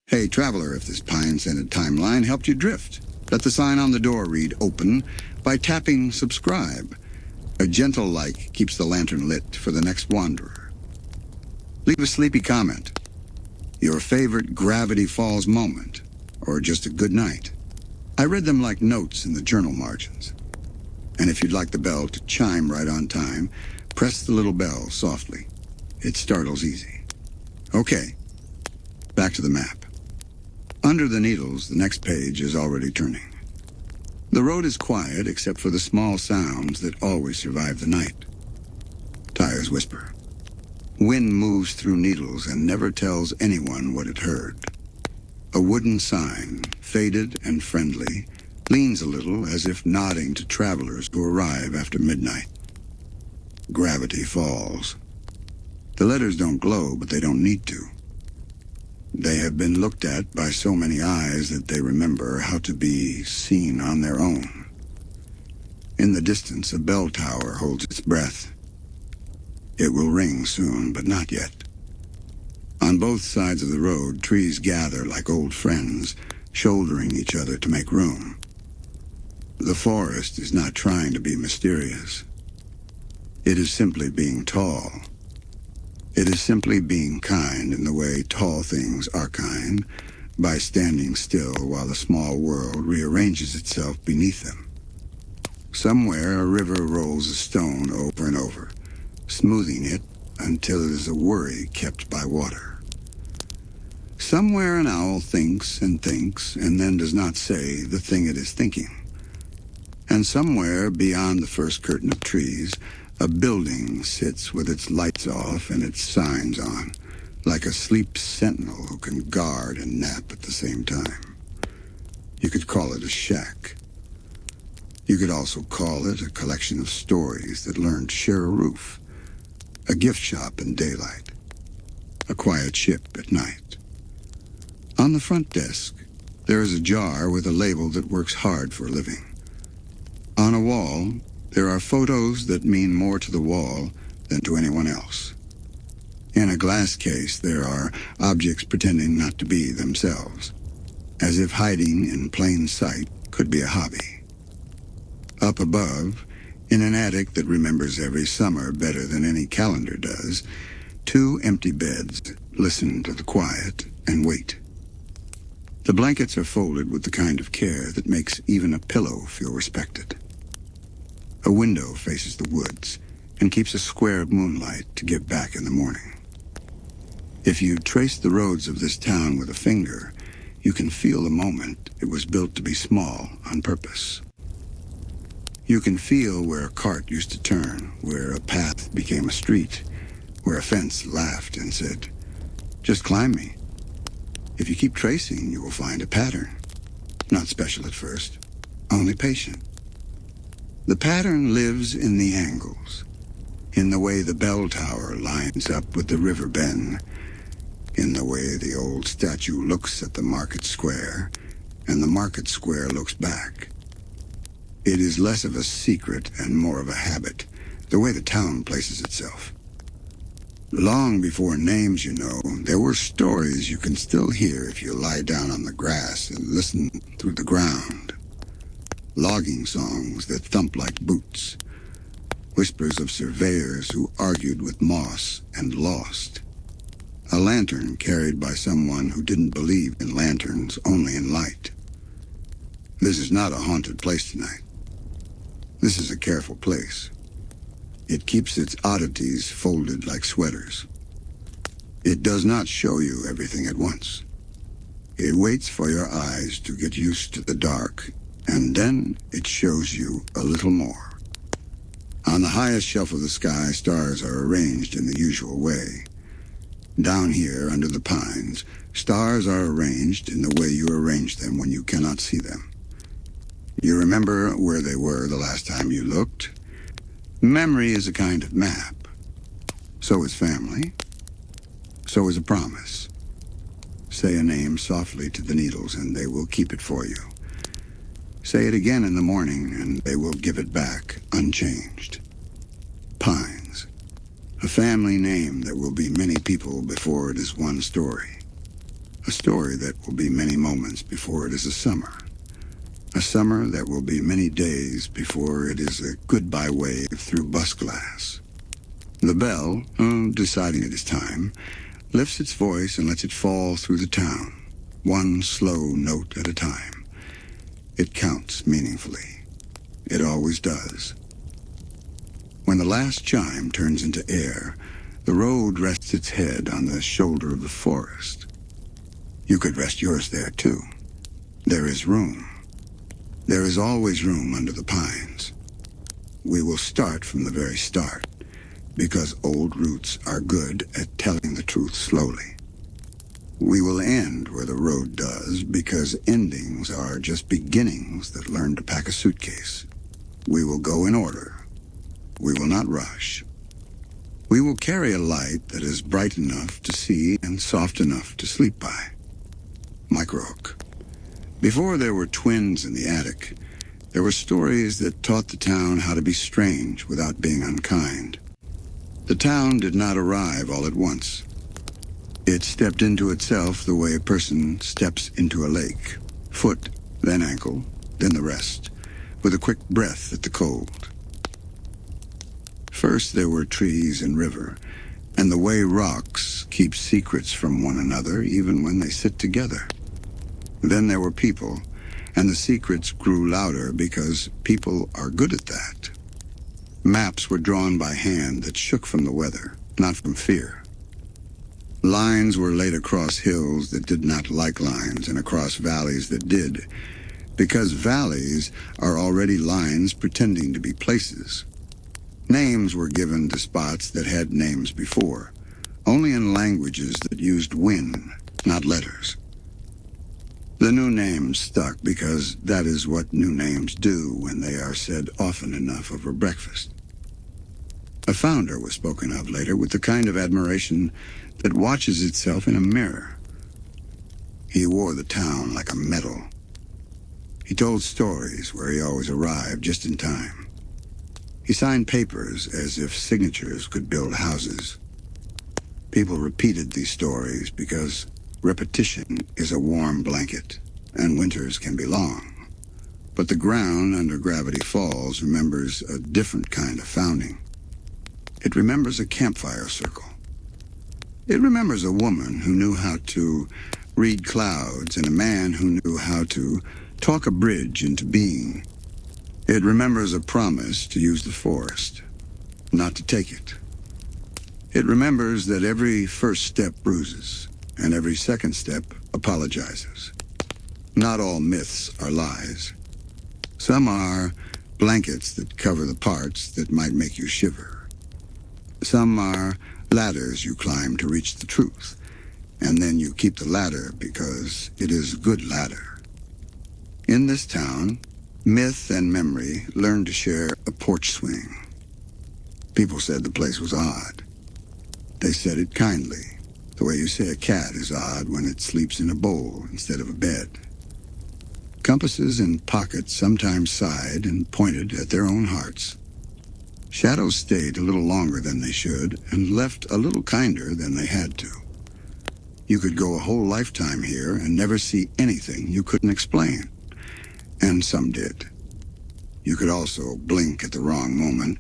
Hey, traveler, if this pine-scented timeline helped you drift, let the sign on the door read open by tapping subscribe. A gentle light keeps the lantern lit for the next wanderer. Leave a sleepy comment, your favorite Gravity Falls moment, or just a good night. I read them like notes in the journal margins. And if you'd like the bell to chime right on time, press the little bell softly. It startles easy. Okay, back to the map. Under the needles, the next page is already turning. The road is quiet except for the small sounds that always survive the night. Tires whisper. Wind moves through needles and never tells anyone what it heard. A wooden sign, faded and friendly, leans a little as if nodding to travelers who arrive after midnight. Gravity Falls. The letters don't glow, but they don't need to. They have been looked at by so many eyes that they remember how to be seen on their own. In the distance, a bell tower holds its breath. It will ring soon, but not yet. On both sides of the road, trees gather like old friends, shouldering each other to make room. The forest is not trying to be mysterious. It is simply being tall. It is simply being kind in the way tall things are kind, by standing still while the small world rearranges itself beneath them. Somewhere a river rolls a stone over and over, smoothing it until it is a worry kept by water. Somewhere an owl thinks and then does not say the thing it is thinking. And somewhere beyond the first curtain of trees, a building sits with its lights off and its signs on, like a sleep sentinel who can guard and nap at the same time. You could call it a shack. You could also call it a collection of stories that learn to share a roof, a gift shop in daylight, a quiet ship at night. On the front desk, there is a jar with a label that works hard for a living. On a wall, there are photos that mean more to the wall than to anyone else. In a glass case, there are objects pretending not to be themselves, as if hiding in plain sight could be a hobby. Up above, in an attic that remembers every summer better than any calendar does, 2 empty beds listen to the quiet and wait. The blankets are folded with the kind of care that makes even a pillow feel respected. A window faces the woods and keeps a square of moonlight to give back in the morning. If you trace the roads of this town with a finger, you can feel the moment it was built to be small on purpose. You can feel where a cart used to turn, where a path became a street, where a fence laughed and said, "Just climb me." If you keep tracing, you will find a pattern. Not special at first, only patient. The pattern lives in the angles, in the way the bell tower lines up with the river bend, in the way the old statue looks at the market square, and the market square looks back. It is less of a secret and more of a habit, the way the town places itself. Long before names, there were stories you can still hear if you lie down on the grass and listen through the ground. Logging songs that thump like boots. Whispers of surveyors who argued with moss and lost. A lantern carried by someone who didn't believe in lanterns, only in light. This is not a haunted place tonight. This is a careful place. It keeps its oddities folded like sweaters. It does not show you everything at once. It waits for your eyes to get used to the dark, and then it shows you a little more. On the highest shelf of the sky, stars are arranged in the usual way. Down here, under the pines, stars are arranged in the way you arrange them when you cannot see them. You remember where they were the last time you looked? Memory is a kind of map. So is family. So is a promise. Say a name softly to the needles and they will keep it for you. Say it again in the morning and they will give it back unchanged. Pines. A family name that will be many people before it is one story. A story that will be many moments before it is a summer. A summer that will be many days before it is a goodbye wave through bus glass. The bell, deciding it is time, lifts its voice and lets it fall through the town, one slow note at a time. It counts meaningfully. It always does. When the last chime turns into air, the road rests its head on the shoulder of the forest. You could rest yours there, too. There is room. There is always room under the pines. We will start from the very start, because old roots are good at telling the truth slowly. We will end where the road does, because endings are just beginnings that learn to pack a suitcase. We will go in order. We will not rush. We will carry a light that is bright enough to see and soft enough to sleep by. Microhook. Before there were twins in the attic, there were stories that taught the town how to be strange without being unkind. The town did not arrive all at once. It stepped into itself the way a person steps into a lake. Foot, then ankle, then the rest, with a quick breath at the cold. First there were trees and river, and the way rocks keep secrets from one another even when they sit together. Then there were people, and the secrets grew louder because people are good at that. Maps were drawn by hand that shook from the weather, not from fear. Lines were laid across hills that did not like lines and across valleys that did, because valleys are already lines pretending to be places. Names were given to spots that had names before, only in languages that used win, not letters. The new names stuck because that is what new names do when they are said often enough over breakfast. A founder was spoken of later with the kind of admiration that watches itself in a mirror. He wore the town like a medal. He told stories where he always arrived just in time. He signed papers as if signatures could build houses. People repeated these stories because repetition is a warm blanket, and winters can be long. But the ground under Gravity Falls remembers a different kind of founding. It remembers a campfire circle. It remembers a woman who knew how to read clouds and a man who knew how to talk a bridge into being. It remembers a promise to use the forest, not to take it. It remembers that every first step bruises, and every second step apologizes. Not all myths are lies. Some are blankets that cover the parts that might make you shiver. Some are ladders you climb to reach the truth, and then you keep the ladder because it is a good ladder. In this town, myth and memory learned to share a porch swing. People said the place was odd. They said it kindly, the way you say a cat is odd when it sleeps in a bowl instead of a bed. Compasses in pockets sometimes sighed and pointed at their own hearts. Shadows stayed a little longer than they should and left a little kinder than they had to. You could go a whole lifetime here and never see anything you couldn't explain. And some did. You could also blink at the wrong moment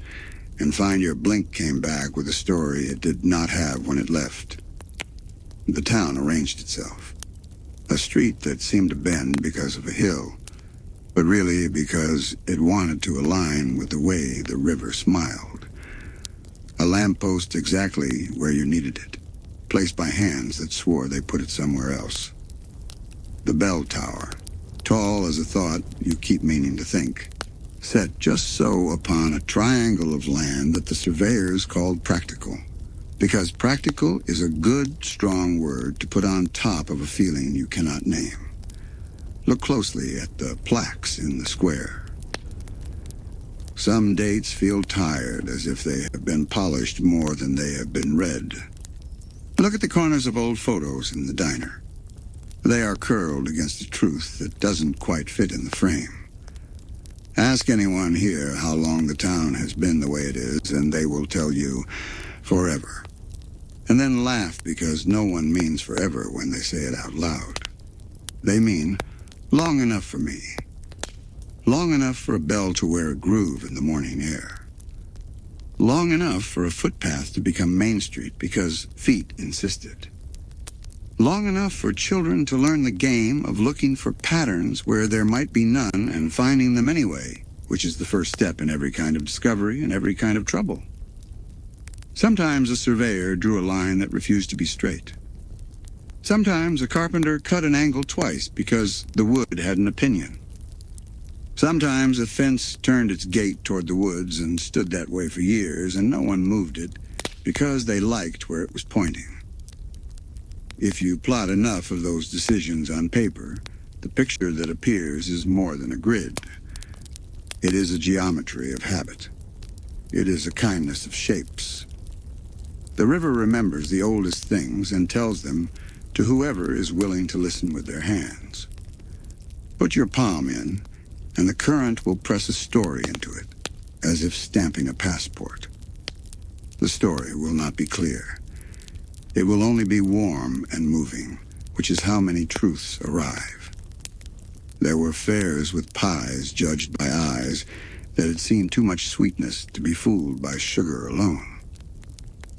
and find your blink came back with a story it did not have when it left. The town arranged itself. A street that seemed to bend because of a hill, but really because it wanted to align with the way the river smiled. A lamppost exactly where you needed it, placed by hands that swore they put it somewhere else. The bell tower, tall as a thought you keep meaning to think, set just so upon a triangle of land that the surveyors called practical. Because practical is a good, strong word to put on top of a feeling you cannot name. Look closely at the plaques in the square. Some dates feel tired, as if they have been polished more than they have been read. Look at the corners of old photos in the diner. They are curled against a truth that doesn't quite fit in the frame. Ask anyone here how long the town has been the way it is, and they will tell you forever. and then laugh because no one means forever when they say it out loud. They mean long enough for me. Long enough for a bell to wear a groove in the morning air. Long enough for a footpath to become Main Street because feet insisted. Long enough for children to learn the game of looking for patterns where there might be none and finding them anyway, which is the first step in every kind of discovery and every kind of trouble. Sometimes a surveyor drew a line that refused to be straight. Sometimes a carpenter cut an angle twice because the wood had an opinion. Sometimes a fence turned its gate toward the woods and stood that way for years, and no one moved it because they liked where it was pointing. If you plot enough of those decisions on paper, the picture that appears is more than a grid. It is a geometry of habit. It is a kindness of shapes. The river remembers the oldest things and tells them to whoever is willing to listen with their hands. Put your palm in, and the current will press a story into it, as if stamping a passport. The story will not be clear. It will only be warm and moving, which is how many truths arrive. There were fairs with pies judged by eyes that had seen too much sweetness to be fooled by sugar alone.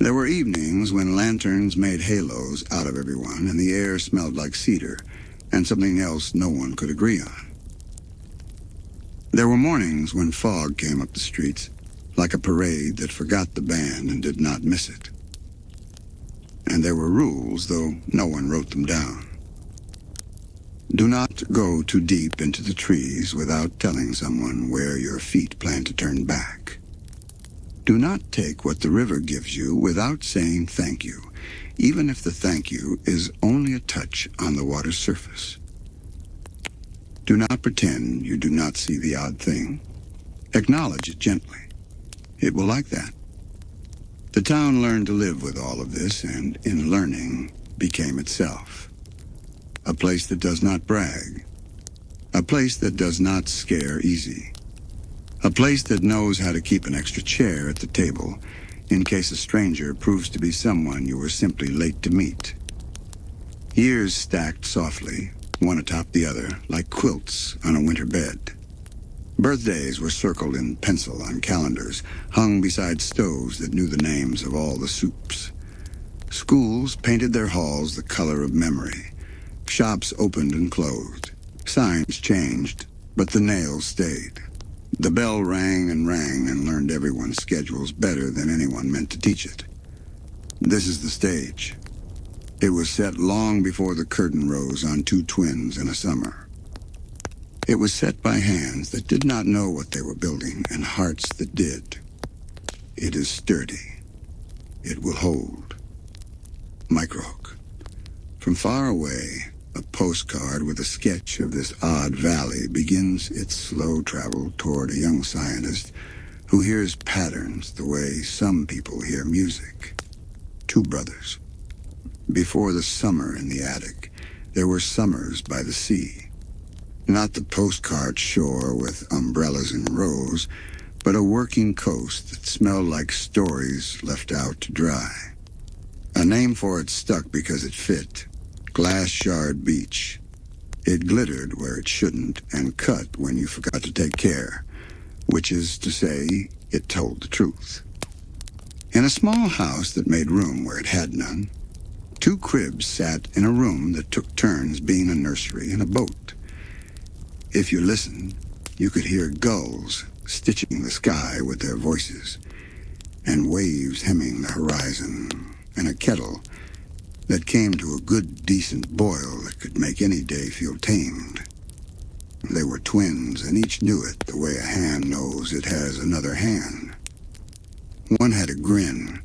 There were evenings when lanterns made halos out of everyone and the air smelled like cedar and something else no one could agree on. There were mornings when fog came up the streets, like a parade that forgot the band and did not miss it. And there were rules, though no one wrote them down. Do not go too deep into the trees without telling someone where your feet plan to turn back. Do not take what the river gives you without saying thank you, even if the thank you is only a touch on the water's surface. Do not pretend you do not see the odd thing. Acknowledge it gently. It will like that. The town learned to live with all of this, and in learning, became itself. A place that does not brag. A place that does not scare easy. A place that knows how to keep an extra chair at the table in case a stranger proves to be someone you were simply late to meet. Years stacked softly, one atop the other, like quilts on a winter bed. Birthdays were circled in pencil on calendars, hung beside stoves that knew the names of all the soups. Schools painted their halls the color of memory. Shops opened and closed. Signs changed, but the nails stayed. The bell rang and learned everyone's schedules better than anyone meant to teach it. This is the stage. It was set long before the curtain rose on two twins in a summer. It was set by hands that did not know what they were building and hearts that did. It is sturdy. It will hold. Microhook. From far away, a postcard with a sketch of this odd valley begins its slow travel toward a young scientist who hears patterns the way some people hear music. Two brothers. Before the summer in the attic, there were summers by the sea. Not the postcard shore with umbrellas in rows, but a working coast that smelled like stories left out to dry. A name for it stuck because it fit. Glass Shard Beach. It glittered where it shouldn't and cut when you forgot to take care, which is to say, it told the truth. In a small house that made room where it had none, two cribs sat in a room that took turns being a nursery and a boat. If you listened, you could hear gulls stitching the sky with their voices, and waves hemming the horizon, and a kettle that came to a good, decent boil that could make any day feel tamed. They were twins, and each knew it the way a hand knows it has another hand. One had a grin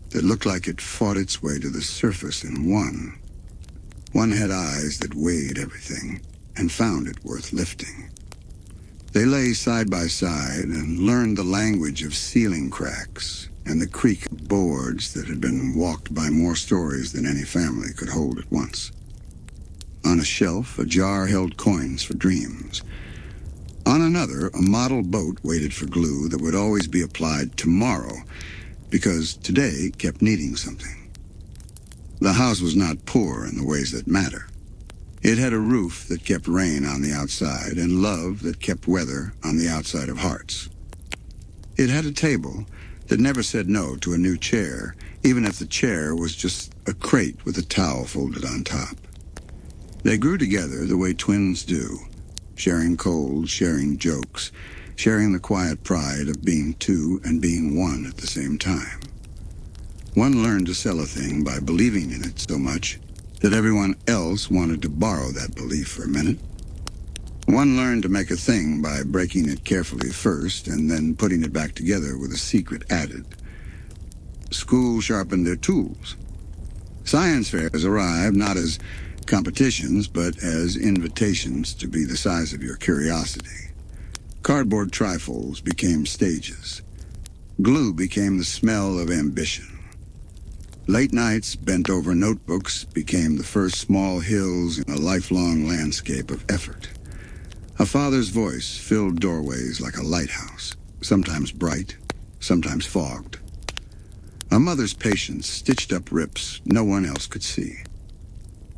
that looked like it fought its way to the surface in one. One had eyes that weighed everything and found it worth lifting. They lay side by side and learned the language of ceiling cracks and the creak of boards that had been walked by more stories than any family could hold at once. On a shelf, a jar held coins for dreams. On another, a model boat waited for glue that would always be applied tomorrow, because today kept needing something. The house was not poor in the ways that matter. It had a roof that kept rain on the outside and love that kept weather on the outside of hearts. It had a table that never said no to a new chair, even if the chair was just a crate with a towel folded on top. They grew together the way twins do, sharing colds, sharing jokes, sharing the quiet pride of being two and being one at the same time. One learned to sell a thing by believing in it so much that everyone else wanted to borrow that belief for a minute. One learned to make a thing by breaking it carefully first and then putting it back together with a secret added. School sharpened their tools. Science fairs arrived not as competitions, but as invitations to be the size of your curiosity. Cardboard trifolds became stages. Glue became the smell of ambition. Late nights bent over notebooks became the first small hills in a lifelong landscape of effort. A father's voice filled doorways like a lighthouse, sometimes bright, sometimes fogged. A mother's patience stitched up rips no one else could see.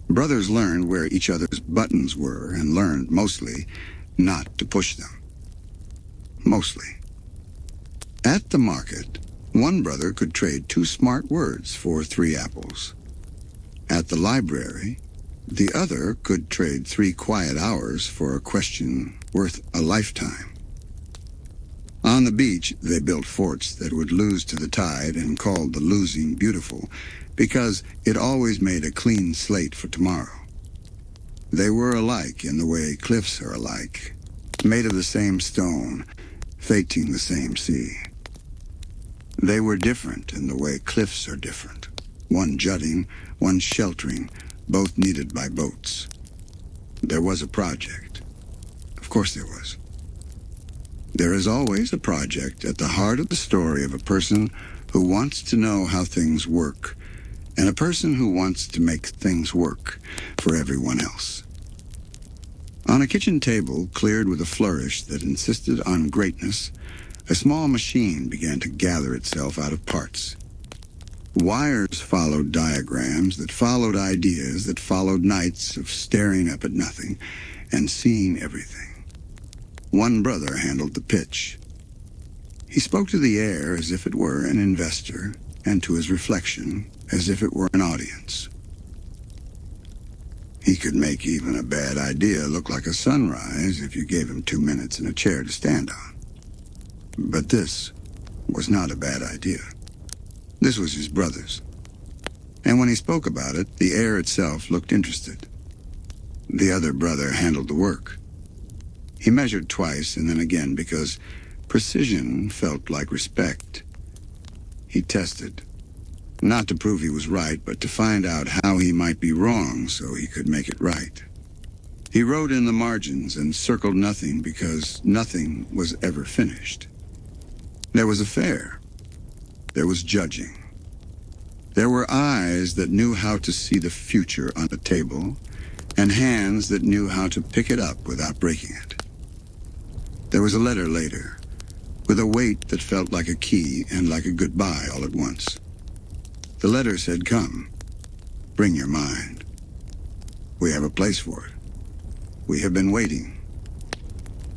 Brothers learned where each other's buttons were and learned, mostly, not to push them. Mostly. At the market, one brother could trade 2 smart words for 3 apples. At the library, the other could trade 3 quiet hours for a question worth a lifetime. On the beach, they built forts that would lose to the tide and called the losing beautiful, because it always made a clean slate for tomorrow. They were alike in the way cliffs are alike, made of the same stone, facing the same sea. They were different in the way cliffs are different, one jutting, one sheltering, both needed by boats. There was a project. Of course there was. There is always a project at the heart of the story of a person who wants to know how things work, and a person who wants to make things work for everyone else. On a kitchen table cleared with a flourish that insisted on greatness, a small machine began to gather itself out of parts. Wires followed diagrams that followed ideas that followed nights of staring up at nothing and seeing everything. One brother handled the pitch. He spoke to the air as if it were an investor, and to his reflection as if it were an audience. He could make even a bad idea look like a sunrise if you gave him 2 minutes and a chair to stand on. But this was not a bad idea. This was his brother's. And when he spoke about it, the air itself looked interested. The other brother handled the work. He measured twice and then again because precision felt like respect. He tested. Not to prove he was right, but to find out how he might be wrong so he could make it right. He wrote in the margins and circled nothing because nothing was ever finished. There was a fair. There was judging. There were eyes that knew how to see the future on a table, and hands that knew how to pick it up without breaking it. There was a letter later, with a weight that felt like a key and like a goodbye all at once. The letter said, "Come, bring your mind. We have a place for it. We have been waiting."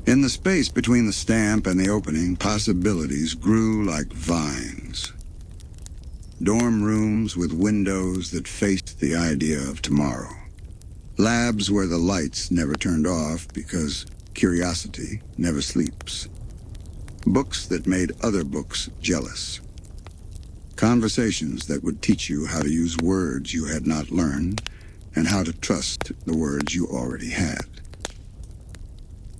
In the space between the stamp and the opening, possibilities grew like vines. Dorm rooms with windows that faced the idea of tomorrow. Labs where the lights never turned off because curiosity never sleeps. Books that made other books jealous. Conversations that would teach you how to use words you had not learned and how to trust the words you already had.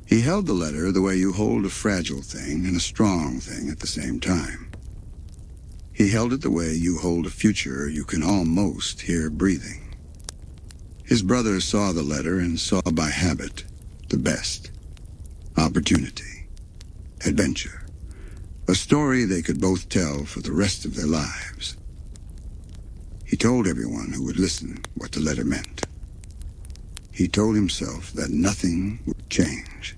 He held the letter the way you hold a fragile thing and a strong thing at the same time. He held it the way you hold a future you can almost hear breathing. His brother saw the letter and saw by habit the best. Opportunity. Adventure. A story they could both tell for the rest of their lives. He told everyone who would listen what the letter meant. He told himself that nothing would change.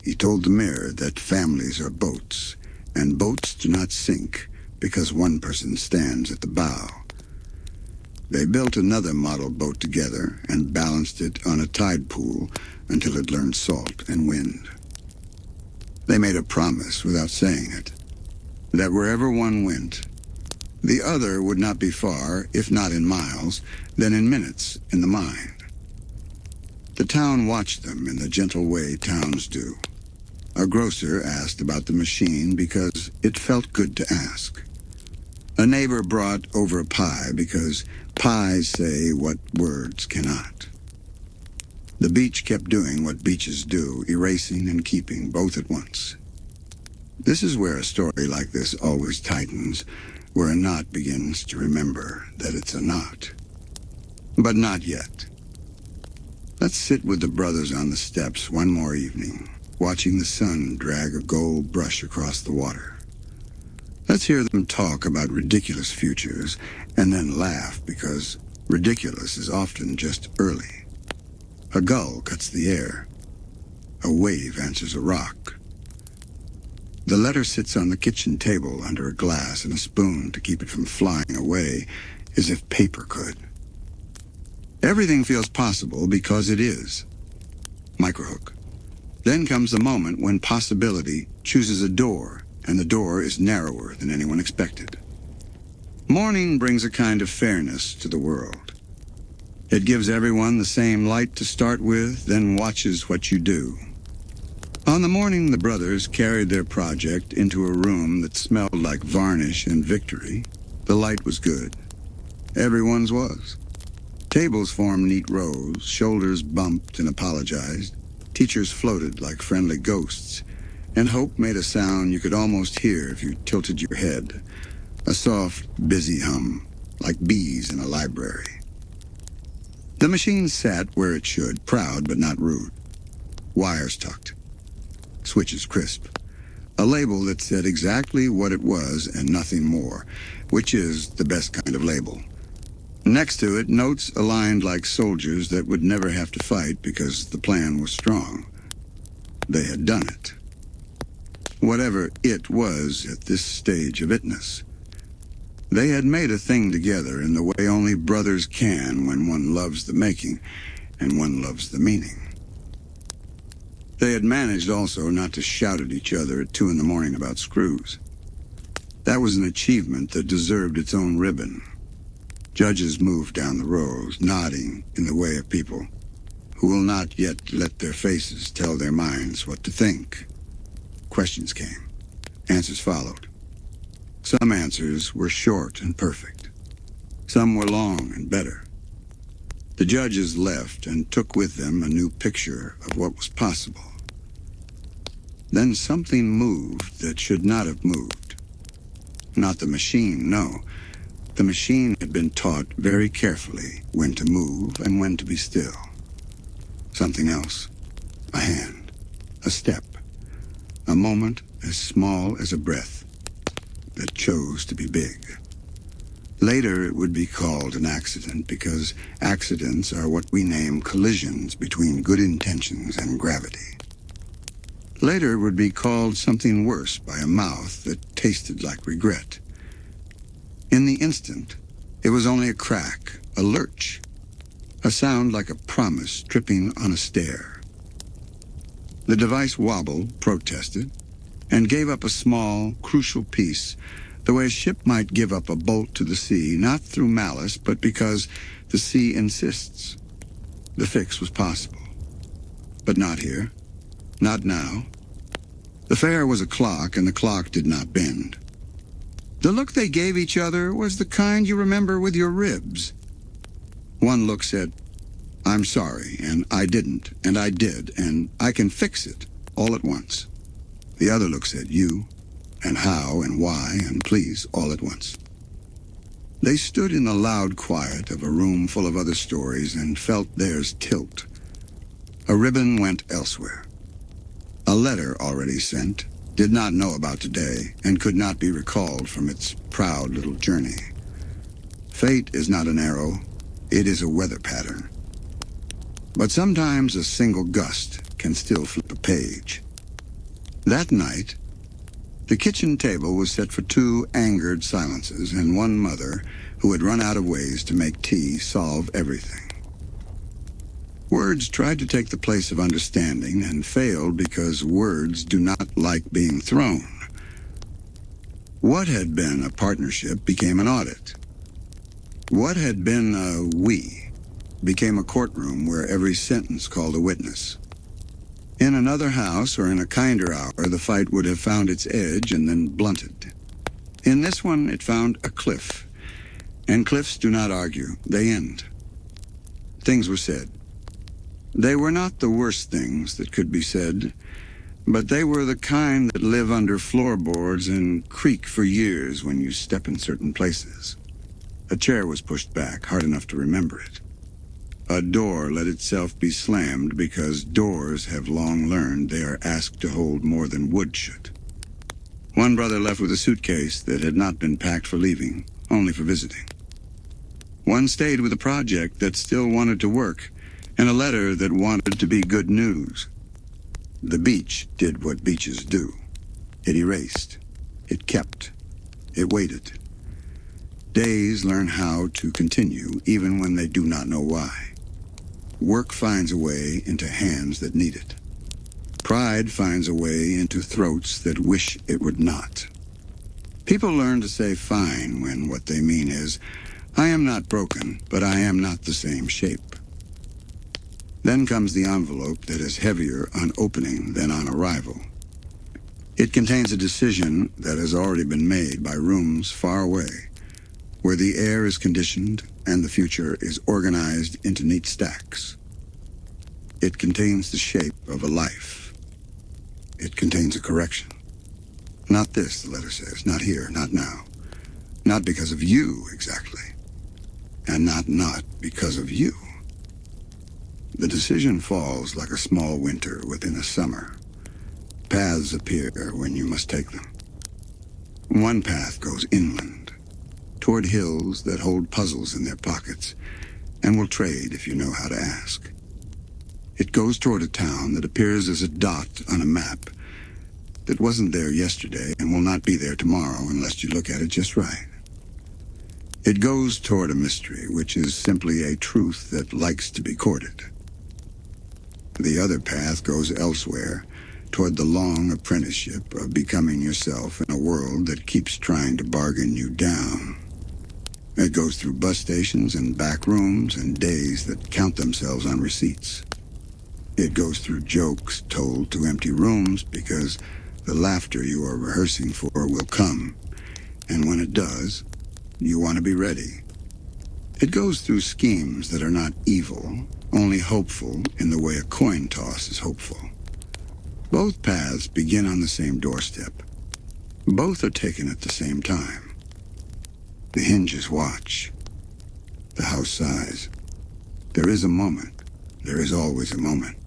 He told the mirror that families are boats, and boats do not sink because one person stands at the bow. They built another model boat together and balanced it on a tide pool until it learned salt and wind. They made a promise without saying it, that wherever one went, the other would not be far, if not in miles, then in minutes in the mind. The town watched them in the gentle way towns do. A grocer asked about the machine because it felt good to ask. A neighbor brought over a pie because pies say what words cannot. The beach kept doing what beaches do, erasing and keeping both at once. This is where a story like this always tightens, where a knot begins to remember that it's a knot. But not yet. Let's sit with the brothers on the steps one more evening, watching the sun drag a gold brush across the water. Let's hear them talk about ridiculous futures, and then laugh because ridiculous is often just early. A gull cuts the air. A wave answers a rock. The letter sits on the kitchen table under a glass and a spoon to keep it from flying away, as if paper could. Everything feels possible because it is. Microhook. Then comes the moment when possibility chooses a door, and the door is narrower than anyone expected. Morning brings a kind of fairness to the world. It gives everyone the same light to start with, then watches what you do. On the morning the brothers carried their project into a room that smelled like varnish and victory, the light was good. Everyone's was. Tables formed neat rows, shoulders bumped and apologized, teachers floated like friendly ghosts, and hope made a sound you could almost hear if you tilted your head, a soft, busy hum, like bees in a library. The machine sat where it should, proud but not rude. Wires tucked. Switches crisp. A label that said exactly what it was and nothing more, which is the best kind of label. Next to it, notes aligned like soldiers that would never have to fight because the plan was strong. They had done it. Whatever it was at this stage of itness. They had made a thing together in the way only brothers can when one loves the making and one loves the meaning. They had managed also not to shout at each other at 2 a.m. about screws. That was an achievement that deserved its own ribbon. Judges moved down the rows, nodding in the way of people who will not yet let their faces tell their minds what to think. Questions came. Answers followed. Some answers were short and perfect. Some were long and better. The judges left and took with them a new picture of what was possible. Then something moved that should not have moved. Not the machine, no. The machine had been taught very carefully when to move and when to be still. Something else. A hand. A step. A moment as small as a breath that chose to be big. Later it would be called an accident because accidents are what we name collisions between good intentions and gravity. Later it would be called something worse by a mouth that tasted like regret. In the instant, it was only a crack, a lurch, a sound like a promise tripping on a stair. The device wobbled, protested, and gave up a small, crucial piece, the way a ship might give up a bolt to the sea, not through malice, but because the sea insists. The fix was possible. But not here. Not now. The fare was a clock, and the clock did not bend. The look they gave each other was the kind you remember with your ribs. One look said, "I'm sorry, and I didn't, and I did, and I can fix it," all at once. The other look said, "You, and how, and why, and please," all at once. They stood in the loud quiet of a room full of other stories and felt theirs tilt. A ribbon went elsewhere. A letter already sent, did not know about today, and could not be recalled from its proud little journey. Fate is not an arrow, it is a weather pattern. But sometimes a single gust can still flip a page. That night, The kitchen table was set for two angered silences and one mother who had run out of ways to make tea solve everything. Words tried to take the place of understanding and failed because words do not like being thrown. What had been a partnership became an audit. What had been a we became a courtroom where every sentence called a witness. In another house or in a kinder hour, the fight would have found its edge and then blunted. In this one, it found a cliff. And cliffs do not argue, they end. Things were said. They were not the worst things that could be said, but they were the kind that live under floorboards and creak for years when you step in certain places. A chair was pushed back, hard enough to remember it. A door let itself be slammed because doors have long learned they are asked to hold more than wood should. One brother left with a suitcase that had not been packed for leaving, only for visiting. One stayed with a project that still wanted to work, and a letter that wanted to be good news. The beach did what beaches do. It erased. It kept. It waited. Days learn how to continue even when they do not know why. Work finds a way into hands that need it. Pride finds a way into throats that wish it would not. People learn to say fine when what they mean is, I am not broken, but I am not the same shape. Then comes the envelope that is heavier on opening than on arrival. It contains a decision that has already been made by rooms far away, where the air is conditioned and the future is organized into neat stacks. It contains the shape of a life. It contains a correction. Not this, the letter says, not here, not now. Not because of you, exactly. And not because of you. The decision falls like a small winter within a summer. Paths appear when you must take them. One path goes inland, toward hills that hold puzzles in their pockets, and will trade if you know how to ask. It goes toward a town that appears as a dot on a map that wasn't there yesterday and will not be there tomorrow unless you look at it just right. It goes toward a mystery, which is simply a truth that likes to be courted. The other path goes elsewhere, toward the long apprenticeship of becoming yourself in a world that keeps trying to bargain you down. It goes through bus stations and back rooms and days that count themselves on receipts. It goes through jokes told to empty rooms because the laughter you are rehearsing for will come, and when it does, you want to be ready. It goes through schemes that are not evil, only hopeful in the way a coin toss is hopeful. Both paths begin on the same doorstep. Both are taken at the same time. The hinges watch. The house sighs. There is a moment, there is always a moment,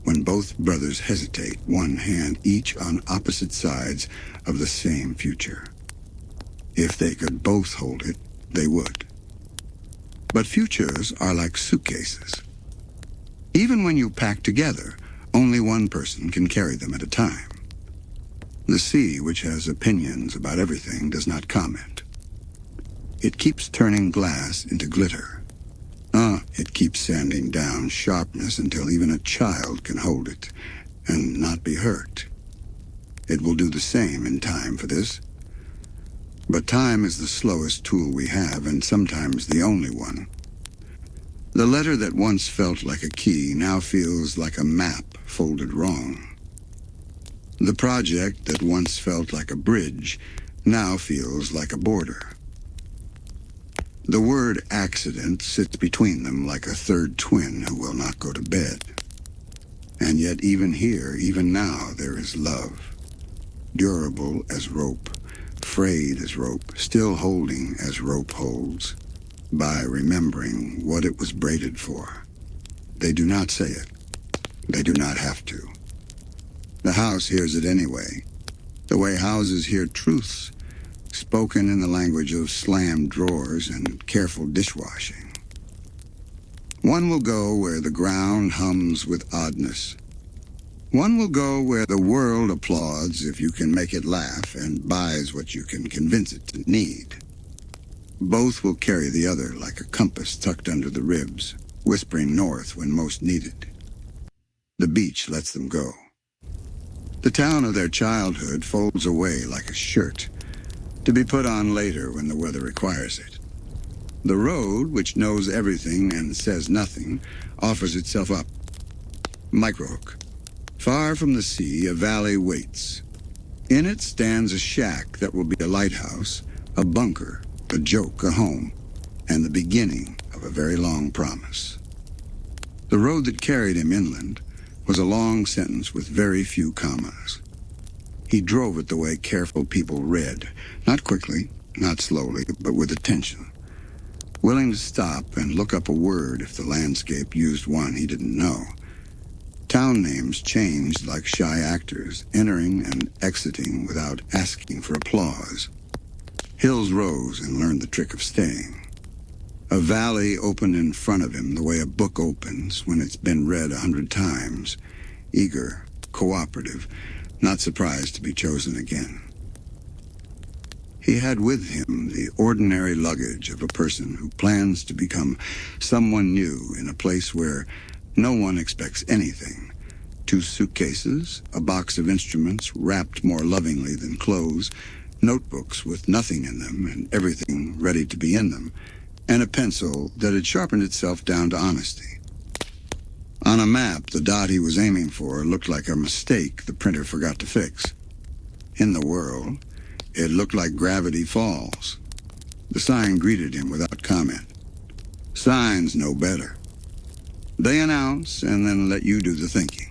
when both brothers hesitate, one hand each on opposite sides of the same future. If they could both hold it, they would. But futures are like suitcases. Even when you pack together, only one person can carry them at a time. The sea, which has opinions about everything, does not comment. It keeps turning glass into glitter. It keeps sanding down sharpness until even a child can hold it and not be hurt. It will do the same in time for this. But time is the slowest tool we have, and sometimes the only one. The letter that once felt like a key now feels like a map folded wrong. The project that once felt like a bridge now feels like a border. The word accident sits between them like a third twin who will not go to bed. And yet even here, even now, there is love. Durable as rope, frayed as rope, still holding as rope holds, by remembering what it was braided for. They do not say it. They do not have to. The house hears it anyway, the way houses hear truths, spoken in the language of slammed drawers and careful dishwashing. One will go where the ground hums with oddness. One will go where the world applauds if you can make it laugh and buys what you can convince it to need. Both will carry the other like a compass tucked under the ribs, whispering north when most needed. The beach lets them go. The town of their childhood folds away like a shirt, to be put on later when the weather requires it. The road, which knows everything and says nothing, offers itself up. Microhook. Far from the sea, a valley waits. In it stands a shack that will be a lighthouse, a bunker, a joke, a home, and the beginning of a very long promise. The road that carried him inland was a long sentence with very few commas. He drove it the way careful people read, not quickly, not slowly, but with attention, willing to stop and look up a word if the landscape used one he didn't know. Town names changed like shy actors, entering and exiting without asking for applause. Hills rose and learned the trick of staying. A valley opened in front of him the way a book opens when it's been read 100 times, eager, cooperative, not surprised to be chosen again. He had with him the ordinary luggage of a person who plans to become someone new in a place where no one expects anything. 2 suitcases, a box of instruments wrapped more lovingly than clothes, notebooks with nothing in them and everything ready to be in them, and a pencil that had sharpened itself down to honesty. On a map, the dot he was aiming for looked like a mistake the printer forgot to fix. In the world, it looked like Gravity Falls. The sign greeted him without comment. Signs know better. They announce and then let you do the thinking.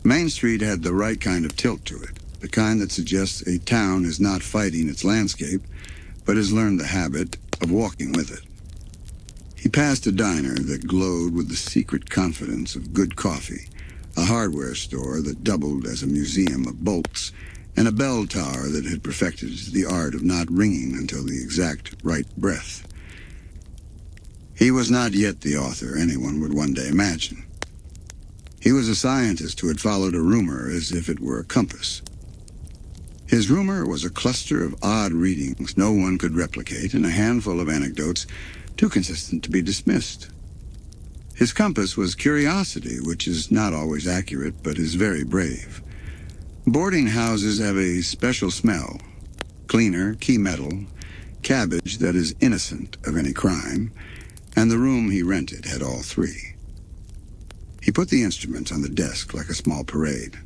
Main Street had the right kind of tilt to it, the kind that suggests a town is not fighting its landscape, but has learned the habit of walking with it. He passed a diner that glowed with the secret confidence of good coffee, a hardware store that doubled as a museum of bolts, and a bell tower that had perfected the art of not ringing until the exact right breath. He was not yet the author anyone would one day imagine. He was a scientist who had followed a rumor as if it were a compass. His rumor was a cluster of odd readings no one could replicate and a handful of anecdotes too consistent to be dismissed. His compass was curiosity, which is not always accurate but is very brave. Boarding houses have a special smell. Cleaner, key metal, cabbage that is innocent of any crime, and the room he rented had all 3. He put the instruments on the desk like a small parade.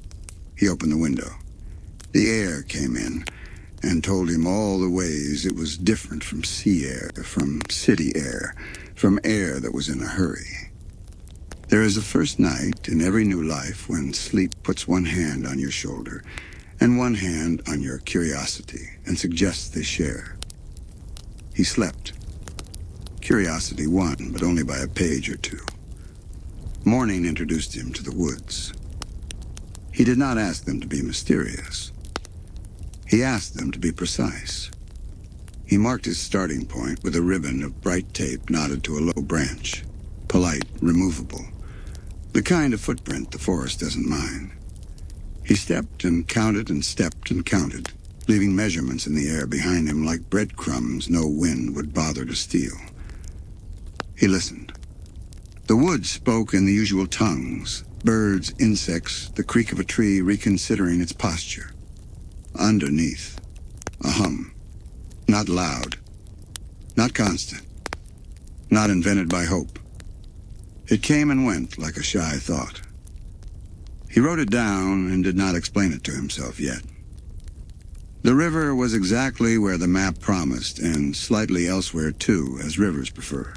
He opened the window. The air came in and told him all the ways it was different from sea air, from city air, from air that was in a hurry. There is a first night in every new life when sleep puts one hand on your shoulder and one hand on your curiosity and suggests they share. He slept. Curiosity won, but only by a page or 2. Morning introduced him to the woods. He did not ask them to be mysterious. He asked them to be precise. He marked his starting point with a ribbon of bright tape knotted to a low branch, polite, removable, the kind of footprint the forest doesn't mind. He stepped and counted and stepped and counted, leaving measurements in the air behind him like breadcrumbs no wind would bother to steal. He listened. The woods spoke in the usual tongues, birds, insects, the creak of a tree reconsidering its posture. Underneath, a hum. Not loud, not constant, not invented by hope. It came and went like a shy thought. He wrote it down and did not explain it to himself yet. The river was exactly where the map promised, and slightly elsewhere too, as rivers prefer.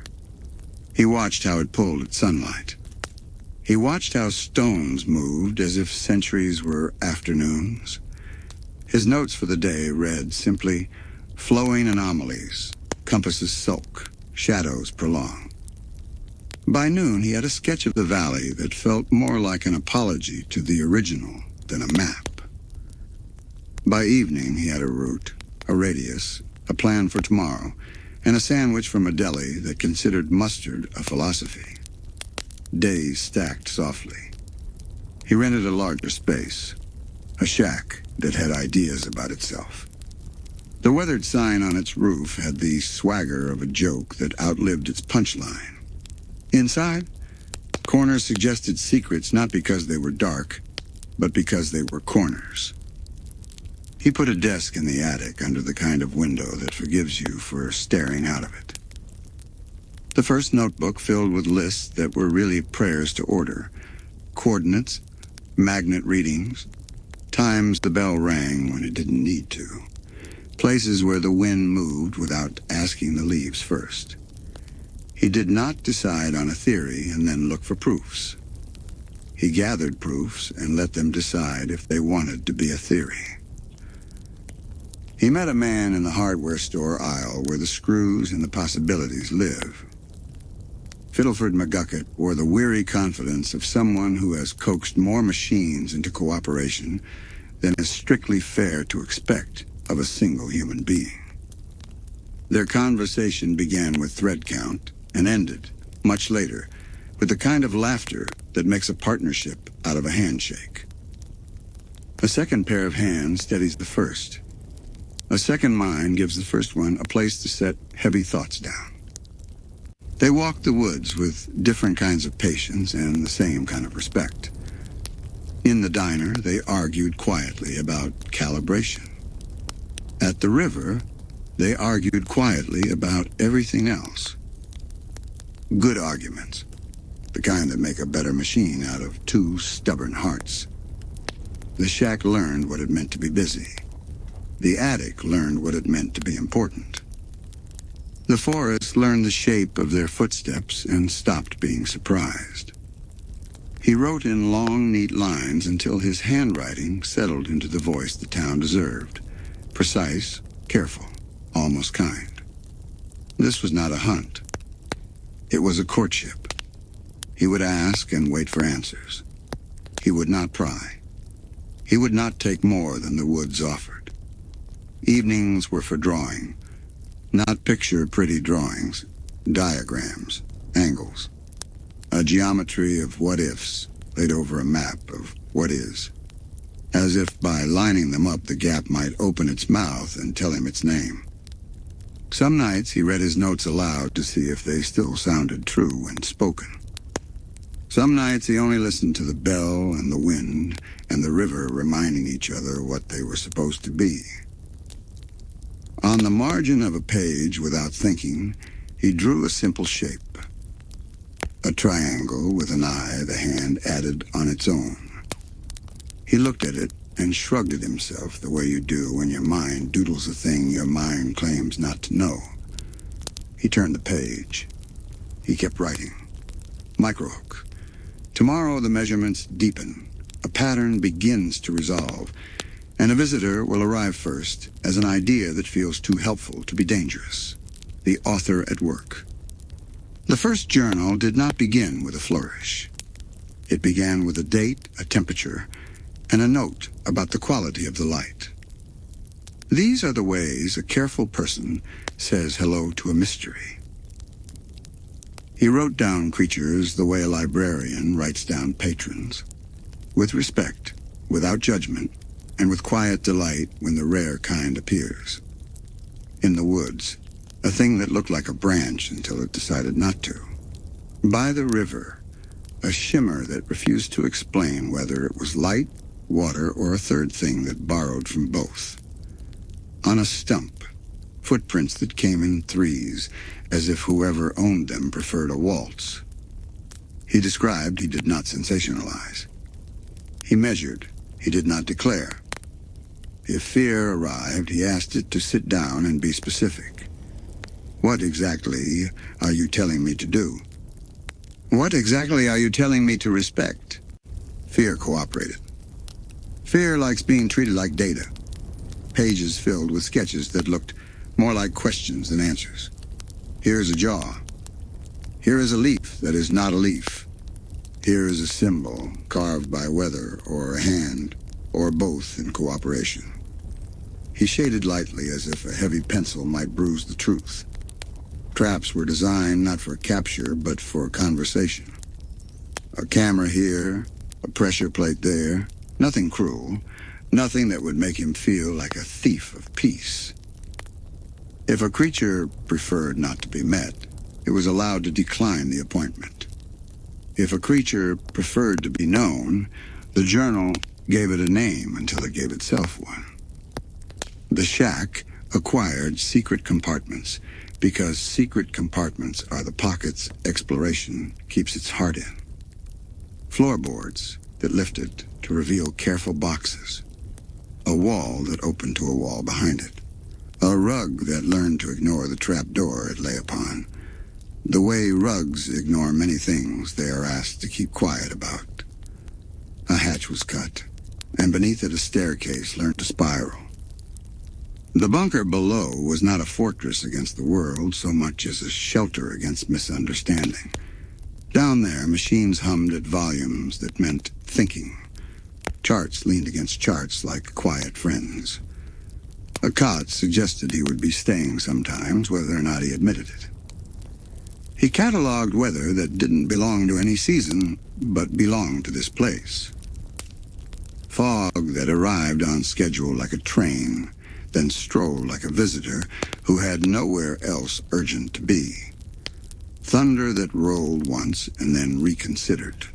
He watched how it pulled at sunlight. He watched how stones moved as if centuries were afternoons. His notes for the day read simply, flowing anomalies, compasses sulk, shadows prolong. By noon, he had a sketch of the valley that felt more like an apology to the original than a map. By evening, he had a route, a radius, a plan for tomorrow, and a sandwich from a deli that considered mustard a philosophy. Days stacked softly. He rented a larger space, a shack that had ideas about itself. The weathered sign on its roof had the swagger of a joke that outlived its punchline. Inside, corners suggested secrets not because they were dark, but because they were corners. He put a desk in the attic under the kind of window that forgives you for staring out of it. The first notebook filled with lists that were really prayers to order, coordinates, magnet readings, times the bell rang when it didn't need to, places where the wind moved without asking the leaves first. He did not decide on a theory and then look for proofs. He gathered proofs and let them decide if they wanted to be a theory. He met a man in the hardware store aisle where the screws and the possibilities live. Fiddleford McGucket wore the weary confidence of someone who has coaxed more machines into cooperation than is strictly fair to expect of a single human being. Their conversation began with thread count and ended, much later, with the kind of laughter that makes a partnership out of a handshake. A second pair of hands steadies the first. A second mind gives the first one a place to set heavy thoughts down. They walked the woods with different kinds of patience and the same kind of respect. In the diner, they argued quietly about calibration. At the river, they argued quietly about everything else. Good arguments, the kind that make a better machine out of two stubborn hearts. The shack learned what it meant to be busy. The attic learned what it meant to be important. The forest learned the shape of their footsteps and stopped being surprised. He wrote in long, neat lines until his handwriting settled into the voice the town deserved. Precise, careful, almost kind. This was not a hunt. It was a courtship. He would ask and wait for answers. He would not pry. He would not take more than the woods offered. Evenings were for drawing. Not picture-pretty drawings, diagrams, angles. A geometry of what-ifs laid over a map of what is. As if by lining them up, the gap might open its mouth and tell him its name. Some nights he read his notes aloud to see if they still sounded true when spoken. Some nights he only listened to the bell and the wind and the river reminding each other what they were supposed to be. On the margin of a page, without thinking, he drew a simple shape. A triangle with an eye the hand added on its own. He looked at it and shrugged at himself the way you do when your mind doodles a thing your mind claims not to know. He turned the page. He kept writing. Microhook. Tomorrow the measurements deepen. A pattern begins to resolve. And a visitor will arrive first as an idea that feels too helpful to be dangerous. The author at work. The first journal did not begin with a flourish. It began with a date, a temperature, and a note about the quality of the light. These are the ways a careful person says hello to a mystery. He wrote down creatures the way a librarian writes down patrons. With respect, without judgment, and with quiet delight when the rare kind appears. In the woods, a thing that looked like a branch until it decided not to. By the river, a shimmer that refused to explain whether it was light, water, or a third thing that borrowed from both. On a stump, footprints that came in threes, as if whoever owned them preferred a waltz. He described, he did not sensationalize. He measured, he did not declare. If fear arrived, he asked it to sit down and be specific. What exactly are you telling me to do? What exactly are you telling me to respect? Fear cooperated. Fear likes being treated like data. Pages filled with sketches that looked more like questions than answers. Here is a jaw. Here is a leaf that is not a leaf. Here is a symbol carved by weather or a hand, or both in cooperation. He shaded lightly as if a heavy pencil might bruise the truth. Traps were designed not for capture, but for conversation. A camera here, a pressure plate there, nothing cruel, nothing that would make him feel like a thief of peace. If a creature preferred not to be met, it was allowed to decline the appointment. If a creature preferred to be known, the journal gave it a name until it gave itself one. The shack acquired secret compartments because secret compartments are the pockets exploration keeps its heart in. Floorboards that lifted to reveal careful boxes. A wall that opened to a wall behind it. A rug that learned to ignore the trap door it lay upon. The way rugs ignore many things they are asked to keep quiet about. A hatch was cut, and beneath it a staircase learned to spiral. The bunker below was not a fortress against the world so much as a shelter against misunderstanding. Down there, machines hummed at volumes that meant thinking. Charts leaned against charts like quiet friends. A cot suggested he would be staying sometimes, whether or not he admitted it. He cataloged weather that didn't belong to any season, but belonged to this place. Fog that arrived on schedule like a train, then strolled like a visitor who had nowhere else urgent to be. Thunder that rolled once and then reconsidered.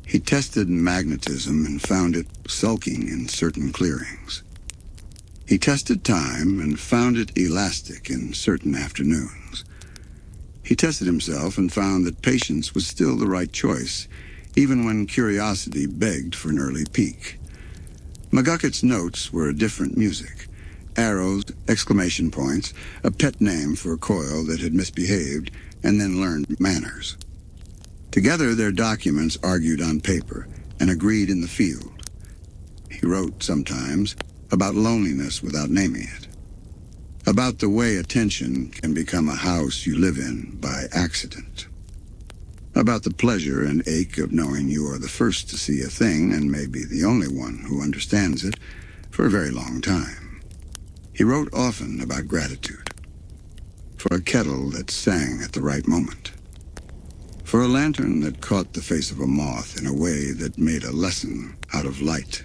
He tested magnetism and found it sulking in certain clearings. He tested time and found it elastic in certain afternoons. He tested himself and found that patience was still the right choice, even when curiosity begged for an early peek. McGuckett's notes were a different music. Arrows, exclamation points, a pet name for a coil that had misbehaved and then learned manners. Together, their documents argued on paper and agreed in the field. He wrote sometimes about loneliness without naming it. About the way attention can become a house you live in by accident. About the pleasure and ache of knowing you are the first to see a thing and maybe the only one who understands it for a very long time. He wrote often about gratitude. For a kettle that sang at the right moment. For a lantern that caught the face of a moth in a way that made a lesson out of light.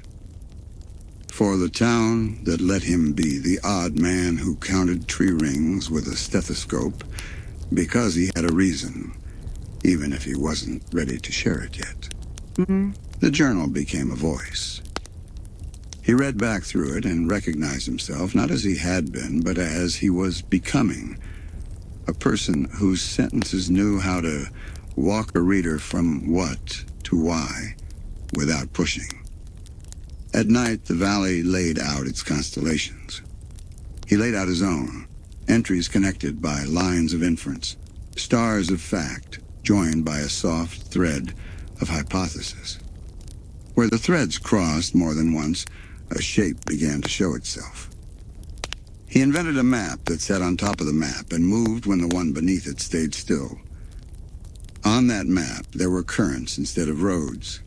For the town that let him be the odd man who counted tree rings with a stethoscope because he had a reason, even if he wasn't ready to share it yet. The journal became a voice. He read back through it and recognized himself not as he had been, but as he was becoming. A person whose sentences knew how to walk a reader from what to why without pushing. At night, the valley laid out its constellations. He laid out his own, entries connected by lines of inference, stars of fact joined by a soft thread of hypothesis. Where the threads crossed more than once, a shape began to show itself. He invented a map that sat on top of the map and moved when the one beneath it stayed still. On that map, there were currents instead of roads.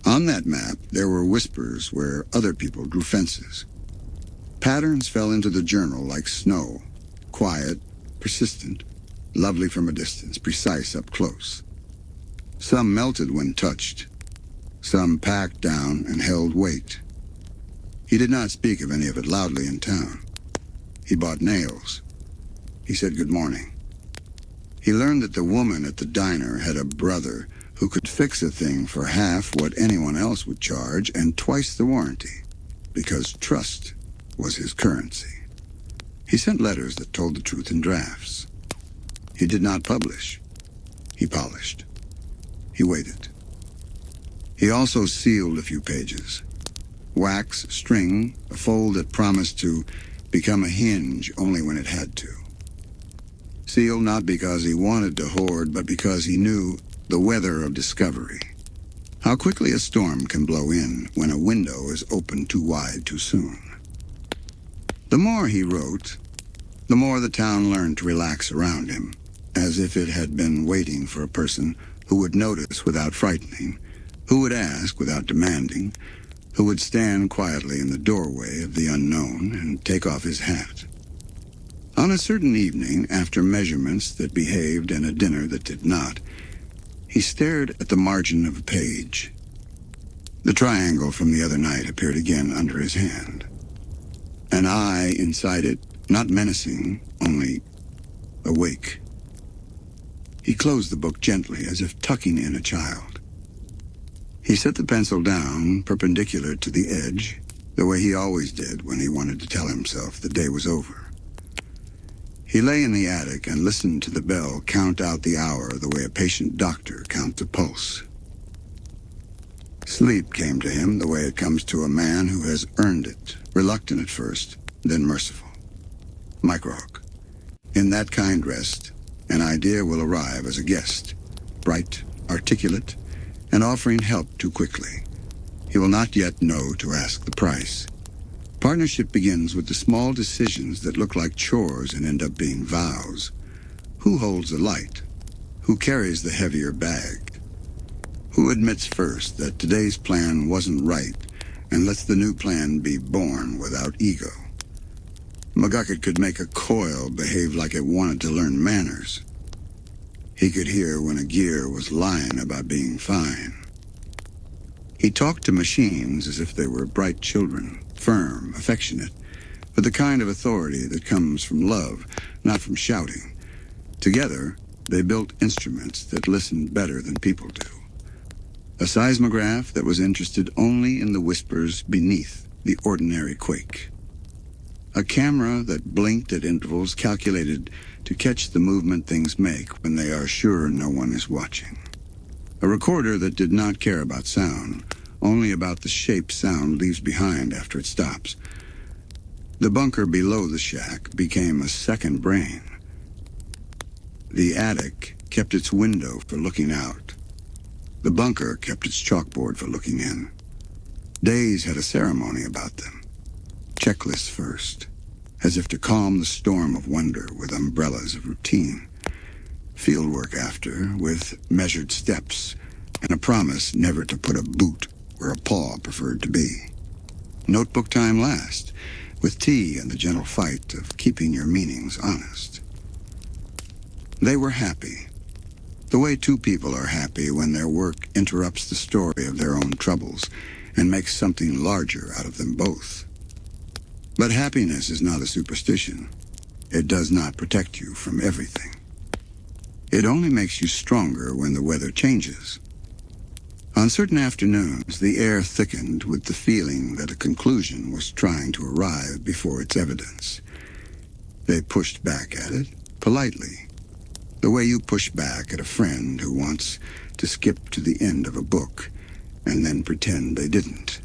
On that map, there were whispers where other people drew fences. Patterns fell into the journal like snow, quiet, persistent, lovely from a distance, precise up close. Some melted when touched. Some packed down and held weight. He did not speak of any of it loudly in town. He bought nails. He said good morning. He learned that the woman at the diner had a brother who could fix a thing for half what anyone else would charge and twice the warranty, because trust was his currency. He sent letters that told the truth in drafts. He did not publish. He polished. He waited. He also sealed a few pages. Wax, string, a fold that promised to become a hinge only when it had to. Sealed not because he wanted to hoard, but because he knew the weather of discovery. How quickly a storm can blow in when a window is opened too wide too soon. The more he wrote, the more the town learned to relax around him, as if it had been waiting for a person who would notice without frightening, who would ask without demanding, who would stand quietly in the doorway of the unknown and take off his hat. On a certain evening, after measurements that behaved and a dinner that did not, He stared at the margin of a page. The triangle from the other night appeared again under his hand. An eye inside it, not menacing, only awake. He closed the book gently, as if tucking in a child. He set the pencil down, perpendicular to the edge, the way he always did when he wanted to tell himself the day was over. He lay in the attic and listened to the bell count out the hour the way a patient doctor counts a pulse. Sleep came to him the way it comes to a man who has earned it, reluctant at first, then merciful. Microhook. In that kind rest, an idea will arrive as a guest, bright, articulate, and offering help too quickly. He will not yet know to ask the price. Partnership begins with the small decisions that look like chores and end up being vows. Who holds the light? Who carries the heavier bag? Who admits first that today's plan wasn't right and lets the new plan be born without ego? McGucket could make a coil behave like it wanted to learn manners. He could hear when a gear was lying about being fine. He talked to machines as if they were bright children, firm, affectionate, with the kind of authority that comes from love, not from shouting. Together, they built instruments that listened better than people do. A seismograph that was interested only in the whispers beneath the ordinary quake. A camera that blinked at intervals calculated to catch the movement things make when they are sure no one is watching. A recorder that did not care about sound, only about the shape sound leaves behind after it stops. The bunker below the shack became a second brain. The attic kept its window for looking out. The bunker kept its chalkboard for looking in. Days had a ceremony about them. Checklists first, as if to calm the storm of wonder with umbrellas of routine. Fieldwork after, with measured steps, and a promise never to put a boot where a paw preferred to be. Notebook time last, with tea and the gentle fight of keeping your meanings honest. They were happy, the way two people are happy when their work interrupts the story of their own troubles and makes something larger out of them both. But happiness is not a superstition. It does not protect you from everything. It only makes you stronger when the weather changes. On certain afternoons, the air thickened with the feeling that a conclusion was trying to arrive before its evidence. They pushed back at it, politely, the way you push back at a friend who wants to skip to the end of a book and then pretend they didn't.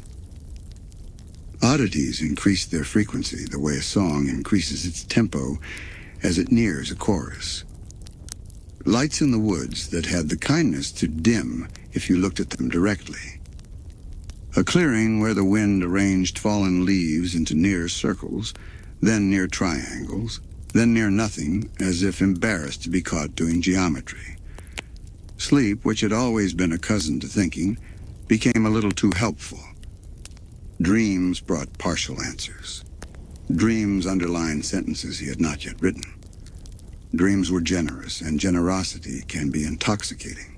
Oddities increase their frequency the way a song increases its tempo as it nears a chorus. Lights in the woods that had the kindness to dim if you looked at them directly. A clearing where the wind arranged fallen leaves into near circles, then near triangles, then near nothing, as if embarrassed to be caught doing geometry. Sleep, which had always been a cousin to thinking, became a little too helpful. Dreams brought partial answers. Dreams underlined sentences he had not yet written. Dreams were generous, and generosity can be intoxicating.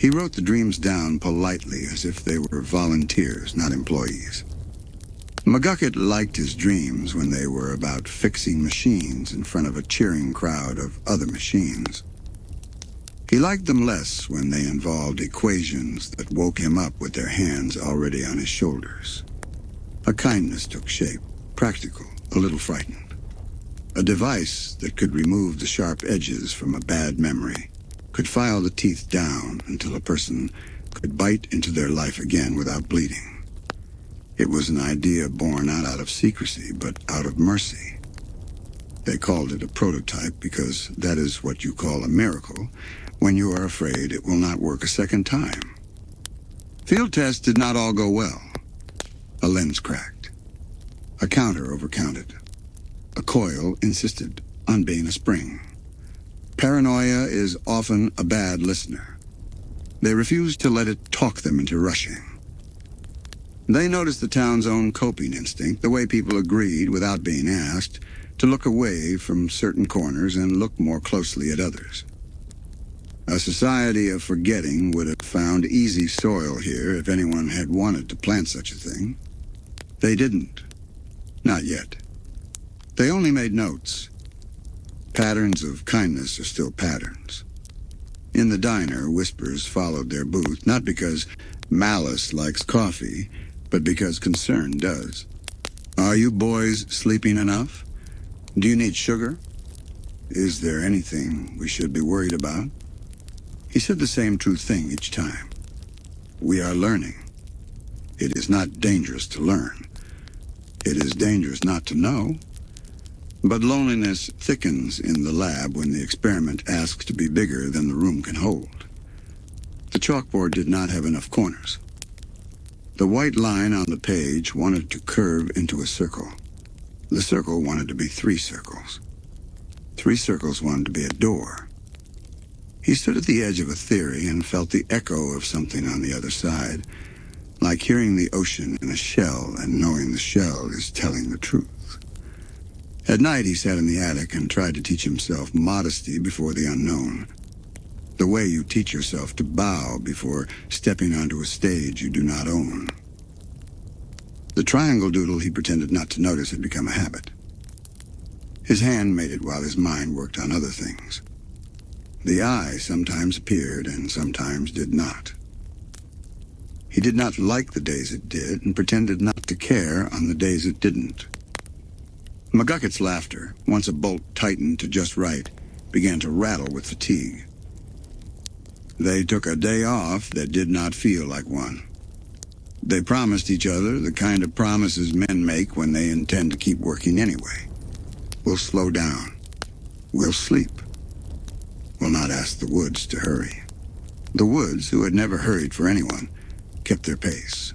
He wrote the dreams down politely as if they were volunteers, not employees. McGucket liked his dreams when they were about fixing machines in front of a cheering crowd of other machines. He liked them less when they involved equations that woke him up with their hands already on his shoulders. A kindness took shape, practical, a little frightened. A device that could remove the sharp edges from a bad memory, could file the teeth down until a person could bite into their life again without bleeding. It was an idea born not out of secrecy, but out of mercy. They called it a prototype because that is what you call a miracle when you are afraid it will not work a second time. Field tests did not all go well. A lens cracked. A counter overcounted. A coil insisted on being a spring. Paranoia is often a bad listener. They refused to let it talk them into rushing. They noticed the town's own coping instinct, the way people agreed, without being asked, to look away from certain corners and look more closely at others. A society of forgetting would have found easy soil here if anyone had wanted to plant such a thing. They didn't. Not yet. They only made notes. Patterns of kindness are still patterns. In the diner, whispers followed their booth, not because malice likes coffee, but because concern does. Are you boys sleeping enough? Do you need sugar? Is there anything we should be worried about? He said the same true thing each time. We are learning. It is not dangerous to learn. It is dangerous not to know. But loneliness thickens in the lab when the experiment asks to be bigger than the room can hold. The chalkboard did not have enough corners. The white line on the page wanted to curve into a circle. The circle wanted to be 3 circles. 3 circles wanted to be a door. He stood at the edge of a theory and felt the echo of something on the other side, like hearing the ocean in a shell and knowing the shell is telling the truth. At night, he sat in the attic and tried to teach himself modesty before the unknown. The way you teach yourself to bow before stepping onto a stage you do not own. The triangle doodle he pretended not to notice had become a habit. His hand made it while his mind worked on other things. The eye sometimes appeared and sometimes did not. He did not like the days it did and pretended not to care on the days it didn't. McGuckett's laughter, once a bolt tightened to just right, began to rattle with fatigue. They took a day off that did not feel like one. They promised each other the kind of promises men make when they intend to keep working anyway. We'll slow down. We'll sleep. We'll not ask the woods to hurry. The woods, who had never hurried for anyone, kept their pace.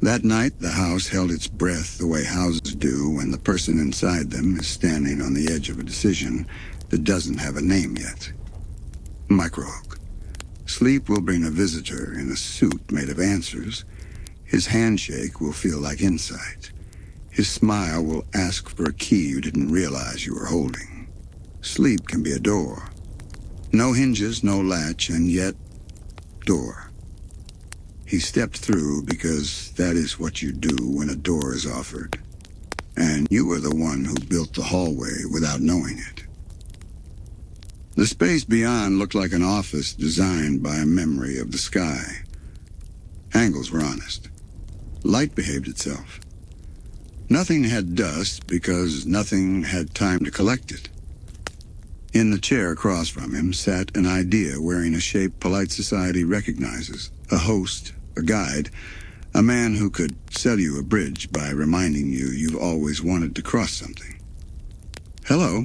That night, the house held its breath the way houses do when the person inside them is standing on the edge of a decision that doesn't have a name yet. Microhulk. Sleep will bring a visitor in a suit made of answers. His handshake will feel like insight. His smile will ask for a key you didn't realize you were holding. Sleep can be a door. No hinges, no latch, and yet, door. He stepped through because that is what you do when a door is offered. And you were the one who built the hallway without knowing it. The space beyond looked like an office designed by a memory of the sky. Angles were honest. Light behaved itself. Nothing had dust because nothing had time to collect it. In the chair across from him sat an idea wearing a shape polite society recognizes, a host, a guide, a man who could sell you a bridge by reminding you you've always wanted to cross something. Hello,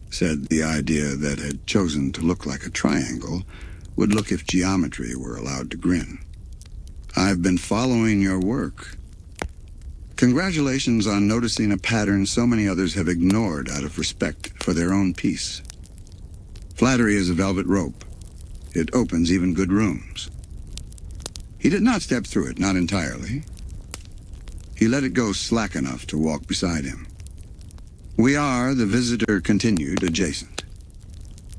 said the idea that had chosen to look like a triangle would look if geometry were allowed to grin. I've been following your work. Congratulations on noticing a pattern so many others have ignored out of respect for their own peace. Flattery is a velvet rope. It opens even good rooms. He did not step through it, not entirely. He let it go slack enough to walk beside him. We are, the visitor continued, adjacent.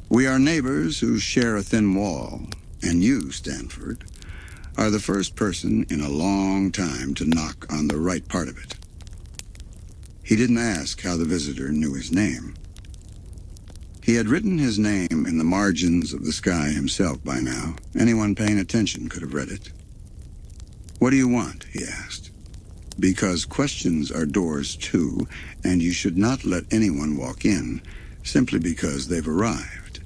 We are neighbors who share a thin wall, and you, Stanford, are the first person in a long time to knock on the right part of it. He didn't ask how the visitor knew his name. He had written his name in the margins of the sky himself by now. Anyone paying attention could have read it. What do you want? He asked. Because questions are doors too, and you should not let anyone walk in simply because they've arrived.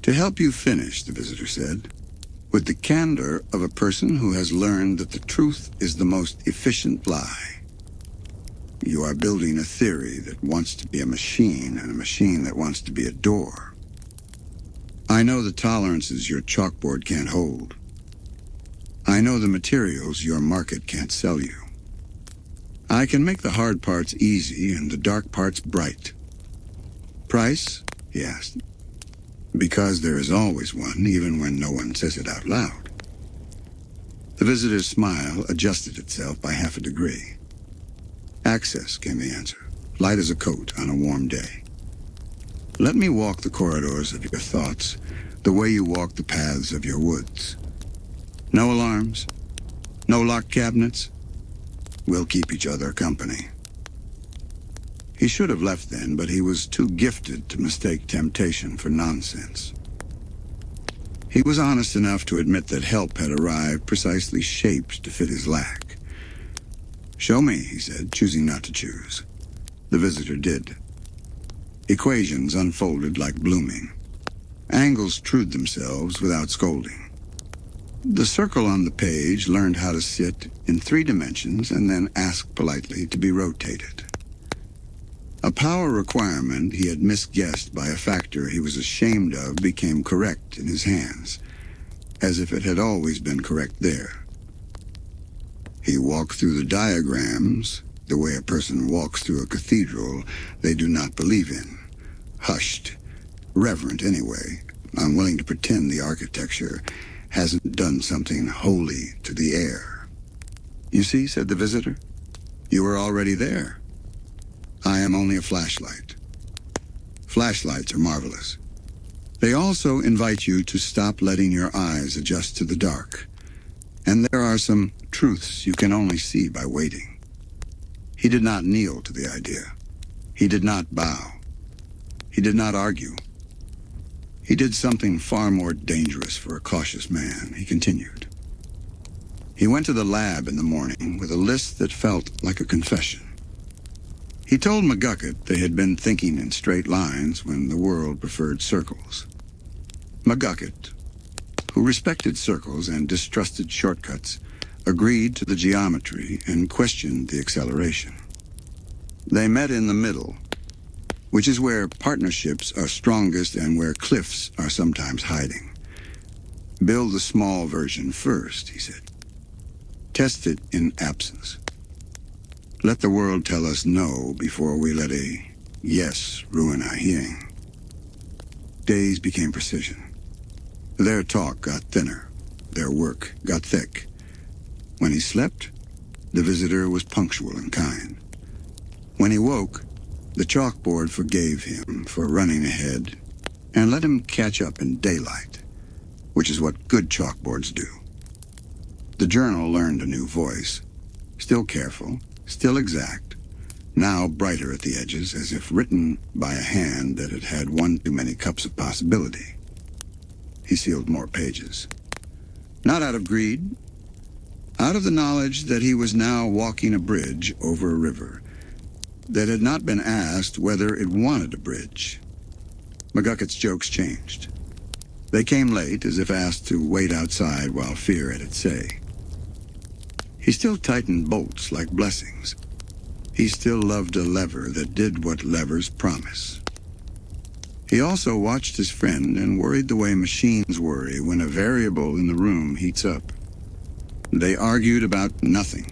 To help you finish, the visitor said, with the candor of a person who has learned that the truth is the most efficient lie. You are building a theory that wants to be a machine and a machine that wants to be a door. I know the tolerances your chalkboard can't hold. I know the materials your market can't sell you. I can make the hard parts easy and the dark parts bright. Price? He asked. Because there is always one, even when no one says it out loud. The visitor's smile adjusted itself by half a degree. Access, came the answer, light as a coat on a warm day. Let me walk the corridors of your thoughts the way you walk the paths of your woods. No alarms, no locked cabinets. We'll keep each other company. He should have left then, but he was too gifted to mistake temptation for nonsense. He was honest enough to admit that help had arrived precisely shaped to fit his lack. "Show me," he said, choosing not to choose. The visitor did. Equations unfolded like blooming. Angles trued themselves without scolding. The circle on the page learned how to sit in 3 dimensions and then asked politely to be rotated. A power requirement he had misguessed by a factor he was ashamed of became correct in his hands, as if it had always been correct there. He walked through the diagrams the way a person walks through a cathedral they do not believe in, hushed, reverent anyway, unwilling to pretend the architecture hasn't done something holy to the air. "You see," said the visitor, "you were already there. I am only a flashlight." Flashlights are marvelous. They also invite you to stop letting your eyes adjust to the dark. And there are some truths you can only see by waiting. He did not kneel to the idea. He did not bow. He did not argue. He did something far more dangerous for a cautious man. He continued. He went to the lab in the morning with a list that felt like a confession. He told McGucket they had been thinking in straight lines when the world preferred circles. McGucket, who respected circles and distrusted shortcuts, agreed to the geometry and questioned the acceleration. They met in the middle, which is where partnerships are strongest and where cliffs are sometimes hiding. "Build the small version first," he said. "Test it in absence. Let the world tell us no before we let a yes ruin our hearing." Days became precision. Their talk got thinner. Their work got thick. When he slept, the visitor was punctual and kind. When he woke, the chalkboard forgave him for running ahead and let him catch up in daylight, which is what good chalkboards do. The journal learned a new voice, still careful, still exact, now brighter at the edges, as if written by a hand that had had one too many cups of possibility. He sealed more pages. Not out of greed, out of the knowledge that he was now walking a bridge over a river that had not been asked whether it wanted a bridge. McGucket's jokes changed. They came late, as if asked to wait outside while fear had its say. He still tightened bolts like blessings. He still loved a lever that did what levers promise. He also watched his friend and worried the way machines worry when a variable in the room heats up. They argued about nothing,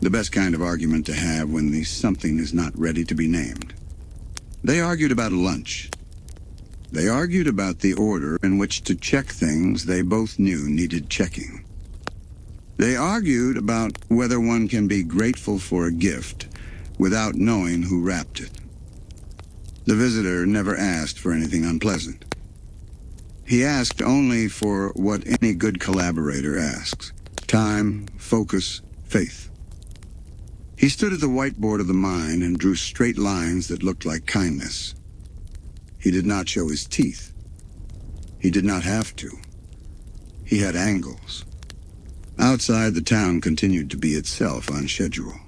the best kind of argument to have when the something is not ready to be named. They argued about lunch. They argued about the order in which to check things they both knew needed checking. They argued about whether one can be grateful for a gift without knowing who wrapped it. The visitor never asked for anything unpleasant. He asked only for what any good collaborator asks: time, focus, faith. He stood at the whiteboard of the mine and drew straight lines that looked like kindness. He did not show his teeth. He did not have to. He had angles. Outside, the town continued to be itself on schedule.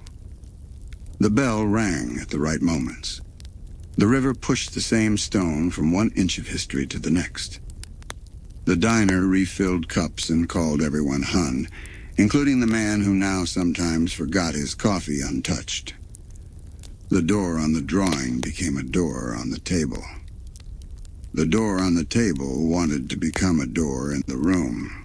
The bell rang at the right moments. The river pushed the same stone from 1 inch of history to the next. The diner refilled cups and called everyone Hun, including the man who now sometimes forgot his coffee untouched. The door on the drawing became a door on the table. The door on the table wanted to become a door in the room.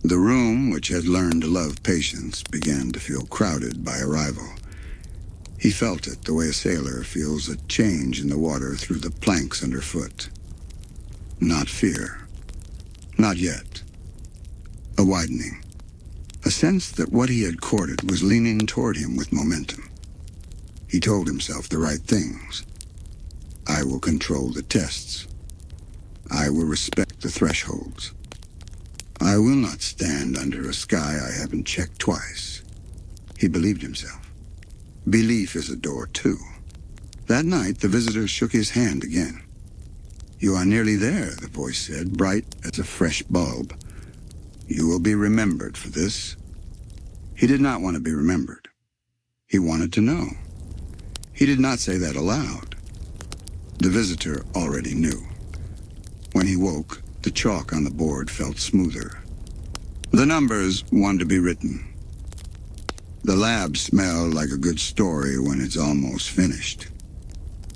The room, which had learned to love patience, began to feel crowded by arrival. He felt it the way a sailor feels a change in the water through the planks underfoot. Not fear. Not yet. A widening. A sense that what he had courted was leaning toward him with momentum. He told himself the right things. I will control the tests. I will respect the thresholds. I will not stand under a sky I haven't checked twice. He believed himself. Belief is a door, too. That night, the visitor shook his hand again. You are nearly there, the voice said, bright as a fresh bulb. You will be remembered for this. He did not want to be remembered. He wanted to know. He did not say that aloud. The visitor already knew. When he woke, the chalk on the board felt smoother. The numbers wanted to be written. The lab smelled like a good story when it's almost finished.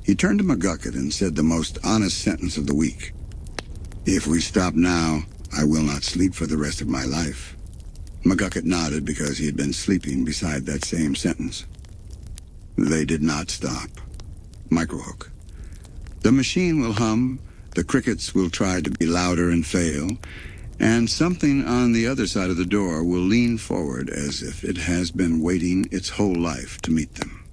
He turned to McGucket and said the most honest sentence of the week. If we stop now, I will not sleep for the rest of my life. McGucket nodded because he had been sleeping beside that same sentence. They did not stop. Microhook. The machine will hum, the crickets will try to be louder and fail, and something on the other side of the door will lean forward as if it has been waiting its whole life to meet them.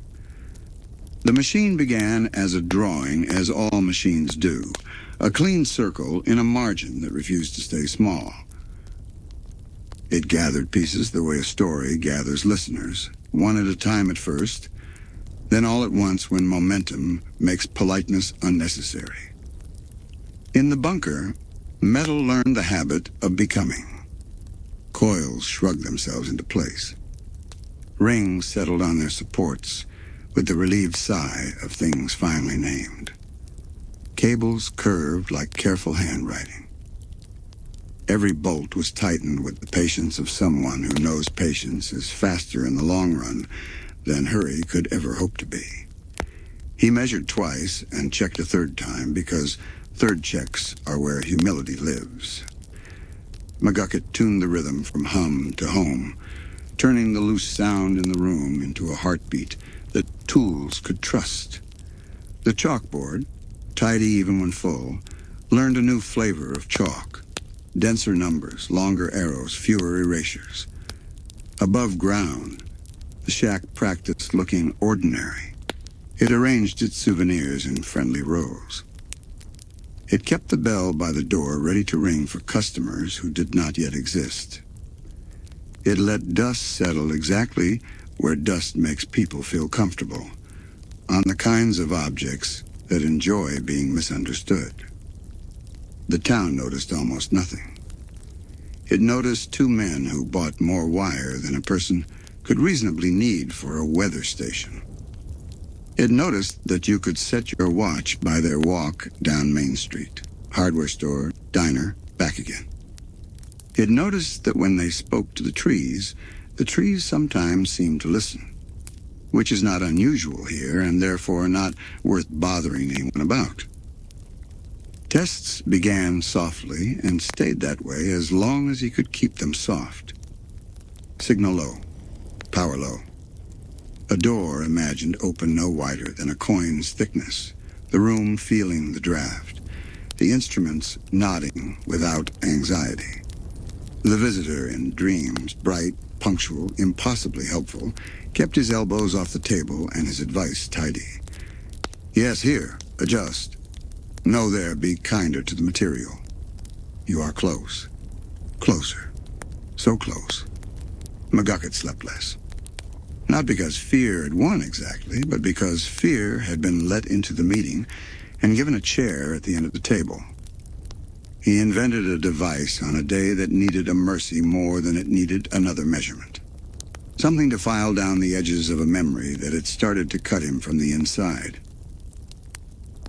The machine began as a drawing, as all machines do, a clean circle in a margin that refused to stay small. It gathered pieces the way a story gathers listeners, one at a time at first, then all at once when momentum makes politeness unnecessary. In the bunker, metal learned the habit of becoming. Coils shrugged themselves into place. Rings settled on their supports with the relieved sigh of things finally named. Cables curved like careful handwriting. Every bolt was tightened with the patience of someone who knows patience is faster in the long run than hurry could ever hope to be. He measured twice and checked a third time because third checks are where humility lives. McGucket tuned the rhythm from hum to home, turning the loose sound in the room into a heartbeat that tools could trust. The chalkboard, tidy even when full, learned a new flavor of chalk. Denser numbers, longer arrows, fewer erasures. Above ground, the shack practiced looking ordinary. It arranged its souvenirs in friendly rows. It kept the bell by the door ready to ring for customers who did not yet exist. It let dust settle exactly where dust makes people feel comfortable, on the kinds of objects that enjoy being misunderstood. The town noticed almost nothing. It noticed two men who bought more wire than a person could reasonably need for a weather station. It noticed that you could set your watch by their walk down Main Street, hardware store, diner, back again. It noticed that when they spoke to the trees sometimes seemed to listen, which is not unusual here and therefore not worth bothering anyone about. Tests began softly and stayed that way as long as he could keep them soft. Signal low, power low. A door imagined open no wider than a coin's thickness, the room feeling the draft, the instruments nodding without anxiety. The visitor in dreams, bright, punctual, impossibly helpful, kept his elbows off the table and his advice tidy. Yes, here, adjust. No, there, be kinder to the material. You are close. Closer. So close. McGucket slept less. Not because fear had won exactly, but because fear had been let into the meeting and given a chair at the end of the table. He invented a device on a day that needed a mercy more than it needed another measurement. Something to file down the edges of a memory that had started to cut him from the inside.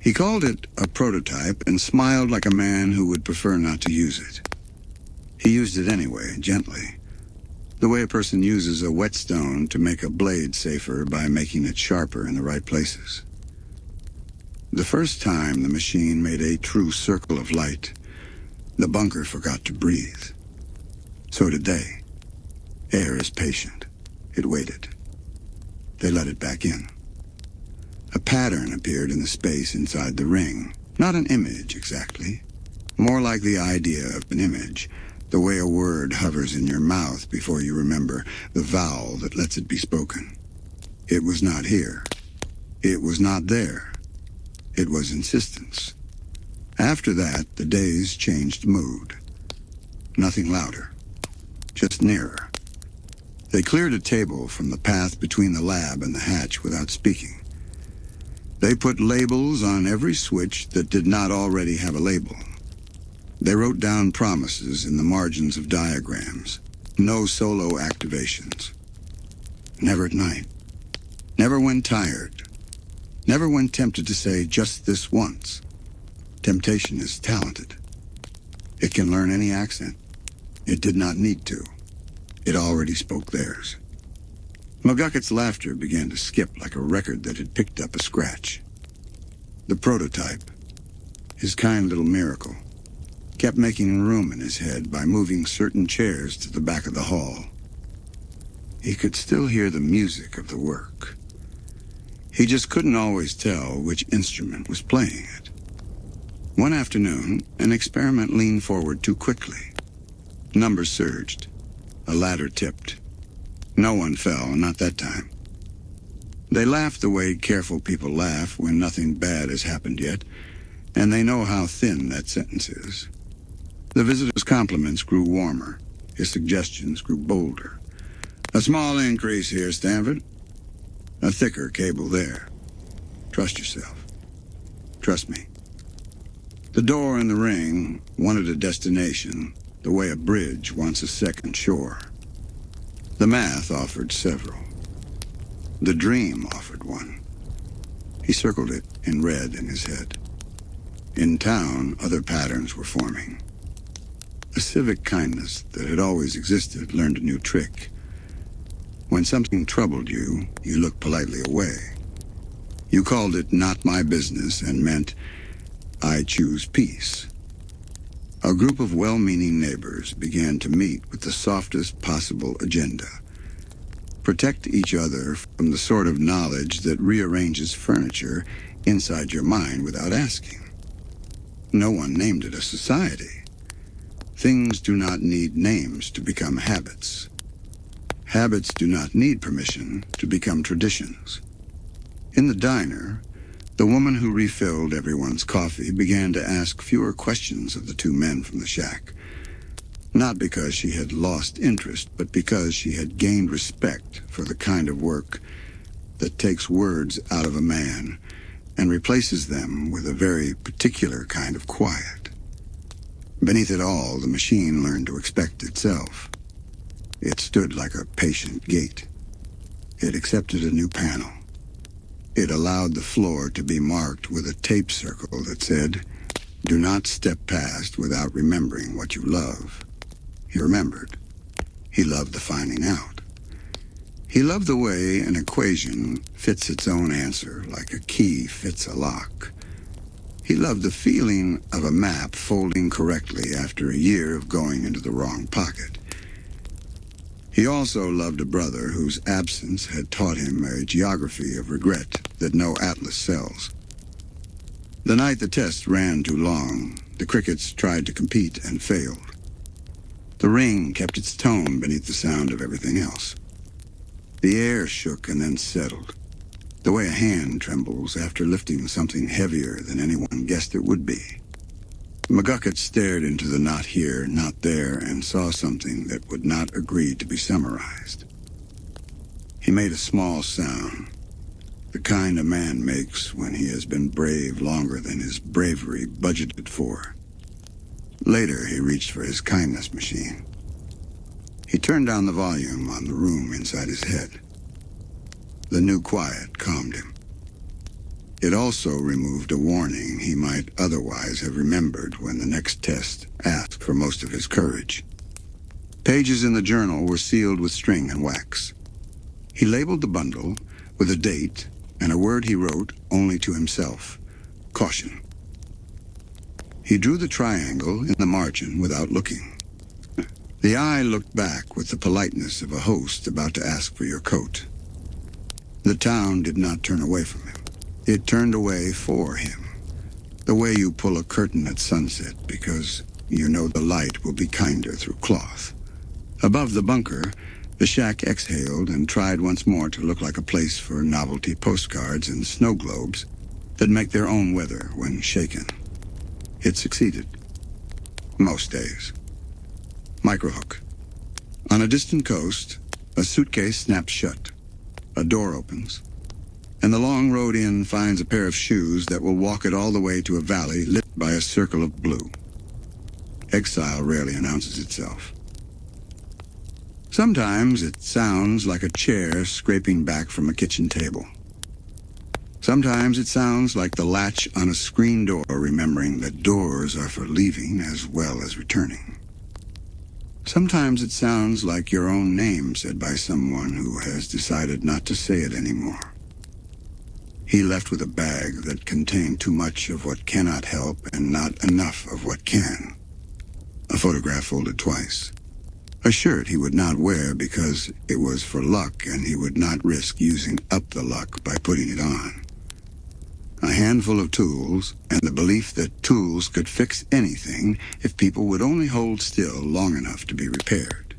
He called it a prototype and smiled like a man who would prefer not to use it. He used it anyway, gently, the way a person uses a whetstone to make a blade safer by making it sharper in the right places. The first time the machine made a true circle of light, the bunker forgot to breathe. So did they. Air is patient. It waited. They let it back in. A pattern appeared in the space inside the ring. Not an image, exactly. More like the idea of an image, the way a word hovers in your mouth before you remember the vowel that lets it be spoken. It was not here. It was not there. It was insistence. After that, the days changed mood. Nothing louder, just nearer. They cleared a table from the path between the lab and the hatch without speaking. They put labels on every switch that did not already have a label. They wrote down promises in the margins of diagrams. No solo activations. Never at night. Never when tired. Never when tempted to say just this once. Temptation is talented. It can learn any accent. It did not need to. It already spoke theirs. McGuckett's laughter began to skip like a record that had picked up a scratch. The prototype, his kind little miracle, kept making room in his head by moving certain chairs to the back of the hall. He could still hear the music of the work. He just couldn't always tell which instrument was playing it. One afternoon, an experiment leaned forward too quickly. Numbers surged. A ladder tipped. No one fell, not that time. They laughed the way careful people laugh when nothing bad has happened yet, and they know how thin that sentence is. The visitor's compliments grew warmer. His suggestions grew bolder. A small increase here, Stanford. A thicker cable there. Trust yourself. Trust me. The door in the ring wanted a destination, the way a bridge wants a second shore. The math offered several. The dream offered one. He circled it in red in his head. In town, other patterns were forming. A civic kindness that had always existed learned a new trick. When something troubled you, you looked politely away. You called it not my business and meant, I choose peace. A group of well-meaning neighbors began to meet with the softest possible agenda. Protect each other from the sort of knowledge that rearranges furniture inside your mind without asking. No one named it a society. Things do not need names to become habits. Habits do not need permission to become traditions. In the diner, the woman who refilled everyone's coffee began to ask fewer questions of the two men from the shack. Not because she had lost interest, but because she had gained respect for the kind of work that takes words out of a man and replaces them with a very particular kind of quiet. Beneath it all, the machine learned to expect itself. It stood like a patient gate. It accepted a new panel. It allowed the floor to be marked with a tape circle that said, "Do not step past without remembering what you love." He remembered. He loved the finding out. He loved the way an equation fits its own answer like a key fits a lock. He loved the feeling of a map folding correctly after a year of going into the wrong pocket. He also loved a brother whose absence had taught him a geography of regret that no atlas sells. The night the test ran too long, the crickets tried to compete and failed. The ring kept its tone beneath the sound of everything else. The air shook and then settled, the way a hand trembles after lifting something heavier than anyone guessed it would be. McGucket stared into the not here, not there, and saw something that would not agree to be summarized. He made a small sound, the kind a man makes when he has been brave longer than his bravery budgeted for. Later, he reached for his kindness machine. He turned down the volume on the room inside his head. The new quiet calmed him. It also removed a warning he might otherwise have remembered when the next test asked for most of his courage. Pages in the journal were sealed with string and wax. He labeled the bundle with a date and a word he wrote only to himself: caution. He drew the triangle in the margin without looking. The eye looked back with the politeness of a host about to ask for your coat. The town did not turn away from him. It turned away for him, the way you pull a curtain at sunset because you know the light will be kinder through cloth. Above the bunker, the shack exhaled and tried once more to look like a place for novelty postcards and snow globes that make their own weather when shaken. It succeeded. Most days. Microhook. On a distant coast, a suitcase snaps shut. A door opens. And the long road in finds a pair of shoes that will walk it all the way to a valley lit by a circle of blue. Exile rarely announces itself. Sometimes it sounds like a chair scraping back from a kitchen table. Sometimes it sounds like the latch on a screen door, remembering that doors are for leaving as well as returning. Sometimes it sounds like your own name said by someone who has decided not to say it anymore. He left with a bag that contained too much of what cannot help and not enough of what can. A photograph folded twice. A shirt he would not wear because it was for luck and he would not risk using up the luck by putting it on. A handful of tools and the belief that tools could fix anything if people would only hold still long enough to be repaired.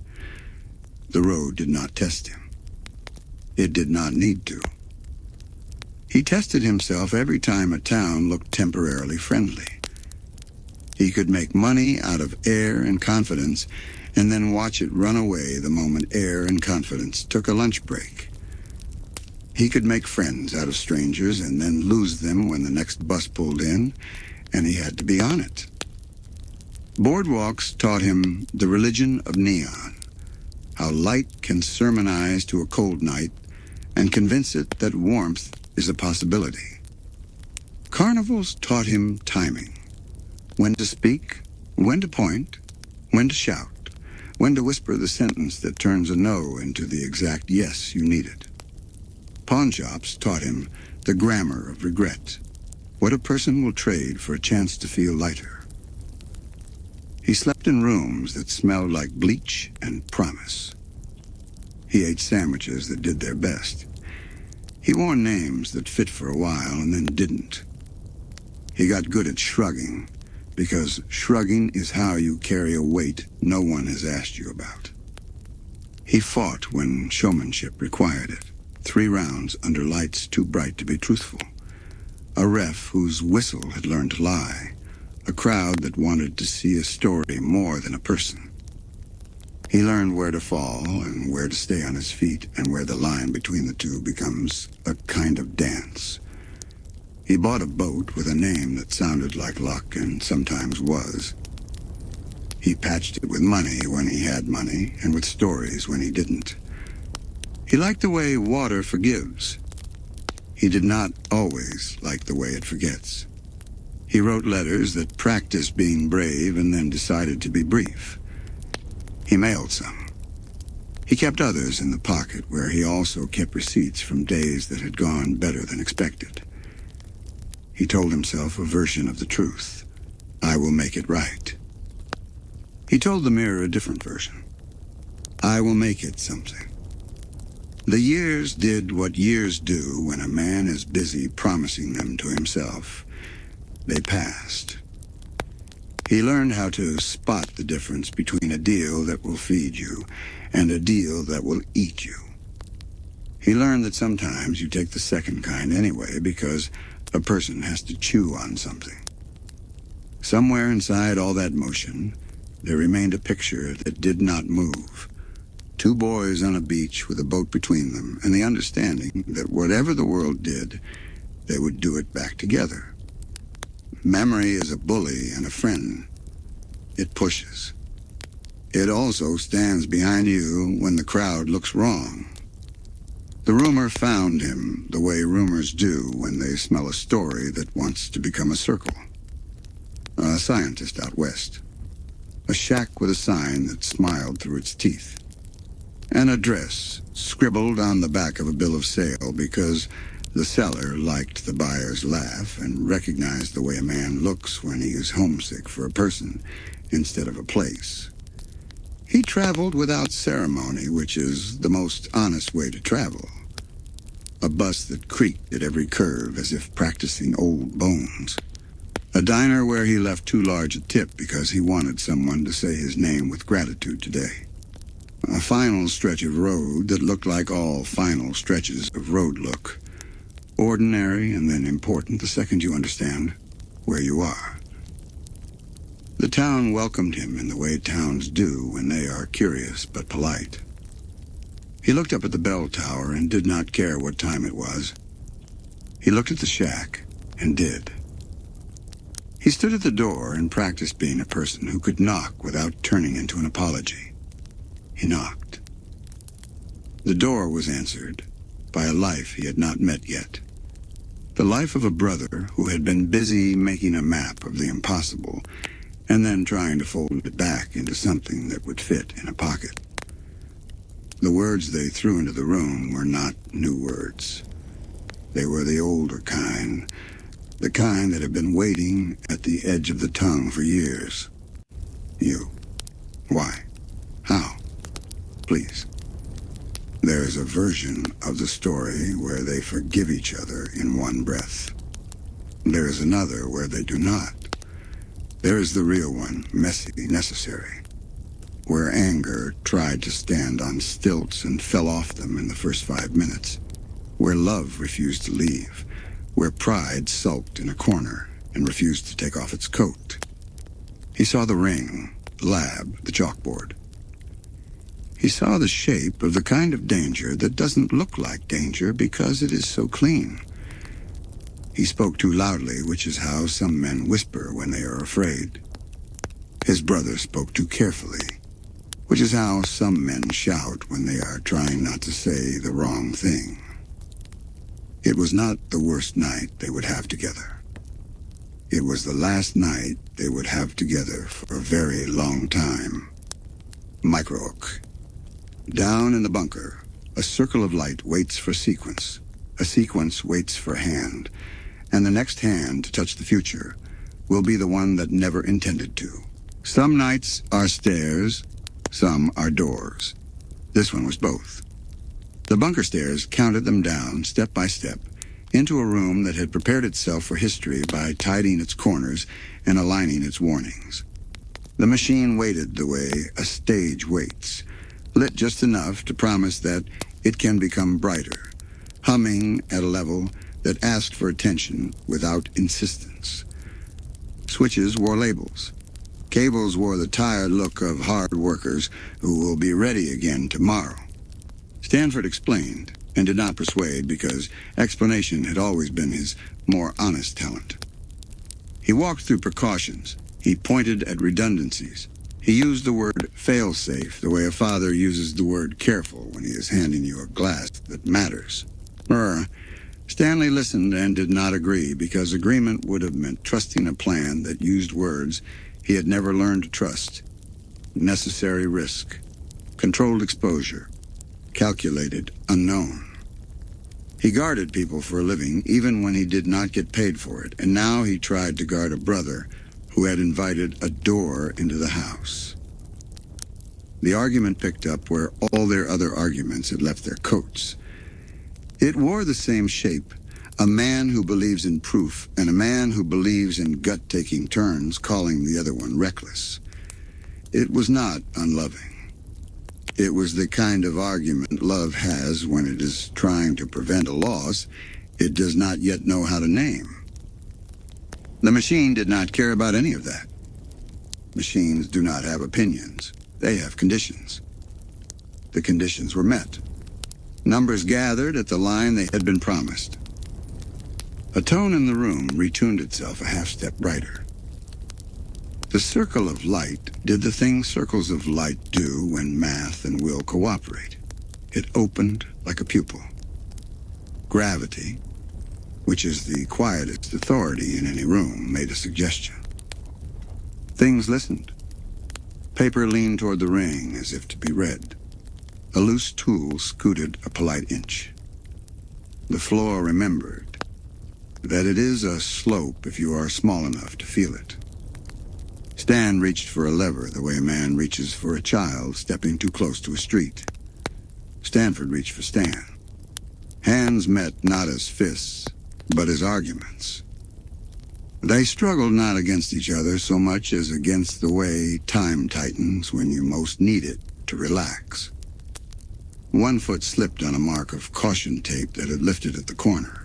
The road did not test him. It did not need to. He tested himself every time a town looked temporarily friendly. He could make money out of air and confidence and then watch it run away the moment air and confidence took a lunch break. He could make friends out of strangers and then lose them when the next bus pulled in, and he had to be on it. Boardwalks taught him the religion of neon, how light can sermonize to a cold night and convince it that warmth is a possibility. Carnivals taught him timing, when to speak, when to point, when to shout, when to whisper the sentence that turns a no into the exact yes you needed. Pawnshops taught him the grammar of regret, what a person will trade for a chance to feel lighter. He slept in rooms that smelled like bleach and promise. He ate sandwiches that did their best. He wore names that fit for a while and then didn't. He got good at shrugging, because shrugging is how you carry a weight no one has asked you about. He fought when showmanship required it. 3 rounds under lights too bright to be truthful. A ref whose whistle had learned to lie. A crowd that wanted to see a story more than a person. He learned where to fall and where to stay on his feet and where the line between the two becomes a kind of dance. He bought a boat with a name that sounded like luck and sometimes was. He patched it with money when he had money and with stories when he didn't. He liked the way water forgives. He did not always like the way it forgets. He wrote letters that practiced being brave and then decided to be brief. He mailed some. He kept others in the pocket where he also kept receipts from days that had gone better than expected. He told himself a version of the truth. I will make it right. He told the mirror a different version. I will make it something. The years did what years do when a man is busy promising them to himself. They passed. He learned how to spot the difference between a deal that will feed you and a deal that will eat you. He learned that sometimes you take the second kind anyway because a person has to chew on something. Somewhere inside all that motion, there remained a picture that did not move. 2 boys on a beach with a boat between them, and the understanding that whatever the world did, they would do it back together. Memory is a bully and a friend. It pushes. It also stands behind you when the crowd looks wrong. The rumor found him the way rumors do when they smell a story that wants to become a circle. A scientist out west. A shack with a sign that smiled through its teeth. An address scribbled on the back of a bill of sale because the seller liked the buyer's laugh and recognized the way a man looks when he is homesick for a person instead of a place. He traveled without ceremony, which is the most honest way to travel. A bus that creaked at every curve as if practicing old bones. A diner where he left too large a tip because he wanted someone to say his name with gratitude today. A final stretch of road that looked like all final stretches of road look. Ordinary and then important the second you understand where you are. The town welcomed him in the way towns do when they are curious but polite. He looked up at the bell tower and did not care what time it was. He looked at the shack and did. He stood at the door and practiced being a person who could knock without turning into an apology. He knocked. The door was answered by a life he had not met yet. The life of a brother who had been busy making a map of the impossible and then trying to fold it back into something that would fit in a pocket. The words they threw into the room were not new words. They were the older kind, the kind that had been waiting at the edge of the tongue for years. You. Why? How? Please. There is a version of the story where they forgive each other in one breath. There is another where they do not. There is the real one, messy, necessary, where anger tried to stand on stilts and fell off them in the first 5 minutes, where love refused to leave, where pride sulked in a corner and refused to take off its coat. He saw the ring, the lab, the chalkboard. He saw the shape of the kind of danger that doesn't look like danger because it is so clean. He spoke too loudly, which is how some men whisper when they are afraid. His brother spoke too carefully, which is how some men shout when they are trying not to say the wrong thing. It was not the worst night they would have together. It was the last night they would have together for a very long time. Micro-oak. Down in the bunker, a circle of light waits for sequence. A sequence waits for hand. And the next hand to touch the future will be the one that never intended to. Some nights are stairs, some are doors. This one was both. The bunker stairs counted them down, step by step, into a room that had prepared itself for history by tidying its corners and aligning its warnings. The machine waited the way a stage waits, lit just enough to promise that it can become brighter, humming at a level that asked for attention without insistence. Switches wore labels. Cables wore the tired look of hard workers who will be ready again tomorrow. Stanford explained and did not persuade because explanation had always been his more honest talent. He walked through precautions. He pointed at redundancies. He used the word fail-safe the way a father uses the word careful when he is handing you a glass that matters. Stanley listened and did not agree because agreement would have meant trusting a plan that used words he had never learned to trust. Necessary risk, controlled exposure, calculated unknown. He guarded people for a living even when he did not get paid for it, and now he tried to guard a brother who had invited a door into the house. The argument picked up where all their other arguments had left their coats. It wore the same shape, a man who believes in proof and a man who believes in gut-taking turns, calling the other one reckless. It was not unloving. It was the kind of argument love has when it is trying to prevent a loss it does not yet know how to name. The machine did not care about any of that. Machines do not have opinions. They have conditions. The conditions were met. Numbers gathered at the line they had been promised. A tone in the room retuned itself a half-step brighter. The circle of light did the thing circles of light do when math and will cooperate. It opened like a pupil. Gravity, which is the quietest authority in any room, made a suggestion. Things listened. Paper leaned toward the ring as if to be read. A loose tool scooted a polite inch. The floor remembered that it is a slope if you are small enough to feel it. Stan reached for a lever the way a man reaches for a child stepping too close to a street. Stanford reached for Stan. Hands met not as fists, but as arguments. They struggled not against each other so much as against the way time tightens when you most need it to relax. One foot slipped on a mark of caution tape that had lifted at the corner.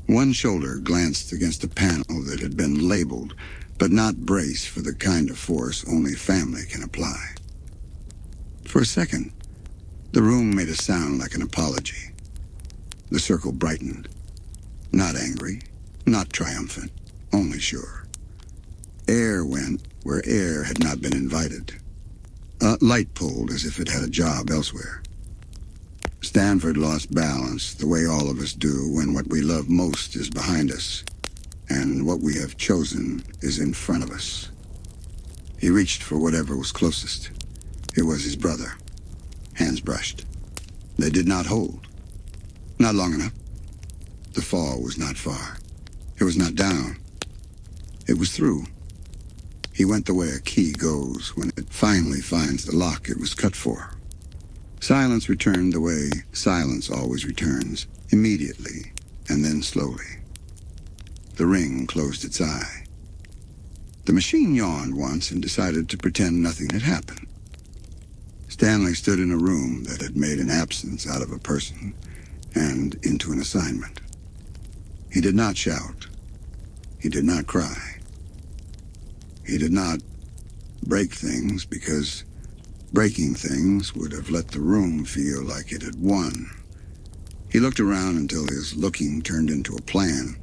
One shoulder glanced against a panel that had been labeled but not brace for the kind of force only family can apply. For a second, the room made a sound like an apology. The circle brightened. Not angry, not triumphant, only sure. Air went where air had not been invited. Light pulled as if it had a job elsewhere. Stanford lost balance the way all of us do when what we love most is behind us, and what we have chosen is in front of us. He reached for whatever was closest. It was his brother. Hands brushed. They did not hold. Not long enough. The fall was not far. It was not down. It was through. He went the way a key goes when it finally finds the lock it was cut for. Silence returned the way silence always returns, immediately, and then slowly. The ring closed its eye. The machine yawned once and decided to pretend nothing had happened. Stanley stood in a room that had made an absence out of a person and into an assignment. He did not shout. He did not cry. He did not break things because breaking things would have let the room feel like it had won. He looked around until his looking turned into a plan.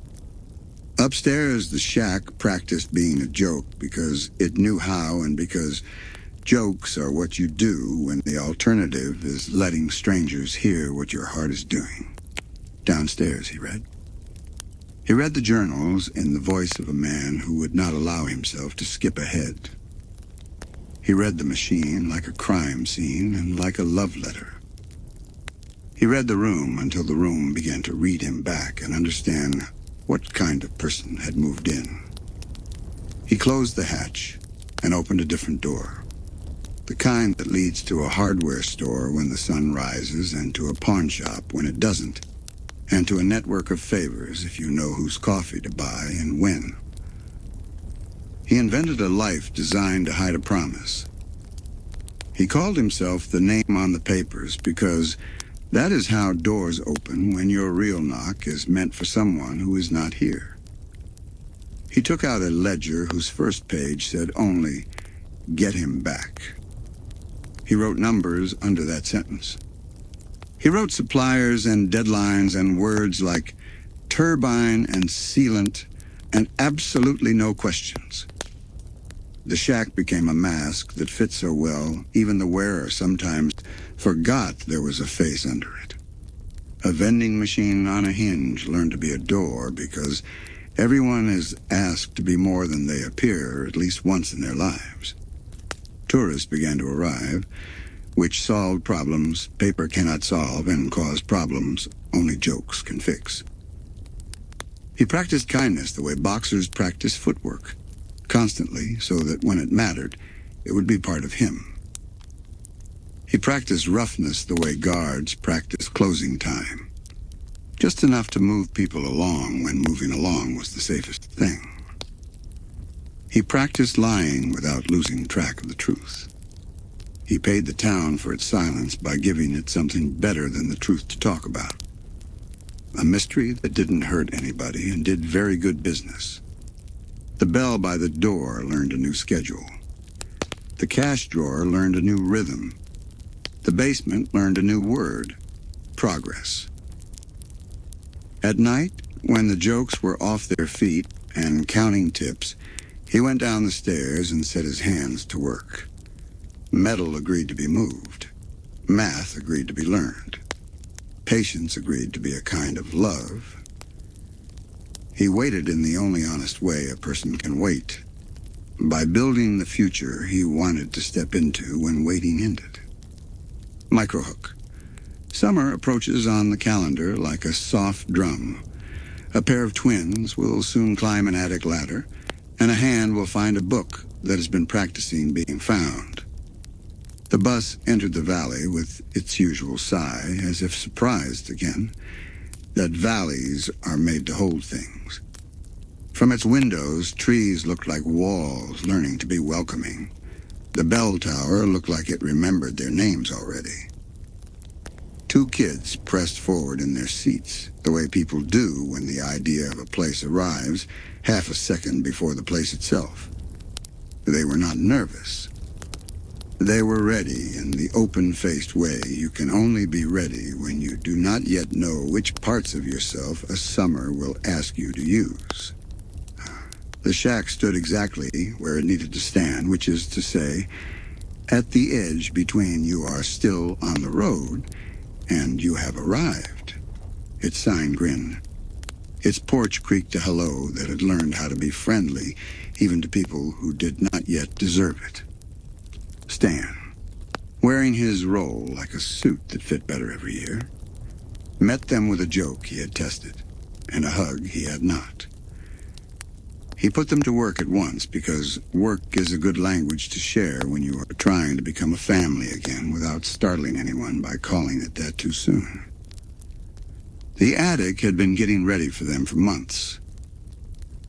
Upstairs, the shack practiced being a joke because it knew how and because jokes are what you do when the alternative is letting strangers hear what your heart is doing. Downstairs, he read. He read the journals in the voice of a man who would not allow himself to skip ahead. He read the machine like a crime scene and like a love letter. He read the room until the room began to read him back and understand what kind of person had moved in. He closed the hatch and opened a different door. The kind that leads to a hardware store when the sun rises and to a pawn shop when it doesn't, and to a network of favors if you know whose coffee to buy and when. He invented a life designed to hide a promise. He called himself the name on the papers because that is how doors open when your real knock is meant for someone who is not here. He took out a ledger whose first page said only, "Get him back." He wrote numbers under that sentence. He wrote suppliers and deadlines and words like turbine and sealant and absolutely no questions. The shack became a mask that fit so well, even the wearer sometimes forgot there was a face under it. A vending machine on a hinge learned to be a door because everyone is asked to be more than they appear at least once in their lives. Tourists began to arrive, which solved problems paper cannot solve and caused problems only jokes can fix. He practiced kindness the way boxers practice footwork, constantly so that when it mattered, it would be part of him. He practiced roughness the way guards practice closing time, just enough to move people along when moving along was the safest thing. He practiced lying without losing track of the truth. He paid the town for its silence by giving it something better than the truth to talk about. A mystery that didn't hurt anybody and did very good business. The bell by the door learned a new schedule. The cash drawer learned a new rhythm. The basement learned a new word, progress. At night, when the jokes were off their feet and counting tips, he went down the stairs and set his hands to work. Metal agreed to be moved. Math agreed to be learned. Patience agreed to be a kind of love. He waited in the only honest way a person can wait, by building the future he wanted to step into when waiting ended. Microhook. Summer approaches on the calendar like a soft drum. A pair of twins will soon climb an attic ladder, and a hand will find a book that has been practicing being found. The bus entered the valley with its usual sigh, as if surprised again that valleys are made to hold things. From its windows, trees looked like walls learning to be welcoming. The bell tower looked like it remembered their names already. Two kids pressed forward in their seats, the way people do when the idea of a place arrives, half a second before the place itself. They were not nervous. They were ready in the open-faced way you can only be ready when you do not yet know which parts of yourself a summer will ask you to use. The shack stood exactly where it needed to stand, which is to say, at the edge between you are still on the road and you have arrived. Its sign grinned. Its porch creaked a hello that had learned how to be friendly even to people who did not yet deserve it. Stan, wearing his role like a suit that fit better every year, met them with a joke he had tested and a hug he had not. He put them to work at once because work is a good language to share when you are trying to become a family again without startling anyone by calling it that too soon. The attic had been getting ready for them for months.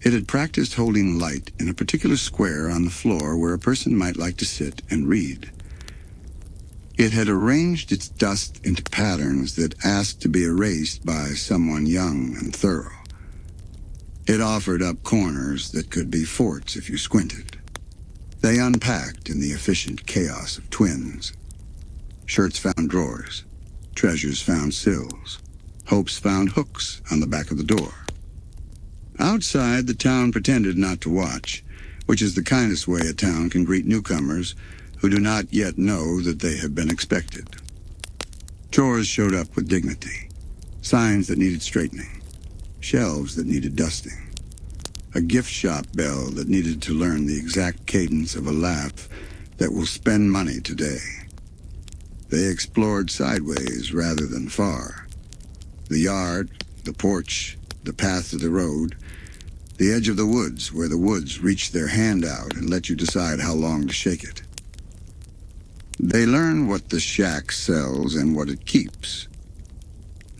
It had practiced holding light in a particular square on the floor where a person might like to sit and read. It had arranged its dust into patterns that asked to be erased by someone young and thorough. It offered up corners that could be forts if you squinted. They unpacked in the efficient chaos of twins. Shirts found drawers. Treasures found sills. Hopes found hooks on the back of the door. Outside, the town pretended not to watch, which is the kindest way a town can greet newcomers who do not yet know that they have been expected. Chores showed up with dignity. Signs that needed straightening. Shelves that needed dusting. A gift shop bell that needed to learn the exact cadence of a laugh that will spend money today. They explored sideways rather than far. The yard, the porch, the path to the road, the edge of the woods where the woods reach their hand out and let you decide how long to shake it. They learn what the shack sells and what it keeps.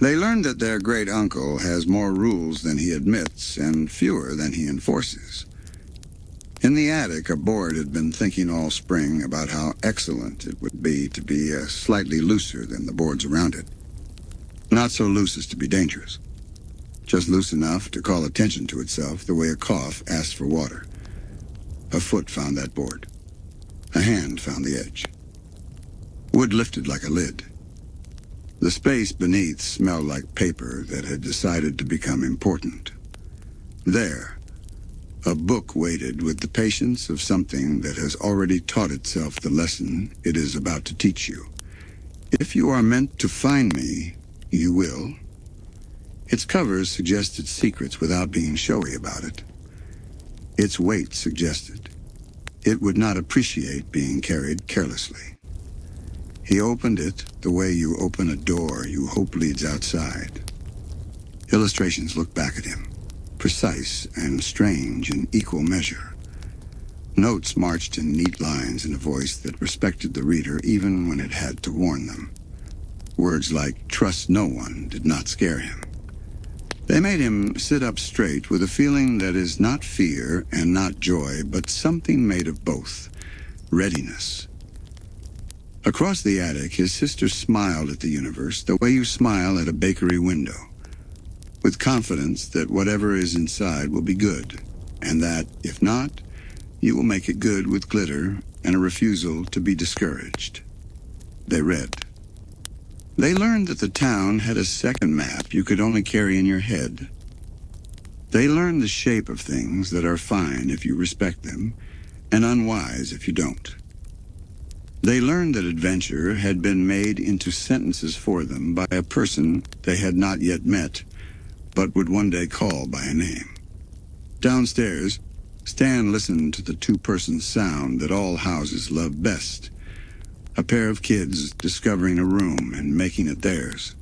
They learned that their great-uncle has more rules than he admits and fewer than he enforces. In the attic, a board had been thinking all spring about how excellent it would be to be slightly looser than the boards around it. Not so loose as to be dangerous. Just loose enough to call attention to itself the way a cough asks for water. A foot found that board. A hand found the edge. Wood lifted like a lid. The space beneath smelled like paper that had decided to become important. There, a book waited with the patience of something that has already taught itself the lesson it is about to teach you. If you are meant to find me, you will. Its covers suggested secrets without being showy about it. Its weight suggested it would not appreciate being carried carelessly. He opened it the way you open a door you hope leads outside. Illustrations looked back at him, precise and strange in equal measure. Notes marched in neat lines in a voice that respected the reader even when it had to warn them. Words like trust no one did not scare him. They made him sit up straight with a feeling that is not fear and not joy, but something made of both, readiness. Across the attic, his sister smiled at the universe the way you smile at a bakery window, with confidence that whatever is inside will be good, and that, if not, you will make it good with glitter and a refusal to be discouraged. They read. They learned that the town had a second map you could only carry in your head. They learned the shape of things that are fine if you respect them, and unwise if you don't. They learned that adventure had been made into sentences for them by a person they had not yet met, but would one day call by a name. Downstairs, Stan listened to the two-person sound that all houses love best, a pair of kids discovering a room and making it theirs.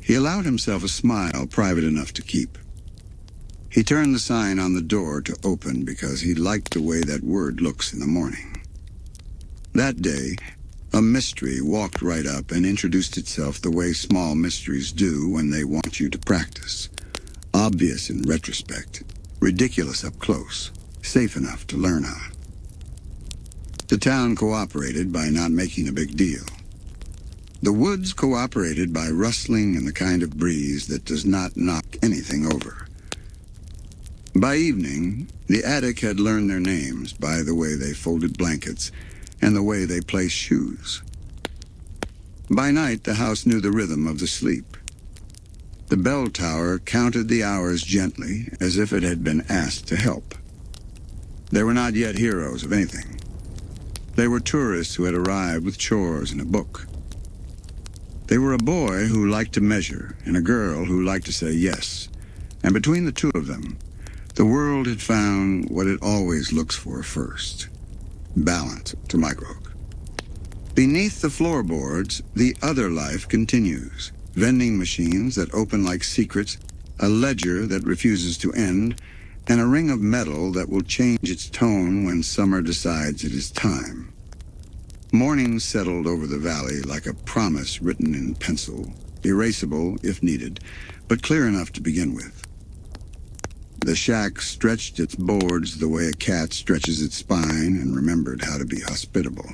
He allowed himself a smile private enough to keep. He turned the sign on the door to open because he liked the way that word looks in the morning. That day, a mystery walked right up and introduced itself the way small mysteries do when they want you to practice. Obvious in retrospect, ridiculous up close, safe enough to learn on. The town cooperated by not making a big deal. The woods cooperated by rustling in the kind of breeze that does not knock anything over. By evening, the attic had learned their names by the way they folded blankets and the way they placed shoes. By night, the house knew the rhythm of the sleep. The bell tower counted the hours gently, as if it had been asked to help. They were not yet heroes of anything. They were tourists who had arrived with chores and a book. They were a boy who liked to measure and a girl who liked to say yes. And between the two of them, the world had found what it always looks for first: balance to microbe. Beneath the floorboards, the other life continues. Vending machines that open like secrets, a ledger that refuses to end, and a ring of metal that will change its tone when summer decides it is time. Morning settled over the valley like a promise written in pencil, erasable if needed, but clear enough to begin with. The shack stretched its boards the way a cat stretches its spine and remembered how to be hospitable.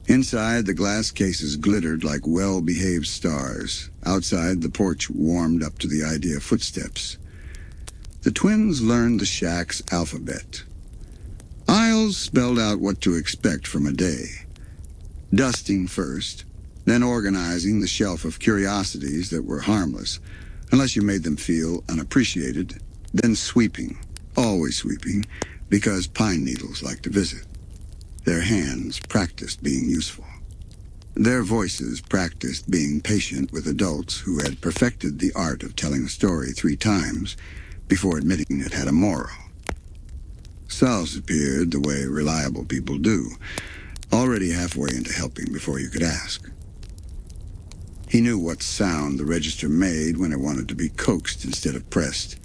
Inside, the glass cases glittered like well-behaved stars. Outside, the porch warmed up to the idea of footsteps. The twins learned the shack's alphabet. Aisles spelled out what to expect from a day. Dusting first, then organizing the shelf of curiosities that were harmless, unless you made them feel unappreciated, then sweeping, always sweeping, because pine needles like to visit. Their hands practiced being useful. Their voices practiced being patient with adults who had perfected the art of telling a story 3 times before admitting it had a moral. Selves appeared the way reliable people do, already halfway into helping before you could ask. He knew what sound the register made when it wanted to be coaxed instead of pressed,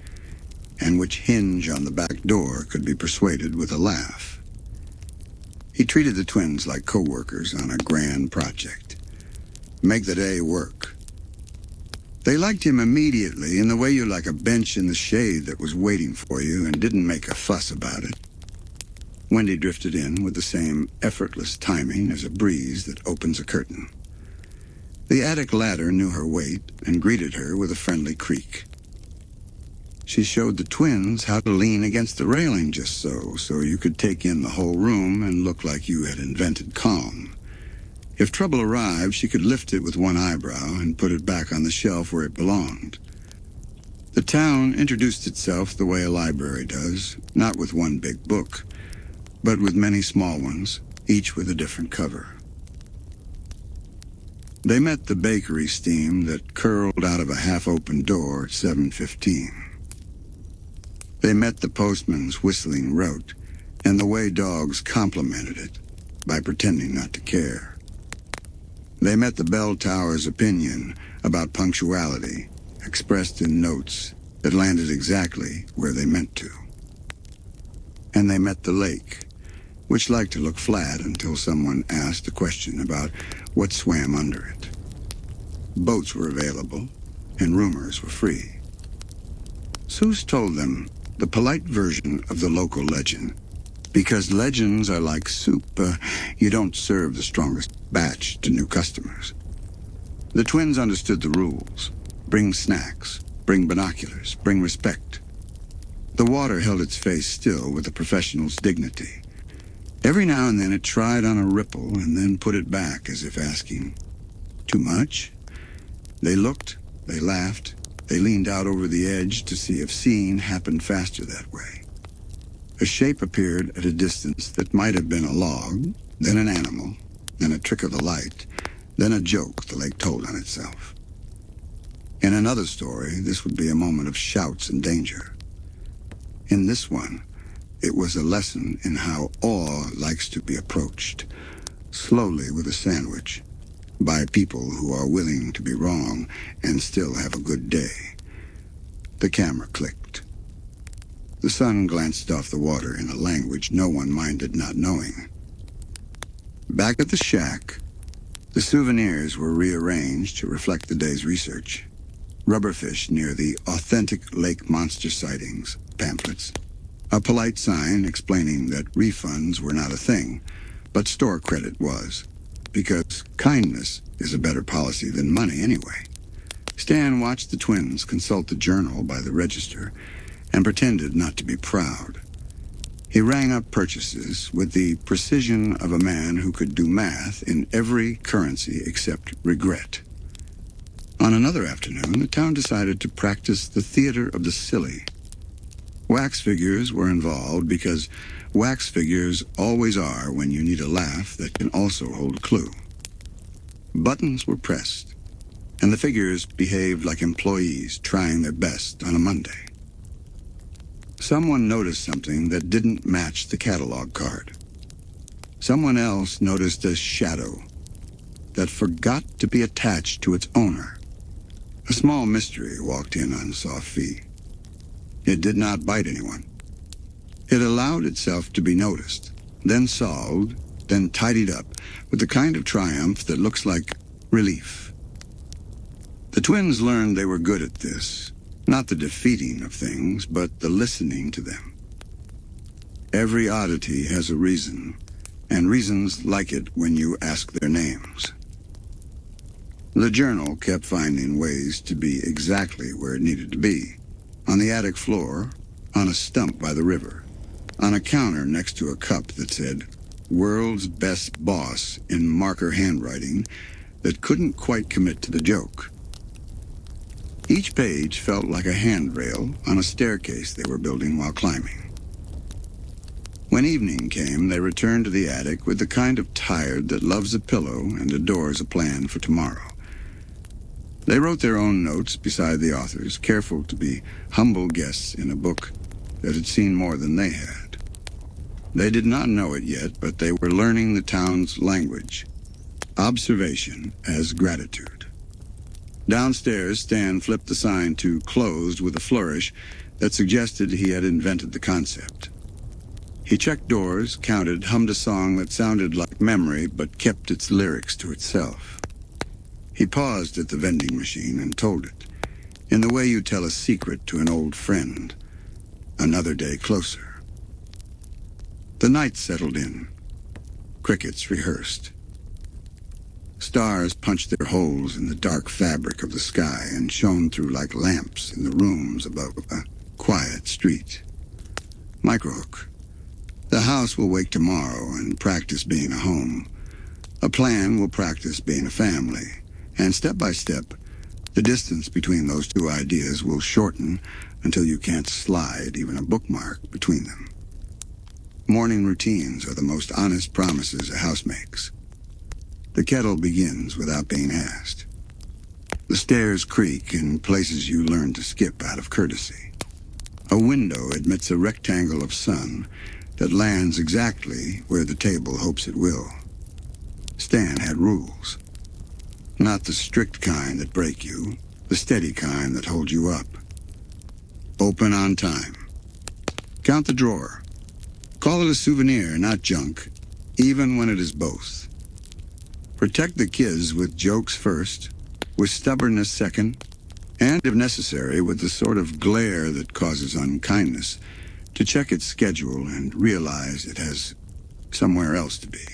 and which hinge on the back door could be persuaded with a laugh. He treated the twins like co-workers on a grand project. Make the day work. They liked him immediately in the way you like a bench in the shade that was waiting for you and didn't make a fuss about it. Wendy drifted in with the same effortless timing as a breeze that opens a curtain. The attic ladder knew her weight and greeted her with a friendly creak. She showed the twins how to lean against the railing just so you could take in the whole room and look like you had invented calm. If trouble arrived, she could lift it with one eyebrow and put it back on the shelf where it belonged. The town introduced itself the way a library does, not with one big book, but with many small ones, each with a different cover. They met the bakery steam that curled out of a half-open door at 7:15. They met the postman's whistling rote and the way dogs complimented it by pretending not to care. They met the bell tower's opinion about punctuality, expressed in notes that landed exactly where they meant to. And they met the lake, which liked to look flat until someone asked a question about what swam under it. Boats were available, and rumors were free. Seuss told them the polite version of the local legend, because legends are like soup. You don't serve the strongest batch to new customers. The twins understood the rules. Bring snacks, bring binoculars, bring respect. The water held its face still with a professional's dignity. Every now and then it tried on a ripple and then put it back as if asking, "Too much?" They looked, they laughed, they leaned out over the edge to see if seeing happened faster that way. A shape appeared at a distance that might have been a log, then an animal, then a trick of the light, then a joke the lake told on itself. In another story, this would be a moment of shouts and danger. In this one, it was a lesson in how awe likes to be approached, slowly with a sandwich, by people who are willing to be wrong and still have a good day. The camera clicked. The sun glanced off the water in a language no one minded not knowing. Back at the shack, the souvenirs were rearranged to reflect the day's research. Rubberfish near the authentic lake monster sightings pamphlets. A polite sign explaining that refunds were not a thing, but store credit was, because kindness is a better policy than money anyway. Stan watched the twins consult the journal by the register and pretended not to be proud. He rang up purchases with the precision of a man who could do math in every currency except regret. On another afternoon, the town decided to practice the theater of the silly. Wax figures were involved because wax figures always are when you need a laugh that can also hold a clue. Buttons were pressed, and the figures behaved like employees trying their best on a Monday. Someone noticed something that didn't match the catalog card. Someone else noticed a shadow that forgot to be attached to its owner. A small mystery walked in on soft feet. It did not bite anyone. It allowed itself to be noticed, then solved, then tidied up with the kind of triumph that looks like relief. The twins learned they were good at this, not the defeating of things, but the listening to them. Every oddity has a reason, and reasons like it when you ask their names. The journal kept finding ways to be exactly where it needed to be. On the attic floor, on a stump by the river, on a counter next to a cup that said, "World's Best Boss" in marker handwriting that couldn't quite commit to the joke. Each page felt like a handrail on a staircase they were building while climbing. When evening came, they returned to the attic with the kind of tired that loves a pillow and adores a plan for tomorrow. They wrote their own notes beside the author's, careful to be humble guests in a book that had seen more than they had. They did not know it yet, but they were learning the town's language. Observation as gratitude. Downstairs, Stan flipped the sign to "closed" with a flourish that suggested he had invented the concept. He checked doors, counted, hummed a song that sounded like memory but kept its lyrics to itself. He paused at the vending machine and told it, in the way you tell a secret to an old friend, another day closer. The night settled in. Crickets rehearsed. Stars punched their holes in the dark fabric of the sky and shone through like lamps in the rooms above a quiet street. Microhook. The house will wake tomorrow and practice being a home. A plan will practice being a family. And step by step, the distance between those two ideas will shorten until you can't slide even a bookmark between them. Morning routines are the most honest promises a house makes. The kettle begins without being asked. The stairs creak in places you learn to skip out of courtesy. A window admits a rectangle of sun that lands exactly where the table hopes it will. Stan had rules. Not the strict kind that break you, the steady kind that hold you up. Open on time. Count the drawer. Call it a souvenir, not junk, even when it is both. Protect the kids with jokes first, with stubbornness second, and, if necessary, with the sort of glare that causes unkindness, to check its schedule and realize it has somewhere else to be.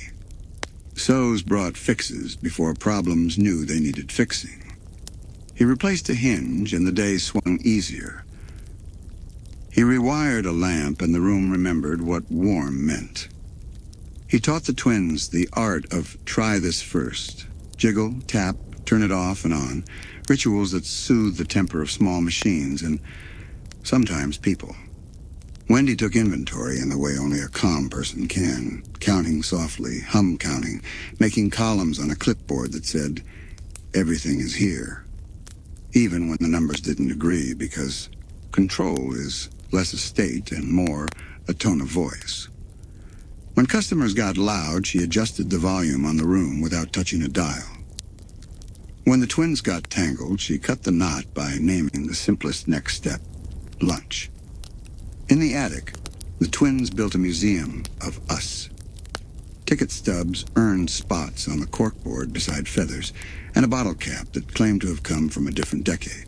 So's brought fixes before problems knew they needed fixing. He replaced a hinge and the day swung easier. He rewired a lamp and the room remembered what warm meant. He taught the twins the art of try this first. Jiggle, tap, turn it off and on. Rituals that soothe the temper of small machines and sometimes people. Wendy took inventory in the way only a calm person can, counting softly, hum counting, making columns on a clipboard that said, "Everything is here," even when the numbers didn't agree, because control is less a state and more a tone of voice. When customers got loud, she adjusted the volume on the room without touching a dial. When the twins got tangled, she cut the knot by naming the simplest next step, lunch. In the attic, the twins built a museum of us. Ticket stubs earned spots on the corkboard beside feathers, and a bottle cap that claimed to have come from a different decade.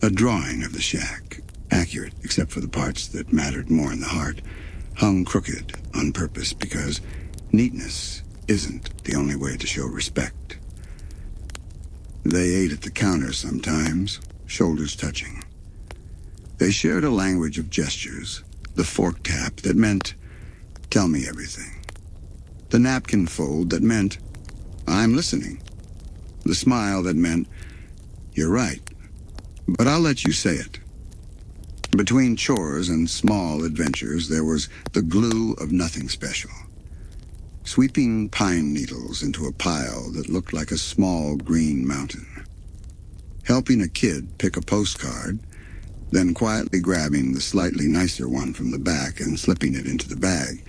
A drawing of the shack, accurate except for the parts that mattered more in the heart, hung crooked on purpose because neatness isn't the only way to show respect. They ate at the counter sometimes, shoulders touching. They shared a language of gestures, the fork tap that meant, tell me everything. The napkin fold that meant, I'm listening. The smile that meant, you're right, but I'll let you say it. Between chores and small adventures, there was the glue of nothing special. Sweeping pine needles into a pile that looked like a small green mountain. Helping a kid pick a postcard, then quietly grabbing the slightly nicer one from the back and slipping it into the bag,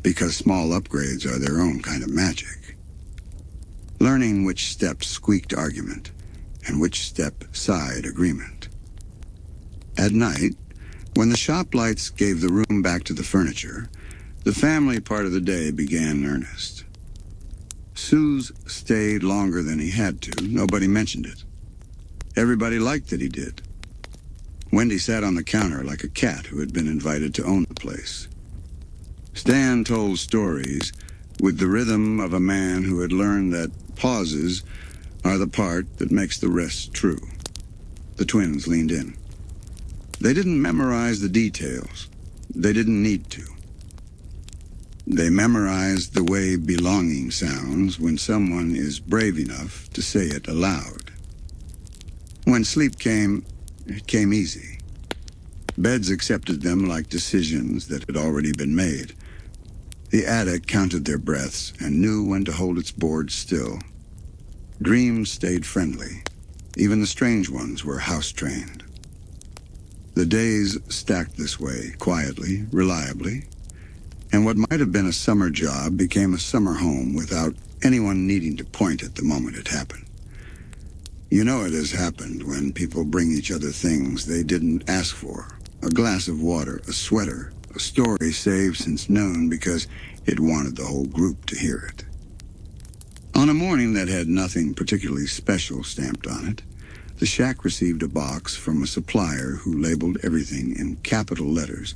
because small upgrades are their own kind of magic. Learning which step squeaked argument and which step sighed agreement. At night, when the shop lights gave the room back to the furniture, the family part of the day began in earnest. Suze stayed longer than he had to. Nobody mentioned it. Everybody liked that he did. Wendy sat on the counter like a cat who had been invited to own the place. Stan told stories with the rhythm of a man who had learned that pauses are the part that makes the rest true. The twins leaned in. They didn't memorize the details. They didn't need to. They memorized the way belonging sounds when someone is brave enough to say it aloud. When sleep came, it came easy. Beds accepted them like decisions that had already been made. The attic counted their breaths and knew when to hold its boards still. Dreams stayed friendly. Even the strange ones were house-trained. The days stacked this way, quietly, reliably, and what might have been a summer job became a summer home without anyone needing to point at the moment it happened. You know it has happened when people bring each other things they didn't ask for. A glass of water, a sweater, a story saved since noon because it wanted the whole group to hear it. On a morning that had nothing particularly special stamped on it, the shack received a box from a supplier who labeled everything in capital letters,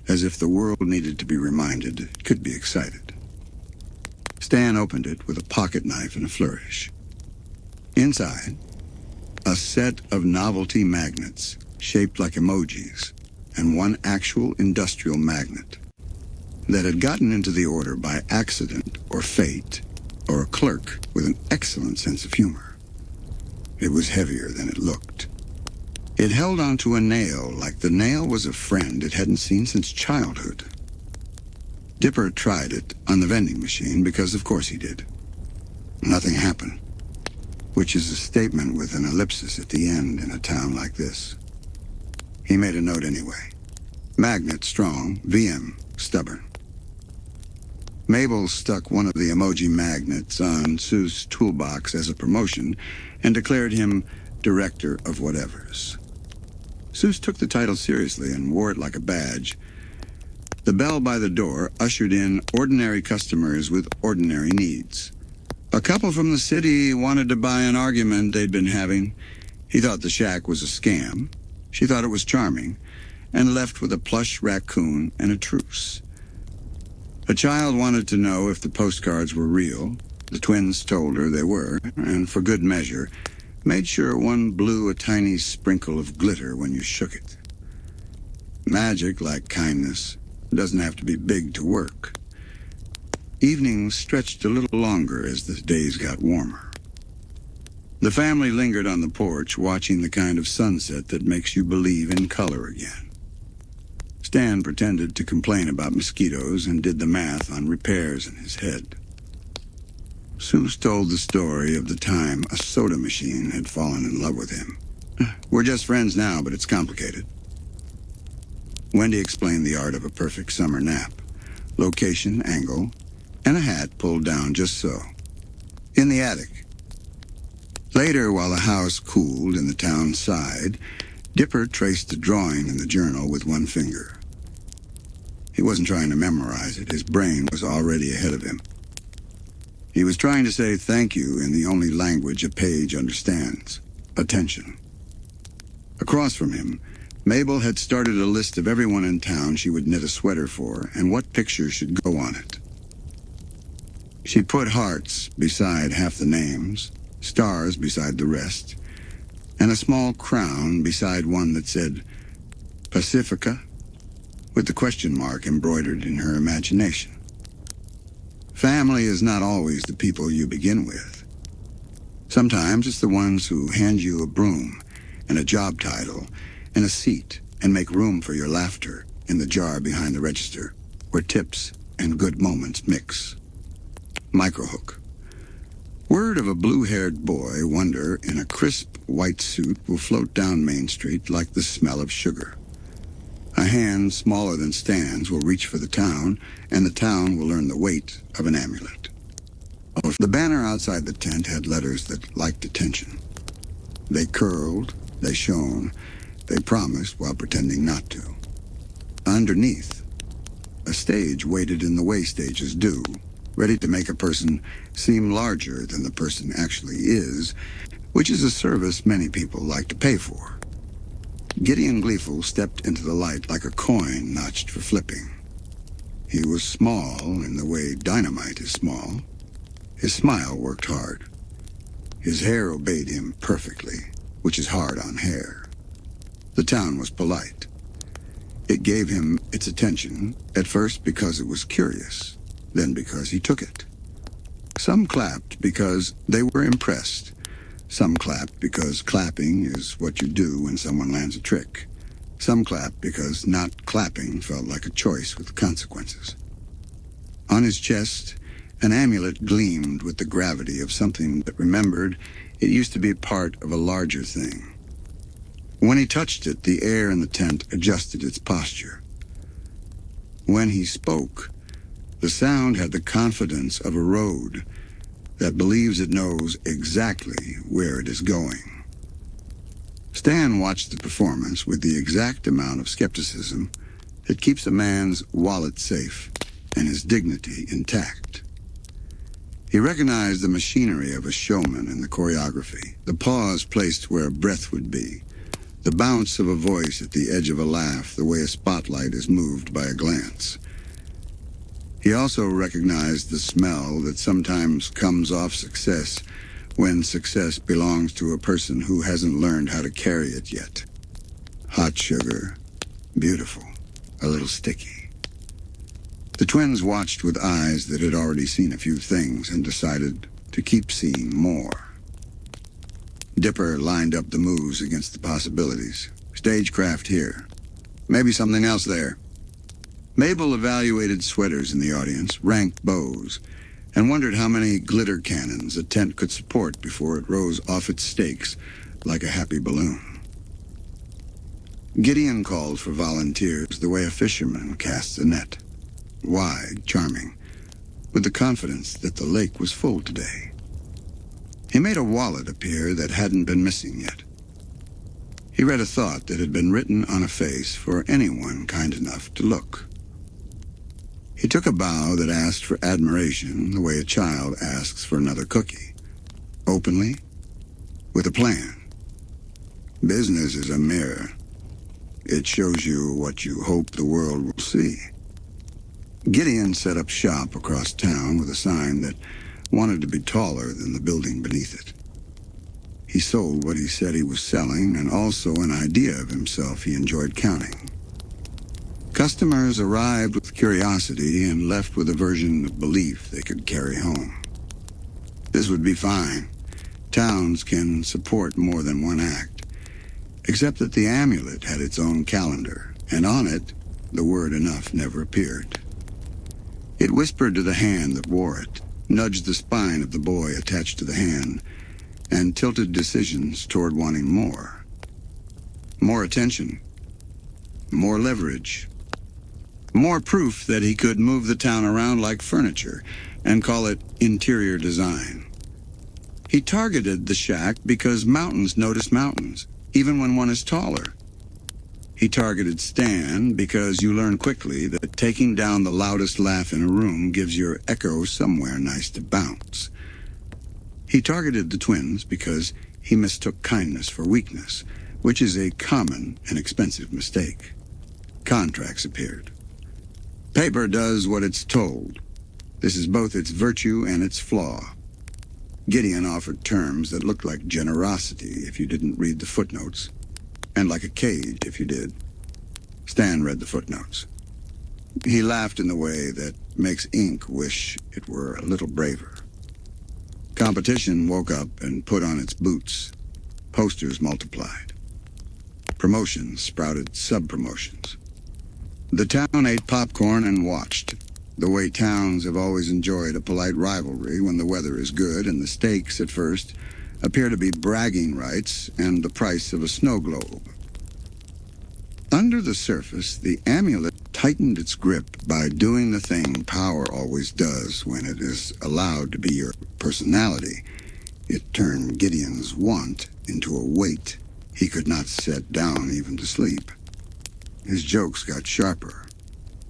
as if the world needed to be reminded it could be excited. Stan opened it with a pocket knife and a flourish. Inside, a set of novelty magnets shaped like emojis, and one actual industrial magnet that had gotten into the order by accident or fate, or a clerk with an excellent sense of humor. It was heavier than it looked. It held onto a nail like the nail was a friend it hadn't seen since childhood. Dipper tried it on the vending machine because of course he did. Nothing happened, which is a statement with an ellipsis at the end in a town like this. He made a note anyway. Magnet strong, VM stubborn. Mabel stuck one of the emoji magnets on Sue's toolbox as a promotion and declared him director of whatevers. Seuss took the title seriously and wore it like a badge. The bell by the door ushered in ordinary customers with ordinary needs. A couple from the city wanted to buy an argument they'd been having. He thought the shack was a scam. She thought it was charming, and left with a plush raccoon and a truce. A child wanted to know if the postcards were real. The twins told her they were, and for good measure, made sure one blew a tiny sprinkle of glitter when you shook it. Magic, like kindness, doesn't have to be big to work. Evenings stretched a little longer as the days got warmer. The family lingered on the porch, watching the kind of sunset that makes you believe in color again. Stan pretended to complain about mosquitoes and did the math on repairs in his head. Seuss told the story of the time a soda machine had fallen in love with him. We're just friends now, but it's complicated. Wendy explained the art of a perfect summer nap. Location, angle, and a hat pulled down just so. In the attic. Later, while the house cooled and the town sighed, Dipper traced the drawing in the journal with one finger. He wasn't trying to memorize it. His brain was already ahead of him. He was trying to say thank you in the only language a page understands, attention. Across from him, Mabel had started a list of everyone in town she would knit a sweater for and what picture should go on it. She put hearts beside half the names, stars beside the rest, and a small crown beside one that said Pacifica, with the question mark embroidered in her imagination. Family is not always the people you begin with. Sometimes it's the ones who hand you a broom and a job title and a seat and make room for your laughter in the jar behind the register, where tips and good moments mix. Microhook. Word of a blue-haired boy wonder in a crisp white suit will float down Main Street like the smell of sugar. A hand smaller than Stan's will reach for the town, and the town will learn the weight of an amulet. The banner outside the tent had letters that liked attention. They curled, they shone, they promised while pretending not to. Underneath, a stage waited in the way stages do, ready to make a person seem larger than the person actually is, which is a service many people like to pay for. Gideon Gleeful stepped into the light like a coin notched for flipping. He was small in the way dynamite is small. His smile worked hard. His hair obeyed him perfectly, which is hard on hair. The town was polite. It gave him its attention, at first because it was curious, then because he took it. Some clapped because they were impressed. Some clapped because clapping is what you do when someone lands a trick. Some clapped because not clapping felt like a choice with consequences. On his chest, an amulet gleamed with the gravity of something that remembered it used to be part of a larger thing. When he touched it, the air in the tent adjusted its posture. When he spoke, the sound had the confidence of a road that believes it knows exactly where it is going. Stan watched the performance with the exact amount of skepticism that keeps a man's wallet safe and his dignity intact. He recognized the machinery of a showman in the choreography, the pause placed where a breath would be, the bounce of a voice at the edge of a laugh, the way a spotlight is moved by a glance. He also recognized the smell that sometimes comes off success when success belongs to a person who hasn't learned how to carry it yet. Hot sugar, beautiful, a little sticky. The twins watched with eyes that had already seen a few things and decided to keep seeing more. Dipper lined up the moves against the possibilities. Stagecraft here. Maybe something else there. Mabel evaluated sweaters in the audience, ranked bows, and wondered how many glitter cannons a tent could support before it rose off its stakes like a happy balloon. Gideon called for volunteers the way a fisherman casts a net. Wide, charming, with the confidence that the lake was full today. He made a wallet appear that hadn't been missing yet. He read a thought that had been written on a face for anyone kind enough to look. He took a bow that asked for admiration the way a child asks for another cookie. Openly, with a plan. Business is a mirror. It shows you what you hope the world will see. Gideon set up shop across town with a sign that wanted to be taller than the building beneath it. He sold what he said he was selling and also an idea of himself he enjoyed counting. Customers arrived with curiosity and left with a version of belief they could carry home. This would be fine. Towns can support more than one act, except that the amulet had its own calendar, and on it, the word enough never appeared. It whispered to the hand that wore it, nudged the spine of the boy attached to the hand, and tilted decisions toward wanting more. More attention. More leverage. More proof that he could move the town around like furniture and call it interior design. He targeted the shack because mountains notice mountains, even when one is taller. He targeted Stan because you learn quickly that taking down the loudest laugh in a room gives your echo somewhere nice to bounce. He targeted the twins because he mistook kindness for weakness, which is a common and expensive mistake. Contracts appeared. Paper does what it's told. This is both its virtue and its flaw. Gideon offered terms that looked like generosity if you didn't read the footnotes, and like a cage if you did. Stan read the footnotes. He laughed in the way that makes ink wish it were a little braver. Competition woke up and put on its boots. Posters multiplied. Promotions sprouted sub-promotions. The town ate popcorn and watched, the way towns have always enjoyed a polite rivalry when the weather is good and the stakes, at first, appear to be bragging rights and the price of a snow globe. Under the surface, the amulet tightened its grip by doing the thing power always does when it is allowed to be your personality. It turned Gideon's want into a weight he could not set down even to sleep. His jokes got sharper.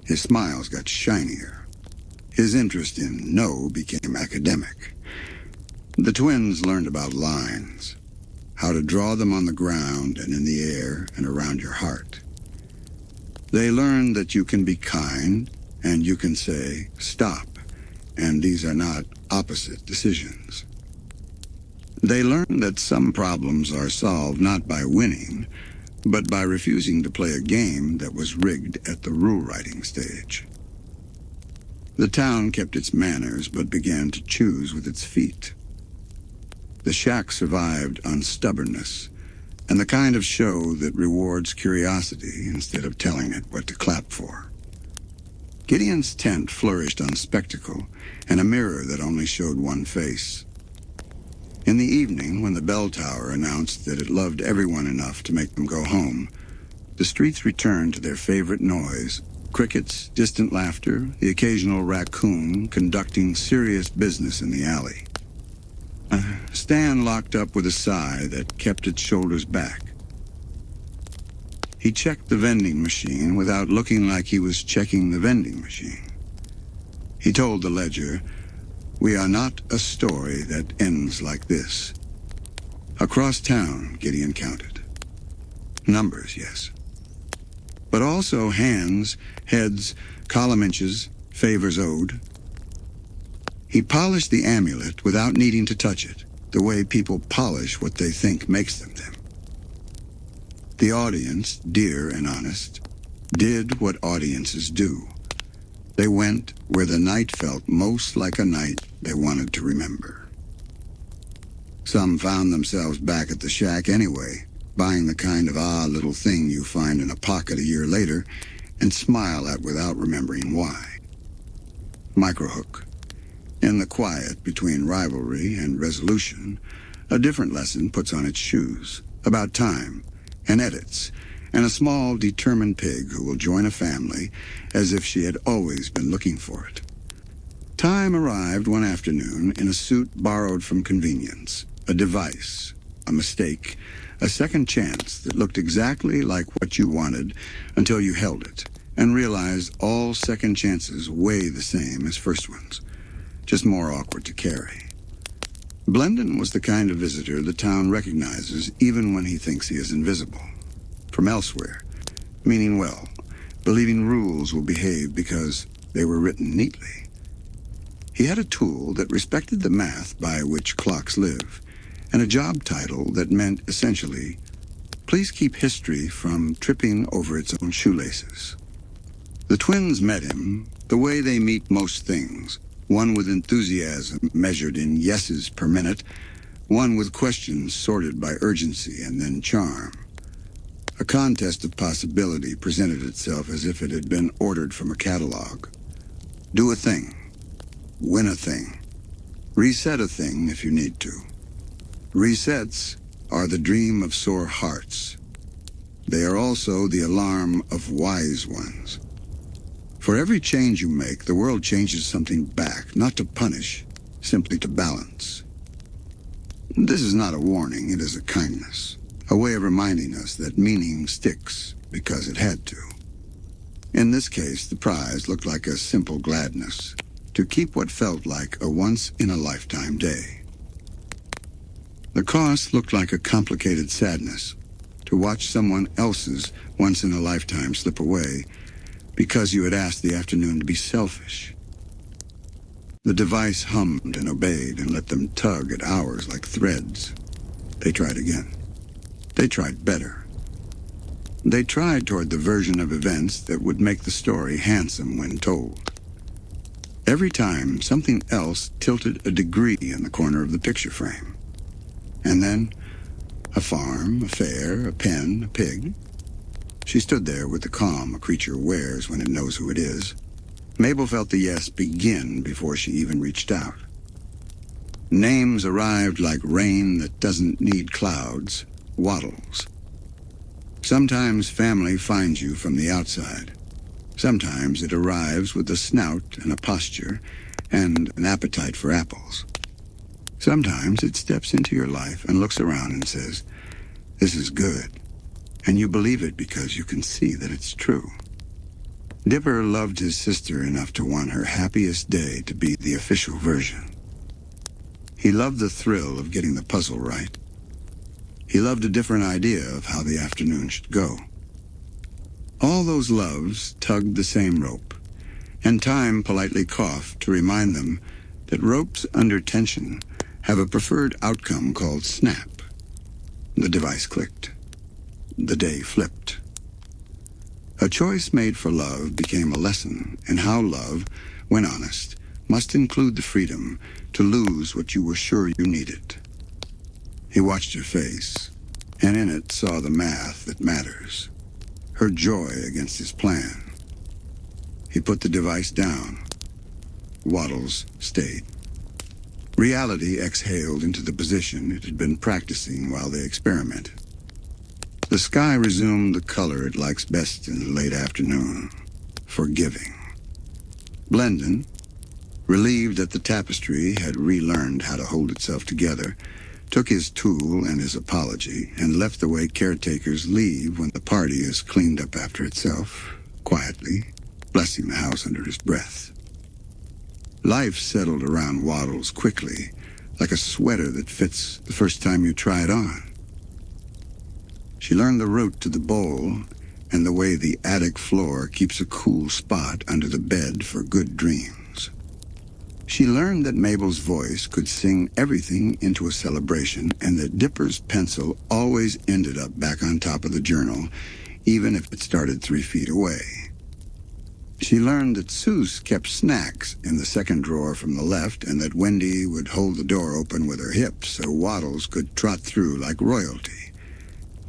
His smiles got shinier. His interest in no became academic. The twins learned about lines, how to draw them on the ground and in the air and around your heart. They learned that you can be kind and you can say, stop, and these are not opposite decisions. They learned that some problems are solved not by winning, but by refusing to play a game that was rigged at the rule-writing stage. The town kept its manners, but began to choose with its feet. The shack survived on stubbornness, and the kind of show that rewards curiosity instead of telling it what to clap for. Gideon's tent flourished on spectacle and a mirror that only showed one face. In the evening, when the bell tower announced that it loved everyone enough to make them go home, the streets returned to their favorite noise: crickets, distant laughter, the occasional raccoon conducting serious business in the alley. Stan locked up with a sigh that kept its shoulders back. He checked the vending machine without looking like he was checking the vending machine. He told the ledger, "We are not a story that ends like this." Across town, Gideon counted. Numbers, yes. But also hands, heads, column inches, favors owed. He polished the amulet without needing to touch it, the way people polish what they think makes them them. The audience, dear and honest, did what audiences do. They went where the night felt most like a night they wanted to remember. Some found themselves back at the shack anyway, buying the kind of odd little thing you find in a pocket a year later and smile at without remembering why. Microhook. In the quiet between rivalry and resolution, a different lesson puts on its shoes, about time, and edits, and a small, determined pig who will join a family as if she had always been looking for it. Time arrived one afternoon in a suit borrowed from convenience, a device, a mistake, a second chance that looked exactly like what you wanted until you held it and realized all second chances weigh the same as first ones, just more awkward to carry. Blendon was the kind of visitor the town recognizes even when he thinks he is invisible. From elsewhere, meaning well, believing rules will behave because they were written neatly. He had a tool that respected the math by which clocks live, and a job title that meant essentially, please keep history from tripping over its own shoelaces. The twins met him the way they meet most things, one with enthusiasm measured in yeses per minute, one with questions sorted by urgency and then charm. A contest of possibility presented itself as if it had been ordered from a catalog. Do a thing. Win a thing. Reset a thing if you need to. Resets are the dream of sore hearts. They are also the alarm of wise ones. For every change you make, the world changes something back, not to punish, simply to balance. This is not a warning, it is a kindness, a way of reminding us that meaning sticks because it had to. In this case, the prize looked like a simple gladness, to keep what felt like a once-in-a-lifetime day. The cost looked like a complicated sadness, to watch someone else's once-in-a-lifetime slip away because you had asked the afternoon to be selfish. The device hummed and obeyed and let them tug at hours like threads. They tried again. They tried better. They tried toward the version of events that would make the story handsome when told. Every time, something else tilted a degree in the corner of the picture frame. And then, a farm, a fair, a pen, a pig. She stood there with the calm a creature wears when it knows who it is. Mabel felt the yes begin before she even reached out. Names arrived like rain that doesn't need clouds, waddles. Sometimes family finds you from the outside. Sometimes it arrives with a snout and a posture and an appetite for apples. Sometimes it steps into your life and looks around and says, "This is good," and you believe it because you can see that it's true. Dipper loved his sister enough to want her happiest day to be the official version. He loved the thrill of getting the puzzle right. He loved a different idea of how the afternoon should go. All those loves tugged the same rope, and time politely coughed to remind them that ropes under tension have a preferred outcome called snap. The device clicked. The day flipped. A choice made for love became a lesson in how love, when honest, must include the freedom to lose what you were sure you needed. He watched her face, and in it saw the math that matters, her joy against his plan. He put the device down. Waddles stayed. Reality exhaled into the position it had been practicing while they experimented. The sky resumed the color it likes best in the late afternoon, forgiving. Blendon, relieved that the tapestry had relearned how to hold itself together, took his tool and his apology and left the way caretakers leave when the party is cleaned up after itself, quietly, blessing the house under his breath. Life settled around Waddles quickly, like a sweater that fits the first time you try it on. She learned the route to the bowl and the way the attic floor keeps a cool spot under the bed for good dreams. She learned that Mabel's voice could sing everything into a celebration and that Dipper's pencil always ended up back on top of the journal, even if it started 3 feet away. She learned that Seuss kept snacks in the second drawer from the left and that Wendy would hold the door open with her hips so Waddles could trot through like royalty.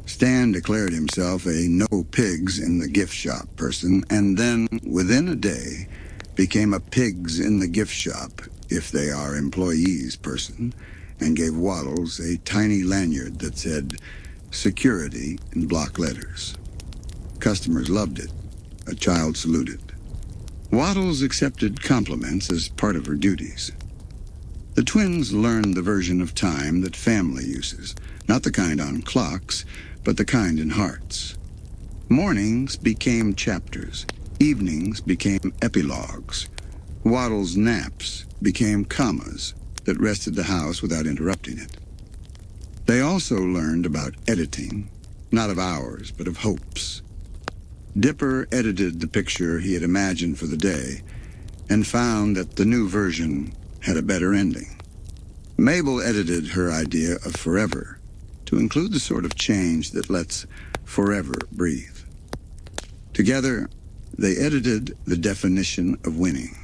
Stan declared himself a no-pigs-in-the-gift-shop person, and then, within a day, became a pigs-in-the-gift-shop-if-they-are-employees person, and gave Waddles a tiny lanyard that said, "Security" in block letters. Customers loved it. A child saluted. Waddles accepted compliments as part of her duties. The twins learned the version of time that family uses, not the kind on clocks, but the kind in hearts. Mornings became chapters. Evenings became epilogues. Waddles' naps became commas that rested the house without interrupting it. They also learned about editing, not of hours, but of hopes. Dipper edited the picture he had imagined for the day and found that the new version had a better ending. Mabel edited her idea of forever to include the sort of change that lets forever breathe. Together, they edited the definition of winning.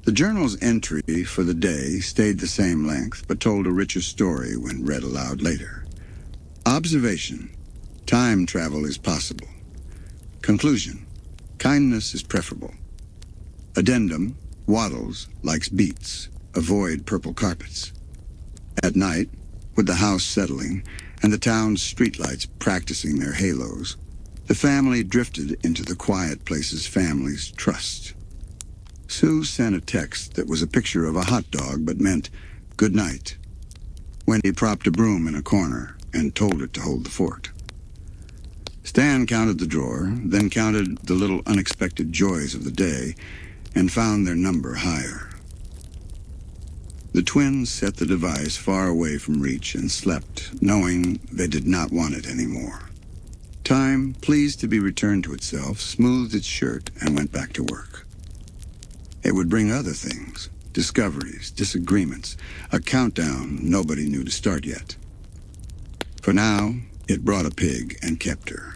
The journal's entry for the day stayed the same length, but told a richer story when read aloud later. Observation: time travel is possible. Conclusion: kindness is preferable. Addendum: Waddles likes beets. Avoid purple carpets. At night, with the house settling and the town's streetlights practicing their halos, the family drifted into the quiet places families trust. Sue sent a text that was a picture of a hot dog but meant good night. Wendy propped a broom in a corner and told it to hold the fort. Stan counted the drawer, then counted the little unexpected joys of the day, and found their number higher. The twins set the device far away from reach and slept, knowing they did not want it anymore. Time, pleased to be returned to itself, smoothed its shirt and went back to work. It would bring other things, discoveries, disagreements, a countdown nobody knew to start yet. For now, it brought a pig and kept her.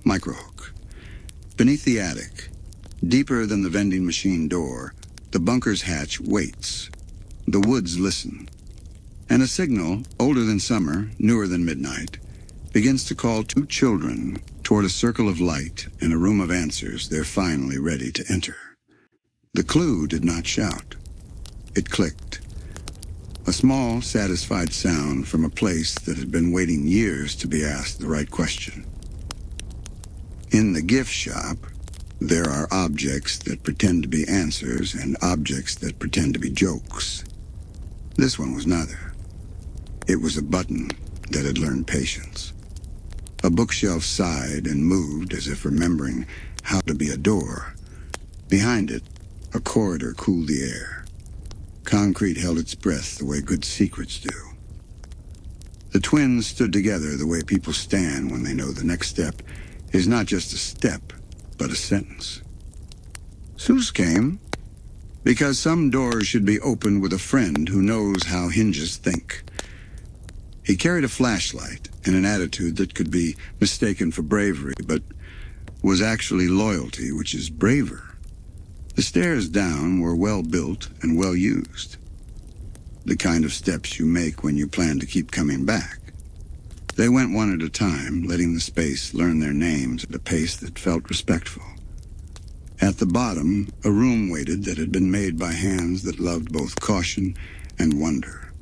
Microhook. Beneath the attic, deeper than the vending machine door, the bunker's hatch waits. The woods listen. And a signal, older than summer, newer than midnight, begins to call two children toward a circle of light and a room of answers they're finally ready to enter. The clue did not shout. It clicked. A small, satisfied sound from a place that had been waiting years to be asked the right question. In the gift shop, there are objects that pretend to be answers and objects that pretend to be jokes. This one was neither. It was a button that had learned patience. A bookshelf sighed and moved as if remembering how to be a door. Behind it, a corridor cooled the air. Concrete held its breath the way good secrets do. The twins stood together the way people stand when they know the next step is not just a step, but a sentence. Seuss came because some doors should be opened with a friend who knows how hinges think. He carried a flashlight and an attitude that could be mistaken for bravery, but was actually loyalty, which is braver. The stairs down were well built and well used. The kind of steps you make when you plan to keep coming back. They went one at a time, letting the space learn their names at a pace that felt respectful. At the bottom, a room waited that had been made by hands that loved both caution and wonder.